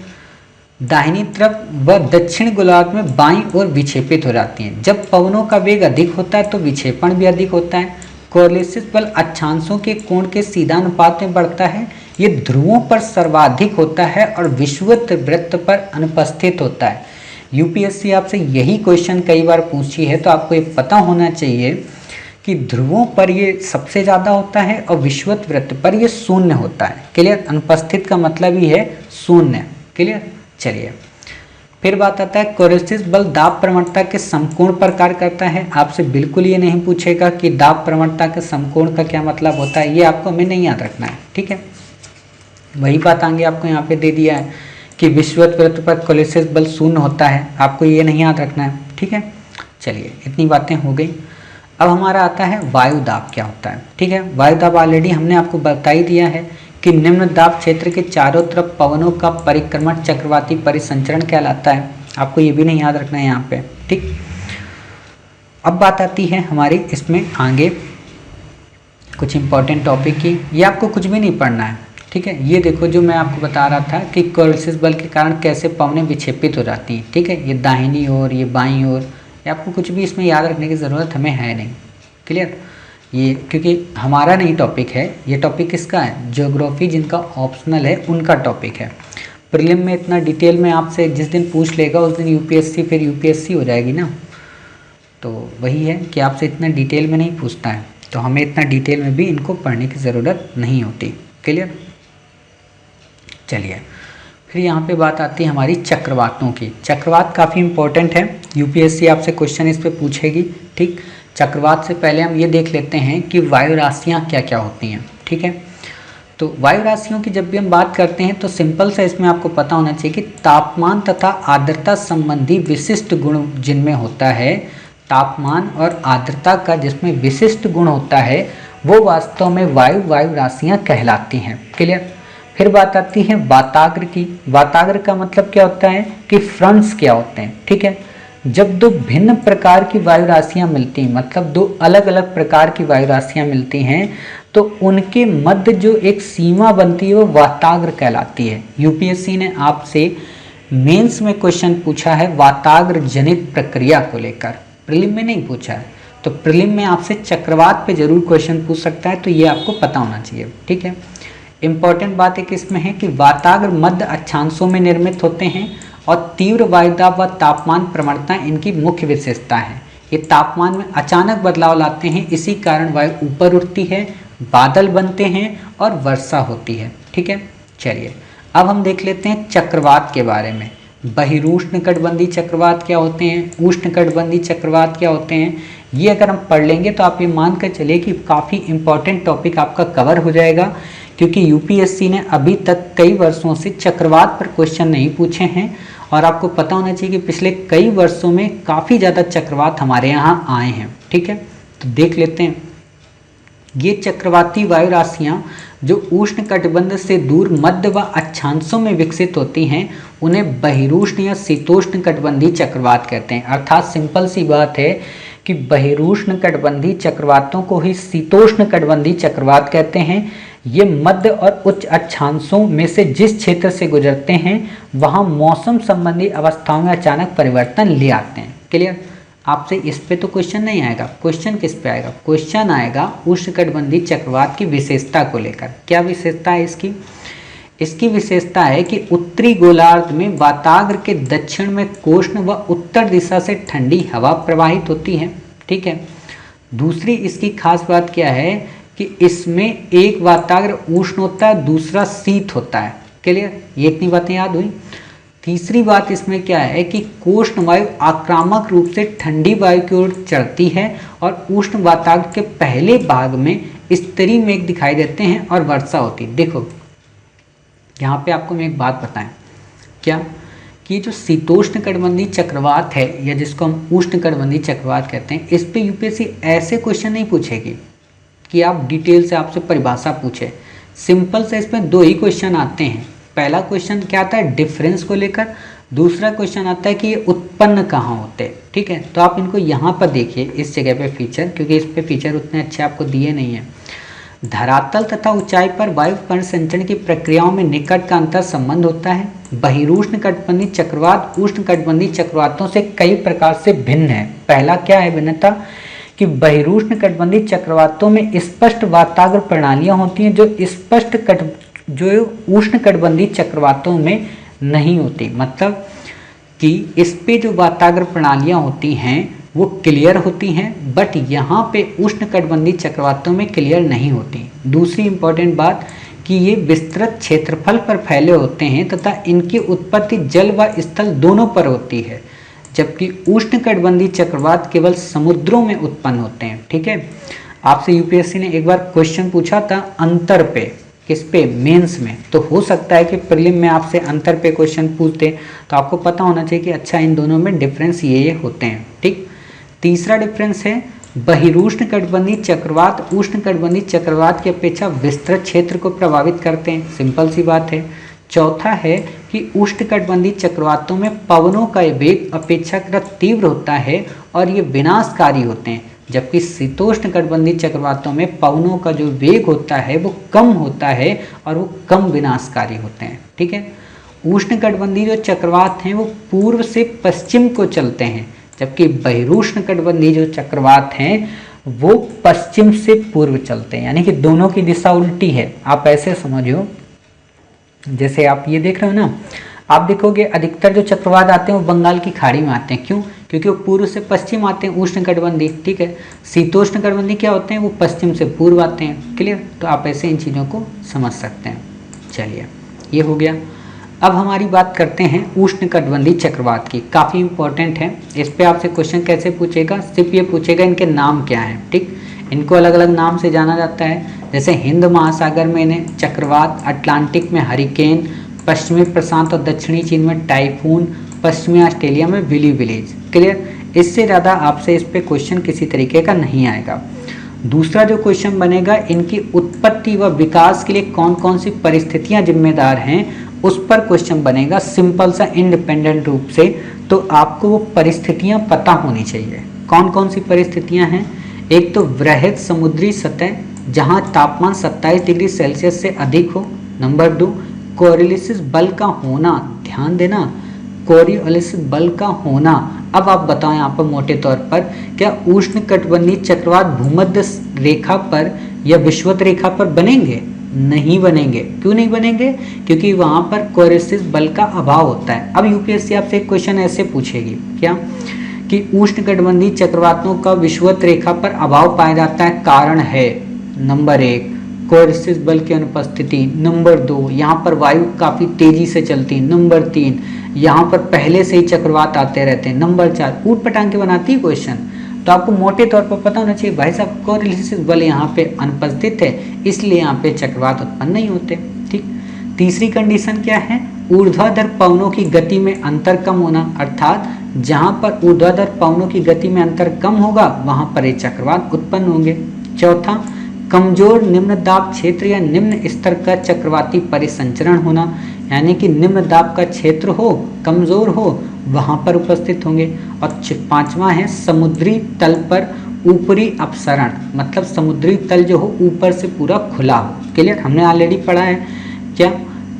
दाहिनी तरफ व दक्षिण गोलार्ध में बाईं ओर विक्षेपित हो जाती हैं। जब पवनों का वेग अधिक होता है तो विक्षेपण भी अधिक होता है। कोरियोलिस बल अक्षांशों के कोण के सीधा अनुपात में बढ़ता है। ये ध्रुवों पर सर्वाधिक होता है और विषुवत वृत्त पर अनुपस्थित होता है। यूपीएससी आपसे यही क्वेश्चन कई बार पूछी है, तो आपको ये पता होना चाहिए कि ध्रुवों पर ये सबसे ज़्यादा होता है और विषुवत वृत्त पर ये शून्य होता है, क्लियर। अनुपस्थित का मतलब ही है शून्य, क्लियर। चलिए, फिर बात आता है कोरियोलिस बल दाब प्रवणता के समकोण पर कार्य करता है। आपसे बिल्कुल ये नहीं पूछेगा कि दाब प्रवणता के समकोण का क्या मतलब होता है, ये आपको हमें नहीं याद रखना है, ठीक है। वही बात आगे आपको यहाँ पे दे दिया है कि विषुवत वृत्त पर कोरियोलिस बल शून्य होता है, आपको ये नहीं याद रखना है, ठीक है। चलिए, इतनी बातें हो गई। अब हमारा आता है वायु दाब क्या होता है, ठीक है। वायु दाब ऑलरेडी हमने आपको बता ही दिया है कि निम्न दाब क्षेत्र के चारों तरफ पवनों का परिक्रमण चक्रवाती परिसंचरण कहलाता है। आपको ये भी नहीं याद रखना है यहाँ पे, ठीक। अब बात आती है हमारी इसमें आगे कुछ इंपॉर्टेंट टॉपिक की। ये आपको कुछ भी नहीं पढ़ना है, ठीक है। ये देखो, जो मैं आपको बता रहा था कि कोरियोलिस बल के कारण कैसे पवनें विक्षेपित हो जाती हैं, ठीक है। ये दाहिनी ओर, ये बाईं ओर, ये आपको कुछ भी इसमें याद रखने की ज़रूरत हमें है नहीं, क्लियर। ये क्योंकि हमारा नहीं टॉपिक है, ये टॉपिक किसका है, ज्योग्राफी जिनका ऑप्शनल है उनका टॉपिक है। प्रीलिम में इतना डिटेल में आपसे जिस दिन पूछ लेगा उस दिन यूपीएससी फिर यूपीएससी हो जाएगी ना। तो वही है कि आपसे इतना डिटेल में नहीं पूछता है, तो हमें इतना डिटेल में भी इनको पढ़ने की ज़रूरत नहीं होती, क्लियर। चलिए, फिर यहाँ पे बात आती है हमारी चक्रवातों की। चक्रवात काफ़ी इंपॉर्टेंट है, यूपीएससी आपसे क्वेश्चन इस पर पूछेगी, ठीक। चक्रवात से पहले हम ये देख लेते हैं कि वायु राशियाँ क्या क्या होती हैं, ठीक है। तो वायु राशियों की जब भी हम बात करते हैं तो सिंपल सा इसमें आपको पता होना चाहिए कि तापमान तथा आर्द्रता संबंधी विशिष्ट गुण जिनमें होता है, तापमान और आर्द्रता का जिसमें विशिष्ट गुण होता है, वो वास्तव में वायु राशियाँ कहलाती हैं, क्लियर। फिर बात आती है वाताग्र की। वाताग्र का मतलब क्या होता है कि फ्रंट्स क्या होते हैं, ठीक है। जब दो भिन्न प्रकार की वायु राशियाँ मिलती हैं, मतलब दो अलग अलग प्रकार की वायु राशियाँ मिलती हैं, तो उनके मध्य जो एक सीमा बनती है वो वाताग्र कहलाती है। यूपीएससी ने आपसे मेंस में क्वेश्चन पूछा है वाताग्र जनित प्रक्रिया को लेकर, प्रीलिम में नहीं पूछा है। तो प्रीलिम में आपसे चक्रवात पे जरूर क्वेश्चन पूछ सकता है, तो ये आपको पता होना चाहिए, ठीक है। इंपॉर्टेंट बात एक इसमें है कि वाताग्र मध्य अक्षांशों में निर्मित होते हैं और तीव्र वायुदाब व तापमान प्रवणता इनकी मुख्य विशेषता है। ये तापमान में अचानक बदलाव लाते हैं, इसी कारण वायु ऊपर उठती है, बादल बनते हैं और वर्षा होती है, ठीक है। चलिए, अब हम देख लेते हैं चक्रवात के बारे में। बहिरुष्णकटिबंधीय चक्रवात क्या होते हैं, उष्णकटिबंधीय चक्रवात क्या होते हैं, ये अगर हम पढ़ लेंगे तो आप ये मान कर चलिए कि काफ़ी इंपॉर्टेंट टॉपिक आपका कवर हो जाएगा, क्योंकि यूपीएससी ने अभी तक कई वर्षों से चक्रवात पर क्वेश्चन नहीं पूछे हैं। और आपको पता होना चाहिए कि पिछले कई वर्षों में काफ़ी ज़्यादा चक्रवात हमारे यहाँ आए हैं, ठीक है। तो देख लेते हैं, ये चक्रवाती वायु राशियाँ जो उष्ण कटिबंध से दूर मध्य व अक्षांशों में विकसित होती हैं, उन्हें बहिरुष्ण या शीतोष्ण कटिबंधीय चक्रवात कहते हैं। अर्थात सिंपल सी बात है कि बहिरुष्ण कटिबंधीय चक्रवातों को ही शीतोष्ण कटिबंधीय चक्रवात कहते हैं। ये मध्य और उच्च अक्षांशों में से जिस क्षेत्र से गुजरते हैं वहाँ मौसम संबंधी अवस्थाओं में अचानक परिवर्तन ले आते हैं, क्लियर। आपसे इस पे तो क्वेश्चन नहीं आएगा, क्वेश्चन किस पे आएगा, क्वेश्चन आएगा उष्णकटिबंधीय चक्रवात की विशेषता को लेकर। क्या विशेषता है इसकी, इसकी विशेषता है कि उत्तरी गोलार्ध में वाताग्र के दक्षिण में कोष्ण व उत्तर दिशा से ठंडी हवा प्रवाहित होती है, ठीक है। दूसरी इसकी खास बात क्या है कि इसमें एक वाताग्र उष्ण होता है, दूसरा शीत होता है। क्लियर, ये इतनी बातें याद हुई। तीसरी बात इसमें क्या है कि कोष्ण वायु आक्रामक रूप से ठंडी वायु की ओर चढ़ती है और उष्ण वाताग्र के पहले भाग में स्तरीय मेघ दिखाई देते हैं और वर्षा होती है। देखो यहाँ पे आपको मैं एक बात बताएं, क्या कि जो शीतोष्ण कटिबंधीय चक्रवात है या जिसको हम उष्ण कटिबंधीय चक्रवात कहते हैं, इस पे यूपीएससी ऐसे क्वेश्चन नहीं पूछेगी कि आप डिटेल से आपसे परिभाषा पूछे। सिंपल से इसमें दो ही क्वेश्चन आते हैं। पहला क्वेश्चन क्या आता है, डिफरेंस को लेकर। दूसरा क्वेश्चन आता है कि ये उत्पन्न कहाँ होते हैं। ठीक है, तो आप इनको यहाँ पर देखिए इस जगह पे फीचर, क्योंकि इस पे फीचर उतने अच्छे आपको दिए नहीं है। धरातल तथा ऊंचाई पर वायु परिसंचरण की प्रक्रियाओं में निकट का अंतर संबंध होता है। बहिरुष्ण कटिबंधीय चक्रवात उष्ण कटिबंधीय चक्रवातों से कई प्रकार से भिन्न है। पहला क्या है भिन्नता कि बहिरुष्ण कटिबंधीय चक्रवातों में स्पष्ट वाताग्र प्रणालियां होती हैं जो उष्ण कटिबंधीय चक्रवातों में नहीं होती। मतलब कि इस पे जो वाताग्र प्रणालियां होती हैं वो क्लियर होती हैं, बट यहाँ पे उष्ण कटिबंधीय चक्रवातों में क्लियर नहीं होती। दूसरी इंपॉर्टेंट बात कि ये विस्तृत क्षेत्रफल पर फैले होते हैं तथा इनकी उत्पत्ति जल व स्थल दोनों पर होती है, जबकि उष्ण कटिबंधीय चक्रवात केवल समुद्रों में उत्पन्न होते हैं। ठीक है, आपसे यूपीएससी ने एक बार क्वेश्चन पूछा था अंतर पे, किस पे, मेंस में। तो हो सकता है कि प्रीलिम में आपसे अंतर पे क्वेश्चन पूछते, तो आपको पता होना चाहिए कि अच्छा इन दोनों में डिफरेंस ये होते हैं। ठीक, तीसरा डिफरेंस है बहिरुष्ण कटिबंधीय चक्रवात उष्ण कटिबंधीय चक्रवात की अपेक्षा विस्तृत क्षेत्र को प्रभावित करते हैं। सिंपल सी बात है। चौथा है कि उष्ण कटिबंधीय चक्रवातों में पवनों का वेग अपेक्षाकृत तीव्र होता है और ये विनाशकारी होते हैं, जबकि शीतोष्ण कटिबंधीय चक्रवातों में पवनों का जो वेग होता है वो कम होता है और वो कम विनाशकारी होते हैं। ठीक है, उष्ण कटिबंधीय जो चक्रवात हैं वो पूर्व से पश्चिम को चलते हैं, जबकि बहिरुष्ण कटिबंधीय जो चक्रवात हैं वो पश्चिम से पूर्व चलते हैं, यानी कि दोनों की दिशा उल्टी है। आप ऐसे समझो, जैसे आप ये देख रहे हो ना, आप देखोगे अधिकतर जो चक्रवात आते हैं वो बंगाल की खाड़ी में आते हैं। क्यों? क्योंकि वो पूर्व से पश्चिम आते हैं, उष्ण कटिबंधीय। ठीक है, शीतोष्ण कटिबंधीय क्या होते हैं, वो पश्चिम से पूर्व आते हैं। क्लियर, तो आप ऐसे इन चीज़ों को समझ सकते हैं। चलिए, ये हो गया। अब हमारी बात करते हैं उष्ण कटिबंधीय चक्रवात की। काफ़ी इंपॉर्टेंट है, इस पे आपसे क्वेश्चन कैसे पूछेगा, सिर्फ ये पूछेगा इनके नाम क्या हैं। ठीक, इनको अलग अलग नाम से जाना जाता है, जैसे हिंद महासागर में इन्हें चक्रवात, अटलांटिक में हरिकेन, पश्चिमी प्रशांत और दक्षिणी चीन में टाइफून, पश्चिमी ऑस्ट्रेलिया में विली विलेज। क्लियर, इससे ज़्यादा आपसे इस पे क्वेश्चन किसी तरीके का नहीं आएगा। दूसरा जो क्वेश्चन बनेगा, इनकी उत्पत्ति व विकास के लिए कौन कौन सी परिस्थितियां जिम्मेदार हैं, उस पर क्वेश्चन बनेगा सिंपल सा इंडिपेंडेंट रूप से। तो आपको वो परिस्थितियां पता होनी चाहिए। कौन कौन सी परिस्थितियां हैं, एक तो वृहद समुद्री सतह जहां तापमान 27 डिग्री सेल्सियस से अधिक हो। नंबर 2, कोरियोलिस बल का होना। ध्यान देना, कोरियोलिस बल का होना। अब आप बताओ यहाँ पर मोटे तौर पर, क्या उष्ण कटिबंधीय चक्रवात भूमध्य रेखा पर या विषुवत रेखा पर बनेंगे? नहीं बनेंगे। क्यों नहीं बनेंगे? क्योंकि वहां पर कोरियोलिस बल का अभाव होता है। अब यूपीएससी आपसे एक क्वेश्चन ऐसे पूछेगी, क्या कि उष्ण कटिबंधीय चक्रवातों का विषुवत रेखा पर अभाव पाया जाता है, कारण है नंबर 1 कोरियोलिस बल की अनुपस्थिति, नंबर 2 यहाँ पर वायु काफी तेजी से चलती, नंबर 3 यहाँ पर पहले से ही चक्रवात आते रहते हैं, नंबर 4 ऊट पटांग के बनाती है क्वेश्चन। तो आपको मोटे तौर पर पता होना चाहिए भाई साहब कोरियोलिस बल यहाँ पे अनुपस्थित है, इसलिए यहाँ पे चक्रवात उत्पन्न नहीं होते। ठीक, तीसरी कंडीशन क्या है, ऊर्ध्वाधर पवनों की गति में अंतर कम होना, अर्थात जहाँ पर ऊर्ध्वाधर पवनों की गति में अंतर कम होगा वहां पर ये चक्रवात उत्पन्न होंगे। चौथा, कमजोर निम्न दाब क्षेत्र या निम्न स्तर का चक्रवाती परिसंचरण होना, यानी कि निम्न दाब का क्षेत्र हो, कमजोर हो, वहां पर उपस्थित होंगे। और पांचवा है समुद्री तल पर ऊपरी अपसरण, मतलब समुद्री तल जो हो ऊपर से पूरा खुला हो। क्लियर, हमने ऑलरेडी पढ़ा है क्या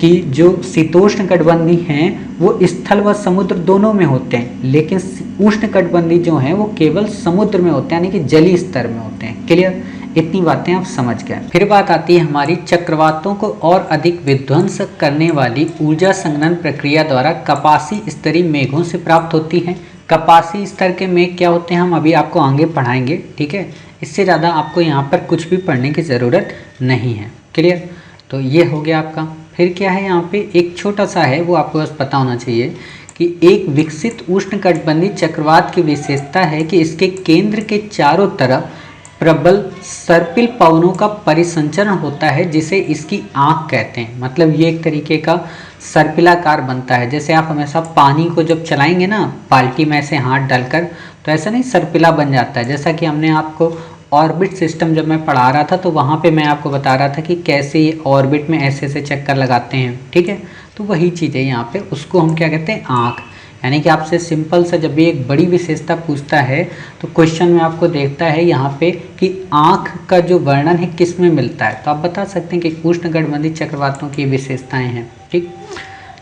कि जो शीतोष्ण कटिबंधीय हैं वो स्थल व समुद्र दोनों में होते हैं, लेकिन उष्ण कटिबंधीय जो हैं वो केवल समुद्र में होते हैं, यानी कि जलीय स्तर में होते हैं। क्लियर, इतनी बातें आप समझ गए। फिर बात आती है हमारी चक्रवातों को और अधिक विध्वंस करने वाली ऊर्जा संघनन प्रक्रिया द्वारा कपासी स्तरीय मेघों से प्राप्त होती है। कपासी स्तर के मेघ क्या होते हैं हम अभी आपको आगे पढ़ाएंगे। ठीक है, इससे ज़्यादा आपको यहाँ पर कुछ भी पढ़ने की ज़रूरत नहीं है। क्लियर? तो ये हो गया आपका। फिर क्या है यहाँ पे एक छोटा सा है, वो आपको बस पता होना चाहिए कि एक विकसित उष्णकटिबंधीय चक्रवात की विशेषता है कि इसके केंद्र के चारों तरफ प्रबल सर्पिल पवनों का परिसंचरण होता है, जिसे इसकी आँख कहते हैं। मतलब ये एक तरीके का सर्पिलाकार बनता है। जैसे आप हमेशा पानी को जब चलाएंगे ना बाल्टी में ऐसे हाथ डालकर, तो ऐसा नहीं सर्पिला बन जाता है। जैसा कि हमने आपको ऑर्बिट सिस्टम जब मैं पढ़ा रहा था तो वहाँ पे मैं आपको बता रहा था कि कैसे ये ऑर्बिट में ऐसे ऐसे चक्कर लगाते हैं। ठीक है, तो वही चीज़ है यहाँ पे, उसको हम क्या कहते हैं, आँख। यानी कि आपसे सिंपल सा जब भी एक बड़ी विशेषता पूछता है तो क्वेश्चन में आपको देखता है यहाँ पे कि आँख का जो वर्णन है किस में मिलता है, तो आप बता सकते हैं कि उष्णकटिबंधीय चक्रवातों की विशेषताएँ हैं। ठीक,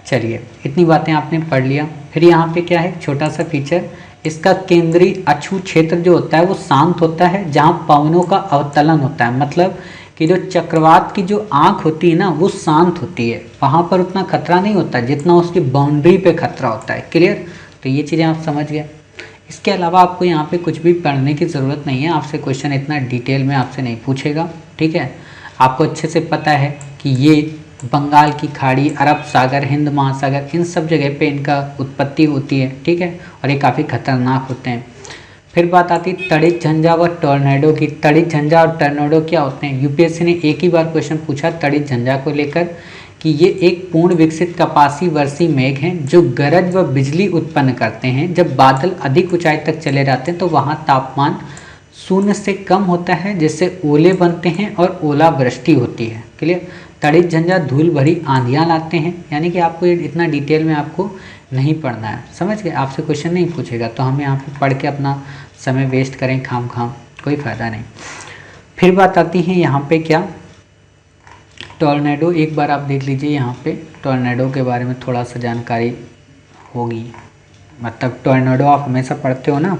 चलिए इतनी बातें आपने पढ़ लिया। फिर यहाँ पे क्या है, छोटा सा फीचर, इसका केंद्रीय अक्षु क्षेत्र जो होता है वो शांत होता है, जहाँ पवनों का अवतलन होता है। मतलब कि जो चक्रवात की जो आँख होती है ना वो शांत होती है, वहाँ पर उतना खतरा नहीं होता जितना उसकी बाउंड्री पे खतरा होता है। क्लियर? तो ये चीज़ें आप समझ गए। इसके अलावा आपको यहाँ पे कुछ भी पढ़ने की ज़रूरत नहीं है, आपसे क्वेश्चन इतना डिटेल में आपसे नहीं पूछेगा। ठीक है, आपको अच्छे से पता है कि ये बंगाल की खाड़ी, अरब सागर, हिंद महासागर, इन सब जगह पे इनका उत्पत्ति होती है। ठीक है, और ये काफ़ी खतरनाक होते हैं। फिर बात आती है तड़ित झंझा व टॉर्नेडो की। तड़ित झंझा और टॉर्नेडो क्या होते हैं? यूपीएससी ने एक ही बार क्वेश्चन पूछा तड़ित झंझा को लेकर कि ये एक पूर्ण विकसित कपासी वर्षी मेघ हैं जो गरज व बिजली उत्पन्न करते हैं। जब बादल अधिक ऊंचाई तक चले जाते हैं तो वहाँ तापमान 0 से कम होता है, जिससे ओले बनते हैं और ओलावृष्टि होती है। क्लियर? तड़ित झंझा धूल भरी आंधियाँ लाते हैं। यानी कि आपको इतना डिटेल में आपको नहीं पढ़ना है, समझ गए? आपसे क्वेश्चन नहीं पूछेगा तो हम यहाँ पे पढ़ के अपना समय वेस्ट करें खाम कोई फ़ायदा नहीं। फिर बात आती है यहाँ पे क्या, टॉर्नेडो। एक बार आप देख लीजिए यहाँ पे टॉर्नेडो के बारे में थोड़ा सा जानकारी होगी। मतलब टॉर्नेडो आप हमेशा पढ़ते हो ना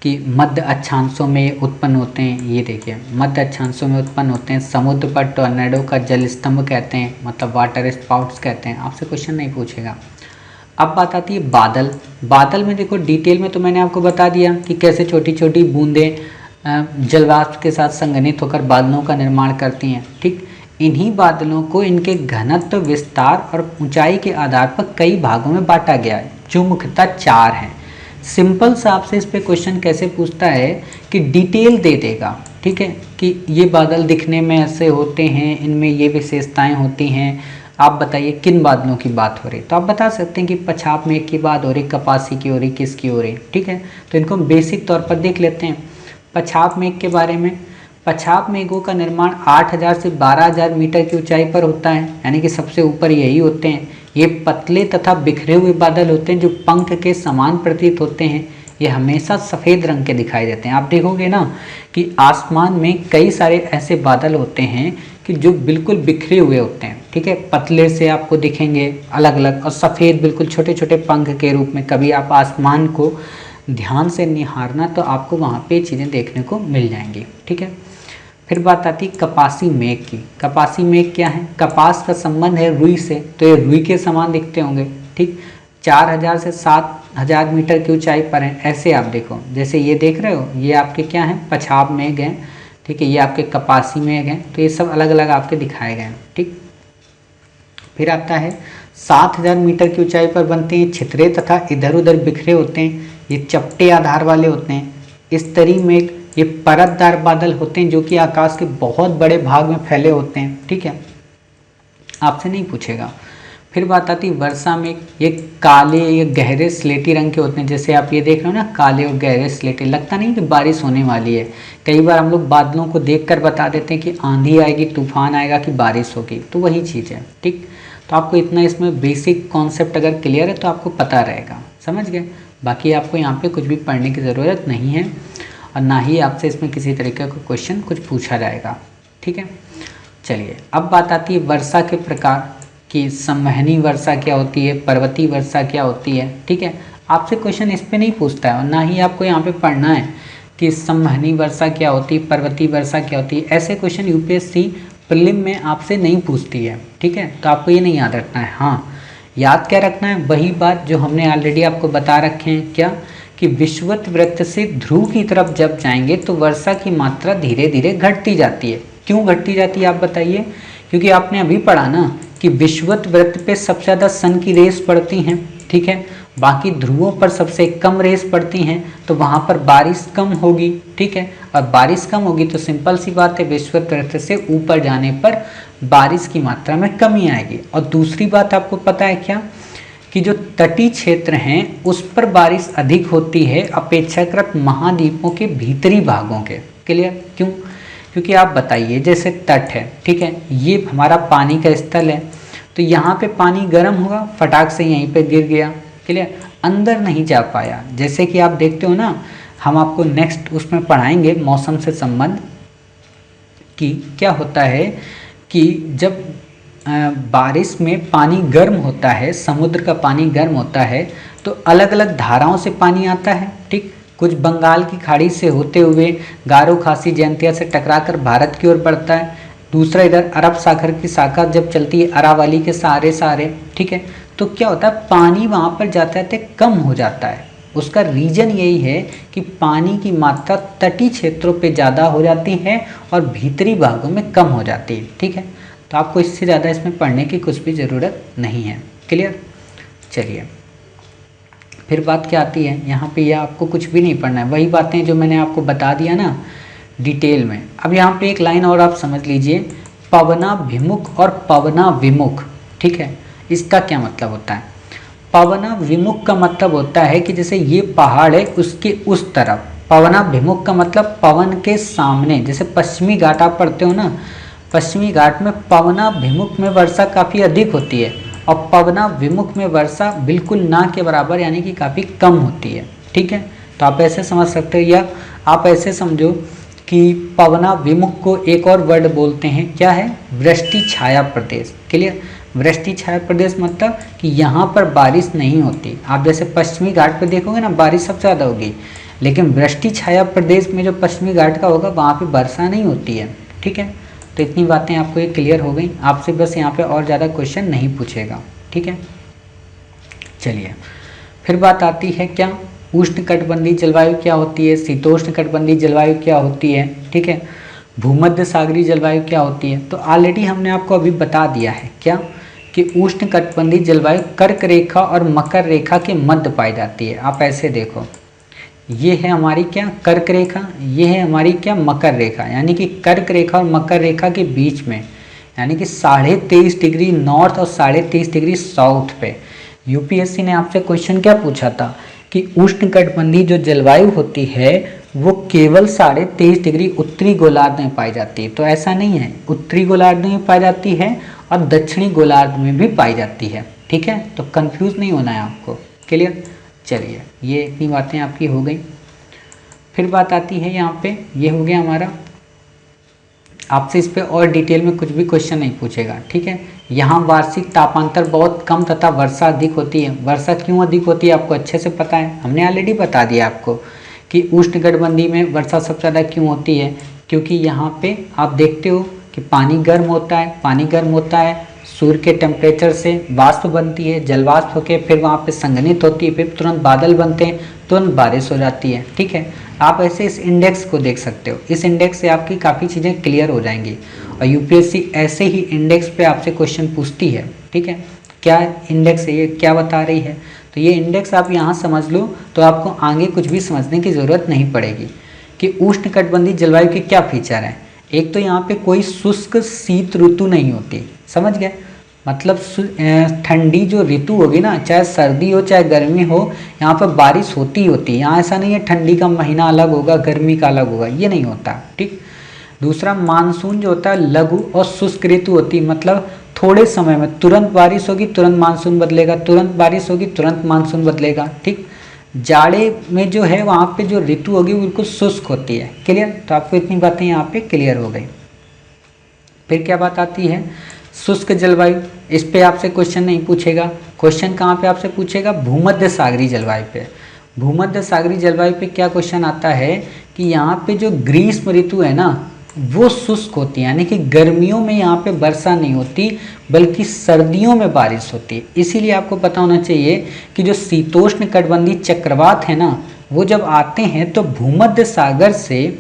कि मध्य अक्षांशों में उत्पन्न होते हैं। ये देखिए मध्य अक्षांशों में उत्पन्न होते हैं। समुद्र पर टॉर्नेडो का जल स्तंभ कहते हैं, मतलब वाटर स्पाउट्स कहते हैं। आपसे क्वेश्चन नहीं पूछेगा। अब बात आती है बादल। बादल में देखो डिटेल में तो मैंने आपको बता दिया कि कैसे छोटी छोटी बूंदें जलवाष्प के साथ संघनित होकर बादलों का निर्माण करती हैं। ठीक, इन्हीं बादलों को इनके घनत्व, विस्तार और ऊंचाई के आधार पर कई भागों में बांटा गया है, जो मुख्यतः 4 हैं। सिंपल सा आपसे इस पे क्वेश्चन कैसे पूछता है कि डिटेल दे देगा। ठीक है, कि ये बादल दिखने में ऐसे होते हैं, इनमें ये विशेषताएं होती हैं, आप बताइए किन बादलों की बात हो रही। तो आप बता सकते हैं कि पछाप मेघ की बात हो रही, कपासी की हो रही, किसकी हो रही। ठीक है, तो इनको हम बेसिक तौर पर देख लेते हैं। पछाप मेघ के बारे में, पछाप मेघों का निर्माण 8000 से 12000 मीटर की ऊंचाई पर होता है, यानी कि सबसे ऊपर यही होते हैं। ये पतले तथा बिखरे हुए बादल होते हैं जो पंख के समान प्रतीत होते हैं। ये हमेशा सफ़ेद रंग के दिखाई देते हैं। आप देखोगे ना कि आसमान में कई सारे ऐसे बादल होते हैं कि जो बिल्कुल बिखरे हुए होते हैं। ठीक है, पतले से आपको दिखेंगे अलग अलग, और सफ़ेद बिल्कुल छोटे छोटे पंख के रूप में। कभी आप आसमान को ध्यान से निहारना तो आपको वहाँ पे चीज़ें देखने को मिल जाएंगी। ठीक है, फिर बात आती है कपासी मेघ की। कपासी मेघ क्या है? कपास का संबंध है रुई से, तो ये रुई के समान दिखते होंगे। ठीक, 4000 से 7000 मीटर की ऊंचाई पर है। ऐसे आप देखो, जैसे ये देख रहे हो, ये आपके क्या है, पछाप मेघ हैं। ठीक है, ये आपके कपासी मेघ हैं। तो ये सब अलग अलग आपके दिखाए गए हैं। ठीक, फिर आता है 7000 मीटर की ऊंचाई पर बनते हैं छितरे तथा इधर उधर बिखरे होते हैं। ये चपटे आधार वाले होते हैं। स्तरी मेघ, ये परतदार बादल होते हैं जो कि आकाश के बहुत बड़े भाग में फैले होते हैं। ठीक है, आपसे नहीं पूछेगा। फिर बात आती है वर्षा मेघ। ये काले या गहरे स्लेटी रंग के होते हैं। जैसे आप ये देख रहे हो ना, काले और गहरे स्लेटी, लगता नहीं कि बारिश होने वाली है। कई बार हम लोग बादलों को देखकर बता देते हैं कि आंधी आएगी, तूफान आएगा, कि बारिश होगी, तो वही चीज़ है। ठीक, तो आपको इतना इसमें बेसिक कॉन्सेप्ट अगर क्लियर है तो आपको पता रहेगा, समझ गए। बाकी आपको यहाँ पे कुछ भी पढ़ने की ज़रूरत नहीं है, और ना ही आपसे इसमें किसी तरीके का क्वेश्चन कुछ पूछा जाएगा। ठीक है, चलिए अब बात आती है वर्षा के प्रकार कि संवहनी वर्षा क्या होती है, पर्वतीय वर्षा क्या होती है। ठीक है, आपसे क्वेश्चन इस पे नहीं पूछता है, और ना ही आपको यहाँ पे पढ़ना है कि संवहनी वर्षा क्या होती है, पर्वतीय वर्षा क्या होती है। ऐसे क्वेश्चन यूपीएससी प्रीलिम में आपसे नहीं पूछती है। ठीक है, तो आपको ये नहीं याद रखना है। हाँ, याद क्या रखना है, वही बात जो हमने ऑलरेडी आपको बता रखे हैं, क्या कि विषुवत वृत्त से ध्रुव की तरफ जब जाएंगे तो वर्षा की मात्रा धीरे धीरे घटती जाती है। क्यों घटती जाती है आप बताइए? क्योंकि आपने अभी पढ़ा ना कि विषुवत वृत्त पे सबसे ज़्यादा सन की रेस पड़ती हैं, ठीक है, बाकी ध्रुवों पर सबसे कम रेस पड़ती हैं, तो वहाँ पर बारिश कम होगी, ठीक है, और बारिश कम होगी तो सिंपल सी बात है विषुवत वृत्त से ऊपर जाने पर बारिश की मात्रा में कमी आएगी। और दूसरी बात आपको पता है क्या, कि जो तटीय क्षेत्र हैं उस पर बारिश अधिक होती है अपेक्षाकृत महाद्वीपों के भीतरी भागों के। क्लियर? क्यों? क्योंकि आप बताइए जैसे तट है, ठीक है, ये हमारा पानी का स्थल है, तो यहाँ पे पानी गर्म होगा, फटाक से यहीं पे गिर गया, क्लियर, अंदर नहीं जा पाया। जैसे कि आप देखते हो ना, हम आपको नेक्स्ट उसमें पढ़ाएंगे मौसम से संबंध कि क्या होता है कि जब बारिश में पानी गर्म होता है, समुद्र का पानी गर्म होता है, तो अलग अलग धाराओं से पानी आता है, ठीक, कुछ बंगाल की खाड़ी से होते हुए गारो खासी जयंतिया से टकराकर भारत की ओर बढ़ता है, दूसरा इधर अरब सागर की शाखा जब चलती है अरावली के सहारे, ठीक है, तो क्या होता है पानी वहाँ पर जाते जाते कम हो जाता है। उसका रीजन यही है कि पानी की मात्रा तटीय क्षेत्रों पे ज़्यादा हो जाती है और भीतरी भागों में कम हो जाती है, ठीक है, तो आपको इससे ज़्यादा इसमें पढ़ने की कुछ भी ज़रूरत नहीं है। क्लियर? चलिए फिर बात क्या आती है यहाँ पे, यह आपको कुछ भी नहीं पढ़ना है, वही बातें जो मैंने आपको बता दिया ना डिटेल में। अब यहाँ पे एक लाइन और आप समझ लीजिए, पवनाभिमुख और पवनाविमुख, ठीक है, इसका क्या मतलब होता है? पवनाभिमुख का मतलब होता है कि जैसे ये पहाड़ है उसके उस तरफ, पवनाभिमुख का मतलब पवन के सामने, जैसे पश्चिमी घाट आप पढ़ते हो ना, पश्चिमी घाट में पवनाभिमुख में वर्षा काफ़ी अधिक होती है और पवनाविमुख में वर्षा बिल्कुल ना के बराबर यानी कि काफ़ी कम होती है, ठीक है, तो आप ऐसे समझ सकते हो, या आप ऐसे समझो कि पवनाविमुख को एक और वर्ड बोलते हैं, क्या है? वृष्टि छाया प्रदेश। क्लियर? वृष्टि छाया प्रदेश मतलब कि यहाँ पर बारिश नहीं होती। आप जैसे पश्चिमी घाट पर देखोगे ना बारिश सबसे ज़्यादा होगी, लेकिन वृष्टि छाया प्रदेश में जो पश्चिमी घाट का होगा वहाँ पे वर्षा नहीं होती है, ठीक है, तो इतनी बातें आपको ये क्लियर हो गई। आपसे बस यहाँ पे और ज़्यादा क्वेश्चन नहीं पूछेगा, ठीक है। चलिए फिर बात आती है क्या, उष्णकटिबंधीय जलवायु क्या होती है, शीतोष्णकटिबंधीय जलवायु क्या होती है, ठीक है, भूमध्य सागरीय जलवायु क्या होती है। तो ऑलरेडी हमने आपको अभी बता दिया है क्या कि उष्णकटिबंधीय जलवायु कर्क रेखा और मकर रेखा के मध्य पाई जाती है। आप ऐसे देखो, ये है हमारी क्या कर्क रेखा, ये है हमारी क्या मकर रेखा, यानी कि कर्क रेखा और मकर रेखा के बीच में, यानी कि 23.5 डिग्री नॉर्थ और 23.5 डिग्री साउथ पे यूपीएससी ने आपसे क्वेश्चन क्या पूछा था कि उष्णकटिबंधीय जो जलवायु होती है वो केवल 23.5 डिग्री उत्तरी गोलार्ध में पाई जाती है। तो ऐसा नहीं है, उत्तरी गोलार्ध में पाई जाती है और दक्षिणी गोलार्ध में भी पाई जाती है, ठीक है, तो कंफ्यूज नहीं होना है आपको। क्लियर? चलिए ये इतनी बातें आपकी हो गई। फिर बात आती है यहाँ पे, ये हो गया हमारा, आपसे इस पे और डिटेल में कुछ भी क्वेश्चन नहीं पूछेगा, ठीक है। यहाँ वार्षिक तापांतर बहुत कम तथा वर्षा अधिक होती है। वर्षा क्यों अधिक होती है आपको अच्छे से पता है, हमने ऑलरेडी बता दिया आपको कि उष्णकटिबंधीय में वर्षा सबसे ज़्यादा क्यों होती है, क्योंकि यहाँ पे आप देखते हो कि पानी गर्म होता है, पानी गर्म होता है, सूर्य के टेम्परेचर से वाष्प बनती है, जल वाष्प होकर फिर वहाँ पे संघनित होती है, फिर तुरंत बादल बनते हैं, तुरंत बारिश हो जाती है, ठीक है। आप ऐसे इस इंडेक्स को देख सकते हो, इस इंडेक्स से आपकी काफ़ी चीज़ें क्लियर हो जाएंगी और यूपीएससी ऐसे ही इंडेक्स पे आपसे क्वेश्चन पूछती है, ठीक है। क्या इंडेक्स है, ये क्या बता रही है, तो ये इंडेक्स आप यहाँ समझ लो तो आपको आगे कुछ भी समझने की ज़रूरत नहीं पड़ेगी कि उष्णकटिबंधीय जलवायु के क्या फीचर हैं। एक तो यहाँ पे कोई शुष्क शीत ऋतु नहीं होती, समझ गए, मतलब ठंडी जो ऋतु होगी ना, चाहे सर्दी हो चाहे गर्मी हो, यहाँ पर बारिश होती होती है। यहाँ ऐसा नहीं है ठंडी का महीना अलग होगा गर्मी का अलग होगा, ये नहीं होता, ठीक। दूसरा मानसून जो होता है लघु और शुष्क ऋतु होती है, मतलब थोड़े समय में तुरंत बारिश होगी तुरंत मानसून बदलेगा, तुरंत बारिश होगी तुरंत मानसून बदलेगा, ठीक। जाड़े में जो है वहाँ पे जो ऋतु होगी वो बिल्कुल शुष्क होती है। क्लियर? तो आपको इतनी बातें यहाँ पे क्लियर हो गई। फिर क्या बात आती है, शुष्क जलवायु, इस पे आपसे क्वेश्चन नहीं पूछेगा। क्वेश्चन कहाँ पे आपसे पूछेगा, भूमध्य सागरीय जलवायु पे। भूमध्य सागरीय जलवायु पे क्या क्वेश्चन आता है कि यहाँ पे जो ग्रीष्म ऋतु है ना वो शुष्क होती है, यानी कि गर्मियों में यहाँ पे वर्षा नहीं होती बल्कि सर्दियों में बारिश होती है। इसीलिए आपको पता होना चाहिए कि जो शीतोष्ण कटिबंधीय चक्रवात है ना वो जब आते हैं तो भूमध्य सागर से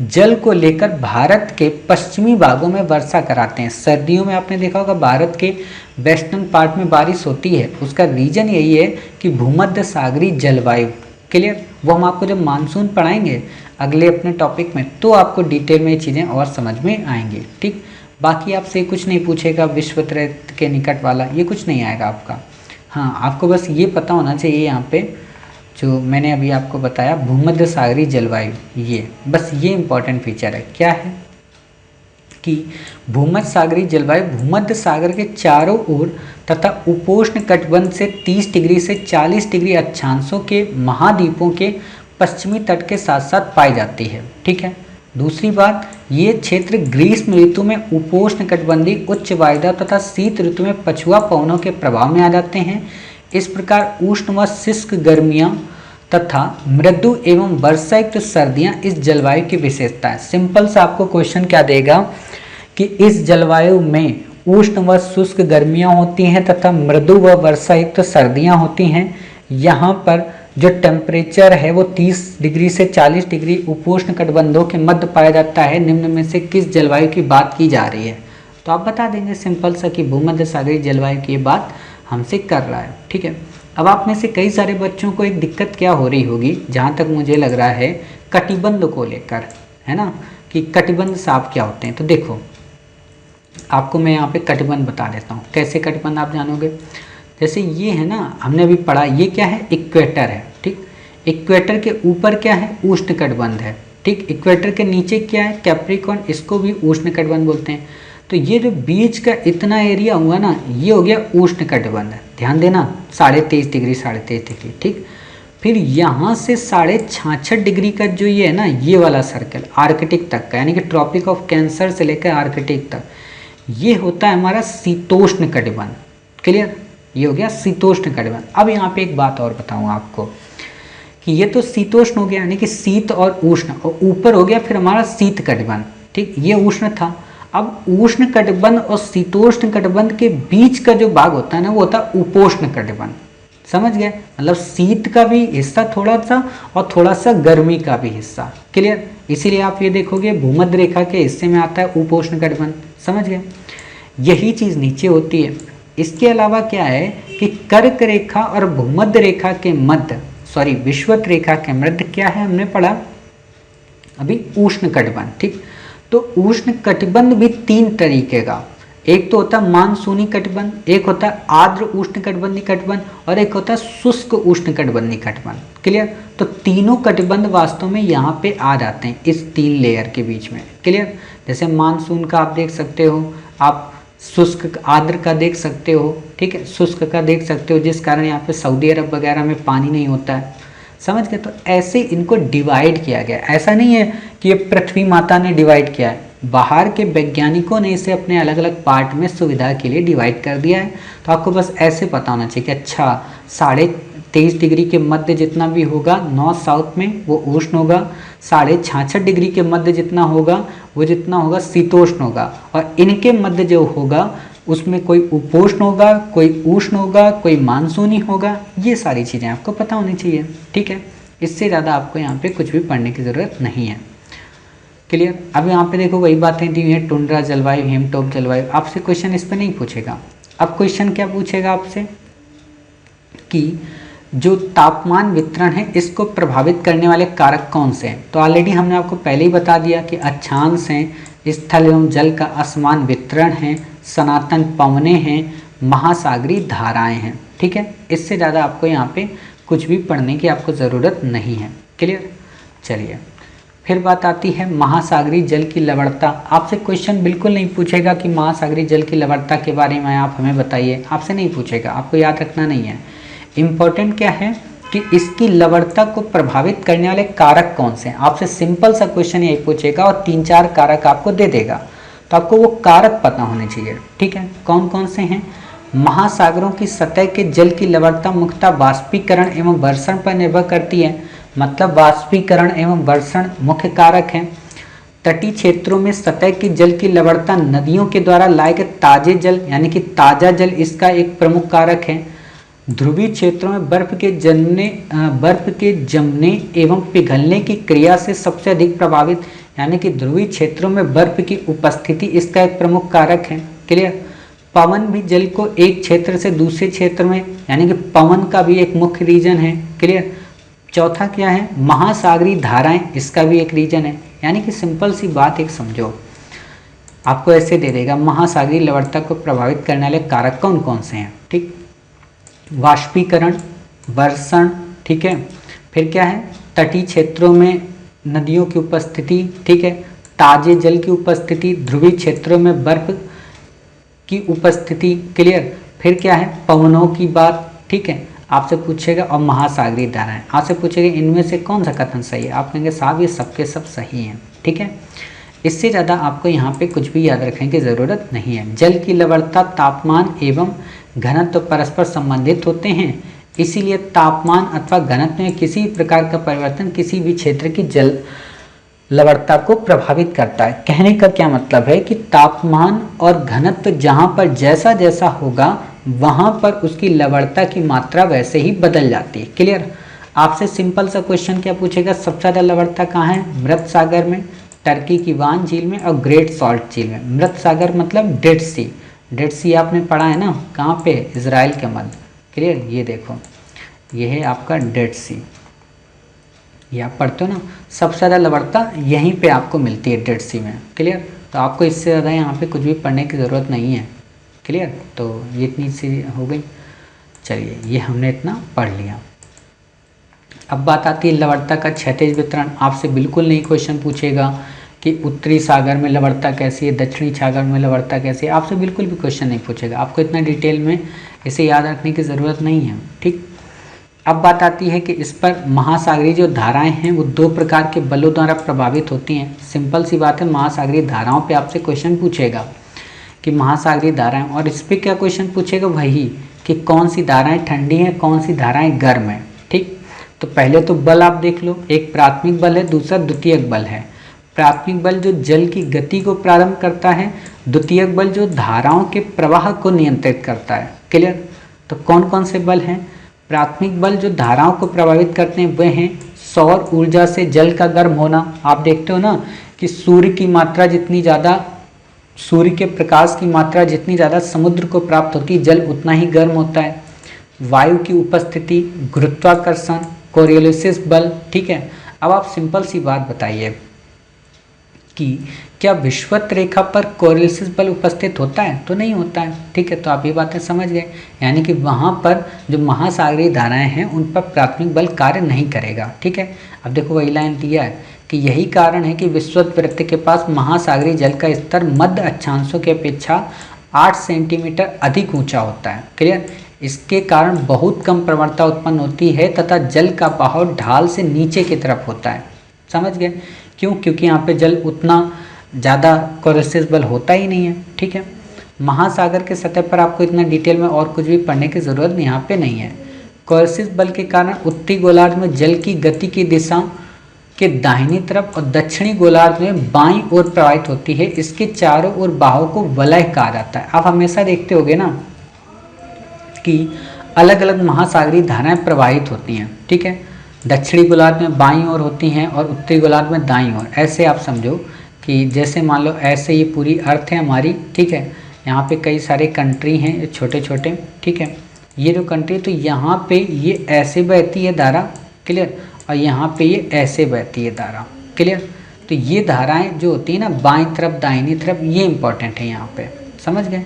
जल को लेकर भारत के पश्चिमी भागों में वर्षा कराते हैं। सर्दियों में आपने देखा होगा भारत के वेस्टर्न पार्ट में बारिश होती है, उसका रीजन यही है कि भूमध्य सागरीय जलवायु। क्लियर? वो हम आपको जब मानसून पढ़ाएंगे अगले अपने टॉपिक में तो आपको डिटेल में ये चीज़ें और समझ में आएंगी। ठीक, बाकी आपसे कुछ नहीं पूछेगा, विश्वतृत्व के निकट वाला ये कुछ नहीं आएगा आपका। हाँ, आपको बस ये पता होना चाहिए यहाँ पे जो मैंने अभी आपको बताया भूमध्य सागरीय जलवायु, ये बस ये इंपॉर्टेंट फीचर है। क्या है कि भूमध्य सागरीय जलवायु भूमध्य सागर के चारों ओर तथा उपोष्ण कटिबंध से 30 डिग्री से 40 डिग्री अक्षांशों के महाद्वीपों के पश्चिमी तट के साथ साथ पाई जाती है। ठीक है। दूसरी बात, ये क्षेत्र ग्रीष्म ऋतु में उपोष्ण कटिबंधीय उच्च वायुदाब तथा शीत ऋतु में पछुआ पवनों के प्रभाव में आ जाते हैं। इस प्रकार उष्ण व शुष्क गर्मियाँ तथा मृदु एवं वर्षायुक्त सर्दियाँ इस जलवायु की विशेषता है। सिंपल सा आपको क्वेश्चन क्या देगा कि इस जलवायु में उष्ण व शुष्क गर्मियाँ होती हैं तथा मृदु व वर्षायुक्त सर्दियाँ होती हैं। यहाँ पर जो टेम्परेचर है वो 30 डिग्री से 40 डिग्री उपोष्ण कटिबंधों के मध्य पाया जाता है। निम्न में से किस जलवायु की बात की जा रही है? तो आप बता देंगे सिंपल सा कि भूमध्य सागरीय जलवायु की बात हमसे कर रहा है। ठीक है। अब आप में से कई सारे बच्चों को एक दिक्कत क्या हो रही होगी, जहाँ तक मुझे लग रहा है कटिबंध को लेकर, है ना, कि कटिबंध साहब क्या होते हैं। तो देखो आपको मैं यहाँ पे कटिबंध बता देता हूँ। कैसे कटिबंध आप जानोगे? जैसे ये है ना, हमने अभी पढ़ा, ये क्या है? इक्वेटर है। ठीक, इक्वेटर के ऊपर क्या है? उष्ण कटिबंध है। ठीक, इक्वेटर के नीचे क्या है? कैप्रिकॉर्न, इसको भी उष्ण कटिबंध बोलते हैं। तो ये जो बीच का इतना एरिया हुआ ना, ये हो गया उष्ण कटिबंध। ध्यान देना, 23.5 डिग्री 23.5 डिग्री। ठीक, फिर यहाँ से 66.5 डिग्री का जो ये है ना, ये वाला सर्कल आर्कटिक तक का, यानी कि ट्रॉपिक ऑफ कैंसर से लेकर आर्कटिक तक, ये होता है हमारा शीतोष्ण कटिबंध। क्लियर? ये हो गया शीतोष्ण कटिबंध। अब यहाँ पे एक बात और बताऊँ आपको कि ये तो शीतोष्ण हो गया, यानी कि शीत और उष्ण, और ऊपर हो गया फिर हमारा शीत कटिबंध। ठीक, ये उष्ण था। अब उष्ण कटिबंध और शीतोष्ण कटिबंध के बीच का जो भाग होता है ना, वो होता है उपोष्ण कटिबंध। समझ गए? मतलब शीत का भी हिस्सा थोड़ा सा और थोड़ा सा गर्मी का भी हिस्सा। क्लियर? इसीलिए आप ये देखोगे भूमध्य रेखा के हिस्से में आता है उपोष्ण कटिबंध। समझ गए? यही चीज नीचे होती है। इसके अलावा क्या है कि कर्क रेखा और भूमध्य रेखा के मध्य, विषुवत रेखा के मध्य क्या है, हमने पढ़ा अभी, उष्ण कटिबंध। ठीक, तो उष्ण कटिबंध भी 3 तरीके का, एक तो होता है मानसूनी कटिबंध, एक होता है आर्द्र उष्ण कटिबंधी कटिबंध, और एक होता है शुष्क उष्ण कटिबंधी कटिबंध। क्लियर? तो तीनों कटिबंध वास्तव में यहाँ पे आ जाते हैं इस 3 लेयर के बीच में। क्लियर? जैसे मानसून का आप देख सकते हो, आप शुष्क आर्द्र का देख सकते हो। ठीक है, शुष्क का देख सकते हो, जिस कारण यहाँ पे सऊदी अरब वगैरह में पानी नहीं होता है। समझ गए? तो ऐसे इनको डिवाइड किया गया। ऐसा नहीं है कि ये पृथ्वी माता ने डिवाइड किया है, बाहर के वैज्ञानिकों ने इसे अपने अलग अलग पार्ट में सुविधा के लिए डिवाइड कर दिया है। तो आपको बस ऐसे पता होना चाहिए कि अच्छा 23.5 डिग्री के मध्य जितना भी होगा नॉर्थ साउथ में वो उष्ण होगा, 66.5 डिग्री के मध्य जितना होगा वो जितना होगा शीतोष्ण होगा, और इनके मध्य जो होगा उसमें कोई उपोष्ण होगा, कोई उष्ण होगा, कोई मानसूनी होगा। ये सारी चीज़ें आपको पता होनी चाहिए। ठीक है, इससे ज़्यादा आपको यहाँ पे कुछ भी पढ़ने की ज़रूरत नहीं है। क्लियर? अब यहाँ पे देखो वही बातें दी हैं, टुंड्रा जलवायु, हिमटॉप जलवायु। आपसे क्वेश्चन इस पर नहीं पूछेगा। अब क्वेश्चन क्या पूछेगा आपसे कि जो तापमान वितरण है इसको प्रभावित करने वाले कारक कौन से हैं? तो ऑलरेडी हमने आपको पहले ही बता दिया कि अक्षांश हैं, स्थल एवं जल का असमान वितरण है, सनातन पवनें हैं, महासागरीय धाराएं हैं। ठीक है, इससे ज़्यादा आपको यहाँ पे कुछ भी पढ़ने की आपको ज़रूरत नहीं है। क्लियर? चलिए, फिर बात आती है महासागरीय जल की लवणता। आपसे क्वेश्चन बिल्कुल नहीं पूछेगा कि महासागरीय जल की लवणता के बारे में आप हमें बताइए, आपसे नहीं पूछेगा, आपको याद रखना नहीं है। इम्पोर्टेंट क्या है कि इसकी लवणता को प्रभावित करने वाले कारक कौन से हैं। आपसे सिंपल सा क्वेश्चन यही पूछेगा और 3-4 कारक आपको दे देगा, तो आपको वो कारक पता होने चाहिए। ठीक है, कौन कौन से हैं? महासागरों की सतह के जल की लवणता मुख्यतः वाष्पीकरण एवं वर्षण पर निर्भर करती है, मतलब वाष्पीकरण एवं वर्षण मुख्य कारक हैं। तटीय क्षेत्रों में सतह की जल की लवणता नदियों के द्वारा लाए गए ताजे जल यानी कि ताजा जल इसका एक प्रमुख कारक है। ध्रुवीय क्षेत्रों में बर्फ के जमने एवं पिघलने की क्रिया से सबसे अधिक प्रभावित, यानी कि ध्रुवीय क्षेत्रों में बर्फ की उपस्थिति इसका एक प्रमुख कारक है। क्लियर। पवन भी जल को एक क्षेत्र से दूसरे क्षेत्र में, यानी कि पवन का भी एक मुख्य रीजन है। क्लियर। चौथा क्या है, महासागरीय धाराएं, इसका भी एक रीजन है। यानी कि सिंपल सी बात एक समझो, आपको ऐसे दे देगा महासागरीय लवणता को प्रभावित करने वाले कारक कौन कौन से हैं। ठीक, वाष्पीकरण, वर्षण, ठीक है, फिर क्या है, तटीय क्षेत्रों में नदियों की उपस्थिति, ठीक है, ताजे जल की उपस्थिति, ध्रुवीय क्षेत्रों में बर्फ की उपस्थिति। क्लियर। फिर क्या है, पवनों की बात, ठीक है, आपसे पूछेगा, और महासागरीय धाराएं आपसे पूछेगा इनमें से कौन सा कथन सही है। आप कहेंगे साहब ये सबके सब सही हैं। ठीक है, इससे ज़्यादा आपको यहाँ पे कुछ भी याद रखने की ज़रूरत नहीं है। जल की लवणता तापमान एवं घनत्व परस्पर संबंधित होते हैं, इसीलिए तापमान अथवा घनत्व में किसी प्रकार का परिवर्तन किसी भी क्षेत्र की जल लवणता को प्रभावित करता है। कहने का क्या मतलब है कि तापमान और घनत्व जहाँ पर जैसा जैसा होगा वहाँ पर उसकी लवणता की मात्रा वैसे ही बदल जाती है। क्लियर। आपसे सिंपल सा क्वेश्चन क्या पूछेगा, सबसे ज़्यादा लवणता कहाँ है, मृत सागर में, टर्की की वान झील में और ग्रेट सॉल्ट झील में। मृत सागर मतलब डेड सी, डेड सी आपने पढ़ा है ना, कहाँ पे, इजराइल के मध्य। क्लियर। ये देखो, ये है आपका डेड सी, ये आप पढ़ते हो ना, सबसे ज़्यादा लवणता यहीं पे आपको मिलती है डेड सी में। क्लियर। तो आपको इससे ज़्यादा यहाँ पे कुछ भी पढ़ने की ज़रूरत नहीं है। क्लियर। तो ये इतनी सी हो गई। चलिए, ये हमने इतना पढ़ लिया। अब बात आती है लवणता का क्षैतिज वितरण। आपसे बिल्कुल नहीं क्वेश्चन पूछेगा कि उत्तरी सागर में लवणता कैसी है, दक्षिणी सागर में लवणता कैसी है, आपसे बिल्कुल भी क्वेश्चन नहीं पूछेगा। आपको इतना डिटेल में इसे याद रखने की ज़रूरत नहीं है। ठीक। अब बात आती है कि इस पर महासागरीय जो धाराएं हैं वो दो प्रकार के बलों द्वारा प्रभावित होती हैं। सिंपल सी बात है, महासागरीय धाराओं पे आपसे क्वेश्चन पूछेगा कि महासागरीय धाराएं, और इस पर क्या क्वेश्चन पूछेगा, वही कि कौन सी धाराएं ठंडी हैं, कौन सी धाराएं गर्म हैं। ठीक। तो पहले तो बल आप देख लो, एक प्राथमिक बल है, दूसरा द्वितीयक बल है। प्राथमिक बल जो जल की गति को प्रारंभ करता है, द्वितीयक बल जो धाराओं के प्रवाह को नियंत्रित करता है। क्लियर। तो कौन कौन से बल हैं, प्राथमिक बल जो धाराओं को प्रभावित करते हैं वह हैं सौर ऊर्जा से जल का गर्म होना। आप देखते हो ना कि सूर्य की मात्रा जितनी ज़्यादा, सूर्य के प्रकाश की मात्रा जितनी ज़्यादा समुद्र को प्राप्त होती है, जल उतना ही गर्म होता है। वायु की उपस्थिति, गुरुत्वाकर्षण, कोरियोलिसिस बल। ठीक है। अब आप सिंपल सी बात बताइए कि क्या विषुवत रेखा पर कोरियोलिसिस बल उपस्थित होता है, तो नहीं होता है। ठीक है। तो आप ये बातें समझ गए, यानी कि वहाँ पर जो महासागरीय धाराएं हैं उन पर प्राथमिक बल कार्य नहीं करेगा। ठीक है। अब देखो वही लाइन दिया है कि यही कारण है कि विषुवत वृत्त के पास महासागरीय जल का स्तर मध्य अक्षांशों की अपेक्षा 8 सेंटीमीटर अधिक ऊंचा होता है। क्लियर। इसके कारण बहुत कम प्रवणता उत्पन्न होती है तथा जल का बहाव ढाल से नीचे की तरफ होता है। समझ गए क्यों, क्योंकि यहाँ पे जल उतना ज़्यादा कोरियोलिसिस बल होता ही नहीं है। ठीक है। महासागर के सतह पर आपको इतना डिटेल में और कुछ भी पढ़ने की ज़रूरत यहाँ पे नहीं है। कोरियोलिसिस बल के कारण उत्तरी गोलार्ध में जल की गति की दिशा के दाहिनी तरफ और दक्षिणी गोलार्ध में बाईं ओर प्रवाहित होती है। इसके चारों ओर बहाव को वलय कहा जाता है। आप हमेशा देखते होगे ना कि अलग अलग महासागरीय धाराएं प्रवाहित होती हैं। ठीक है। दक्षिणी गोलार्ध में बाईं ओर होती हैं और उत्तरी गोलार्ध में दाईं ओर। ऐसे आप समझो कि जैसे मान लो ऐसे ये पूरी अर्थ है हमारी। ठीक है। यहाँ पे कई सारे कंट्री हैं छोटे छोटे। ठीक है। ये जो कंट्री, तो यहाँ पे ये ऐसे बहती है धारा। क्लियर। और यहाँ पे ये ऐसे बहती है धारा। क्लियर। तो ये धाराएं जो होती है ना बाईं तरफ दाहिनी तरफ, ये इंपॉर्टेंट है यहाँ पे। समझ गए।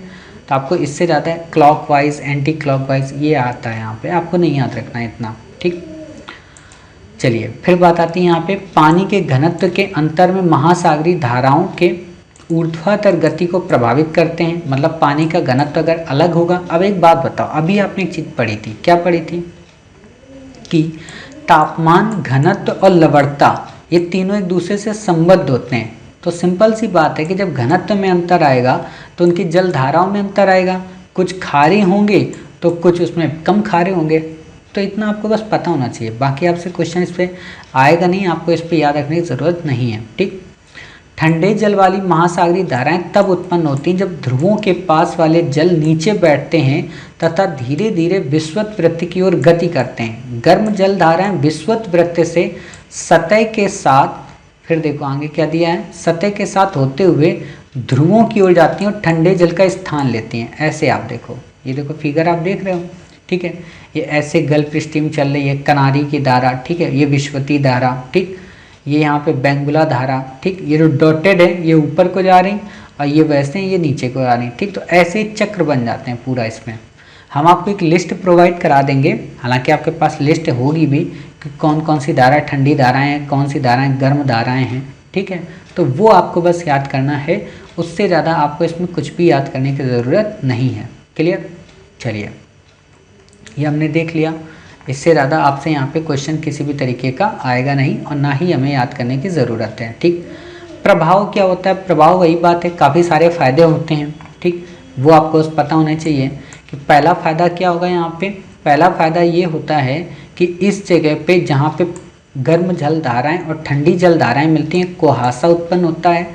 तो आपको इससे ज़्यादा क्लॉकवाइज एंटी क्लॉकवाइज ये आता है यहाँ पे, आपको नहीं याद रखना है इतना। ठीक। चलिए फिर बात आती है यहाँ पे पानी के घनत्व के अंतर में महासागरीय धाराओं के ऊर्ध्वाधर गति को प्रभावित करते हैं। मतलब पानी का घनत्व अगर अलग होगा। अब एक बात बताओ, अभी आपने एक चीज़ पढ़ी थी, क्या पढ़ी थी कि तापमान, घनत्व और लवणता ये तीनों एक दूसरे से संबद्ध होते हैं। तो सिंपल सी बात है कि जब घनत्व में अंतर आएगा तो उनकी जल धाराओं में अंतर आएगा। कुछ खारे होंगे तो कुछ उसमें कम खारे होंगे। तो इतना आपको बस पता होना चाहिए। बाकी आपसे क्वेश्चन इस पर आएगा नहीं, आपको इस पर याद रखने की ज़रूरत नहीं है। ठीक। ठंडे जल वाली महासागरीय धाराएं तब उत्पन्न होती हैं जब ध्रुवों के पास वाले जल नीचे बैठते हैं तथा धीरे धीरे विषुवत वृत्त की ओर गति करते हैं। गर्म जल धाराएं विषुवत वृत्त से सतह के साथ, फिर देखो आगे क्या दिया है, सतह के साथ होते हुए ध्रुवों की ओर जाती हैं और ठंडे जल का स्थान लेती हैं। ऐसे आप देखो, ये देखो फिगर आप देख रहे हो, ठीक है। ये ऐसे गल्फ स्ट्रीम चल रही है, कनारी की धारा, ठीक है। ये विश्वती धारा, ठीक। ये यहाँ पे बेंगुला धारा, ठीक। ये जो डॉटेड है ये ऊपर को जा रही और ये वैसे हैं ये नीचे को आ रही, ठीक। तो ऐसे ही चक्र बन जाते हैं पूरा। इसमें हम आपको एक लिस्ट प्रोवाइड करा देंगे, हालांकि आपके पास लिस्ट होगी भी कि कौन कौन सी धारा ठंडी धाराएं हैं, कौन सी धाराएं गर्म धाराएं हैं, ठीक है। तो वो आपको बस याद करना है, उससे ज़्यादा आपको इसमें कुछ भी याद करने की ज़रूरत नहीं है। क्लियर? चलिए, ये हमने देख लिया। इससे ज़्यादा आपसे यहाँ पे क्वेश्चन किसी भी तरीके का आएगा नहीं और ना ही हमें याद करने की ज़रूरत है, ठीक। प्रभाव क्या होता है? प्रभाव वही बात है, काफ़ी सारे फ़ायदे होते हैं, ठीक। वो आपको पता होना चाहिए कि पहला फ़ायदा क्या होगा यहाँ पे। पहला फ़ायदा ये होता है कि इस जगह पे जहाँ पे गर्म जल धाराएँ और ठंडी जल धाराएँ मिलती हैं, कुहासा उत्पन्न होता है,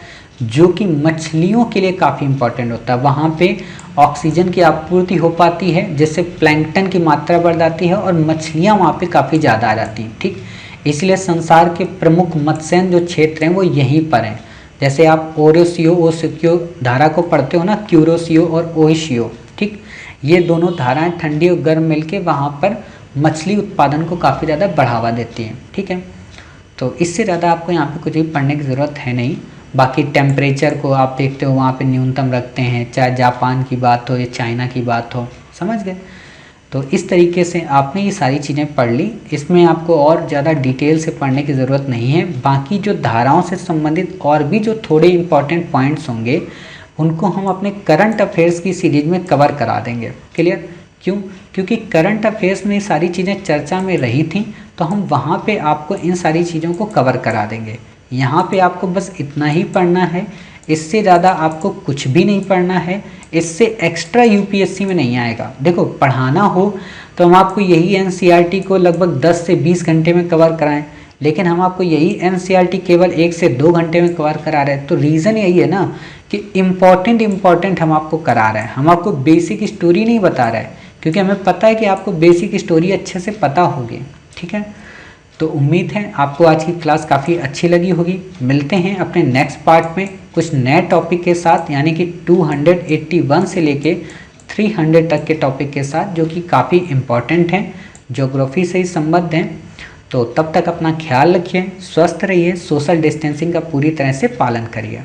जो कि मछलियों के लिए काफ़ी इम्पोर्टेंट होता है। वहाँ पे ऑक्सीजन की आपूर्ति हो पाती है, जिससे प्लैंकटन की मात्रा बढ़ जाती है और मछलियाँ वहाँ पे काफ़ी ज़्यादा आ जाती हैं, ठीक। इसलिए संसार के प्रमुख मत्स्यन जो क्षेत्र हैं वो यहीं पर हैं। जैसे आप ओरोसियो ओसियो धारा को पढ़ते हो ना, क्यूरोसियो और ओहिशियो, ठीक। ये दोनों धाराएँ ठंडी और गर्म मिलके वहाँ पर मछली उत्पादन को काफ़ी ज़्यादा बढ़ावा देती हैं, ठीक है। तो इससे ज़्यादा आपको यहाँ पे कुछ भी पढ़ने की ज़रूरत है नहीं। बाकी टेम्परेचर को आप देखते हो वहाँ पे न्यूनतम रखते हैं, चाहे जापान की बात हो या चाइना की बात हो, समझ गए। तो इस तरीके से आपने ये सारी चीज़ें पढ़ ली, इसमें आपको और ज़्यादा डिटेल से पढ़ने की ज़रूरत नहीं है। बाकी जो धाराओं से संबंधित और भी जो थोड़े इंपॉर्टेंट पॉइंट्स होंगे उनको हम अपने करंट अफेयर्स की सीरीज में कवर करा देंगे। क्लियर? क्यों? क्योंकि करंट अफेयर्स में सारी चीज़ें चर्चा में रही थी, तो हम वहाँ पे आपको इन सारी चीज़ों को कवर करा देंगे। यहाँ पे आपको बस इतना ही पढ़ना है, इससे ज़्यादा आपको कुछ भी नहीं पढ़ना है। इससे एक्स्ट्रा यूपीएससी में नहीं आएगा। देखो, पढ़ाना हो तो हम आपको यही एनसीईआरटी को लगभग 10 से 20 घंटे में कवर कराएं, लेकिन हम आपको यही एनसीईआरटी केवल 1 से 2 घंटे में कवर करा रहे हैं। तो रीज़न यही है ना कि इम्पॉर्टेंट हम आपको करा रहे हैं। हम आपको बेसिक स्टोरी नहीं बता रहे हैं, क्योंकि हमें पता है कि आपको बेसिक स्टोरी अच्छे से पता होगी, ठीक है। तो उम्मीद है आपको आज की क्लास काफ़ी अच्छी लगी होगी। मिलते हैं अपने नेक्स्ट पार्ट में कुछ नए टॉपिक के साथ, यानी कि 281 से लेके 300 तक के टॉपिक के साथ, जो कि काफ़ी इम्पॉर्टेंट हैं, ज्योग्राफी से ही संबद्ध हैं। तो तब तक अपना ख्याल रखिए, स्वस्थ रहिए, सोशल डिस्टेंसिंग का पूरी तरह से पालन करिए।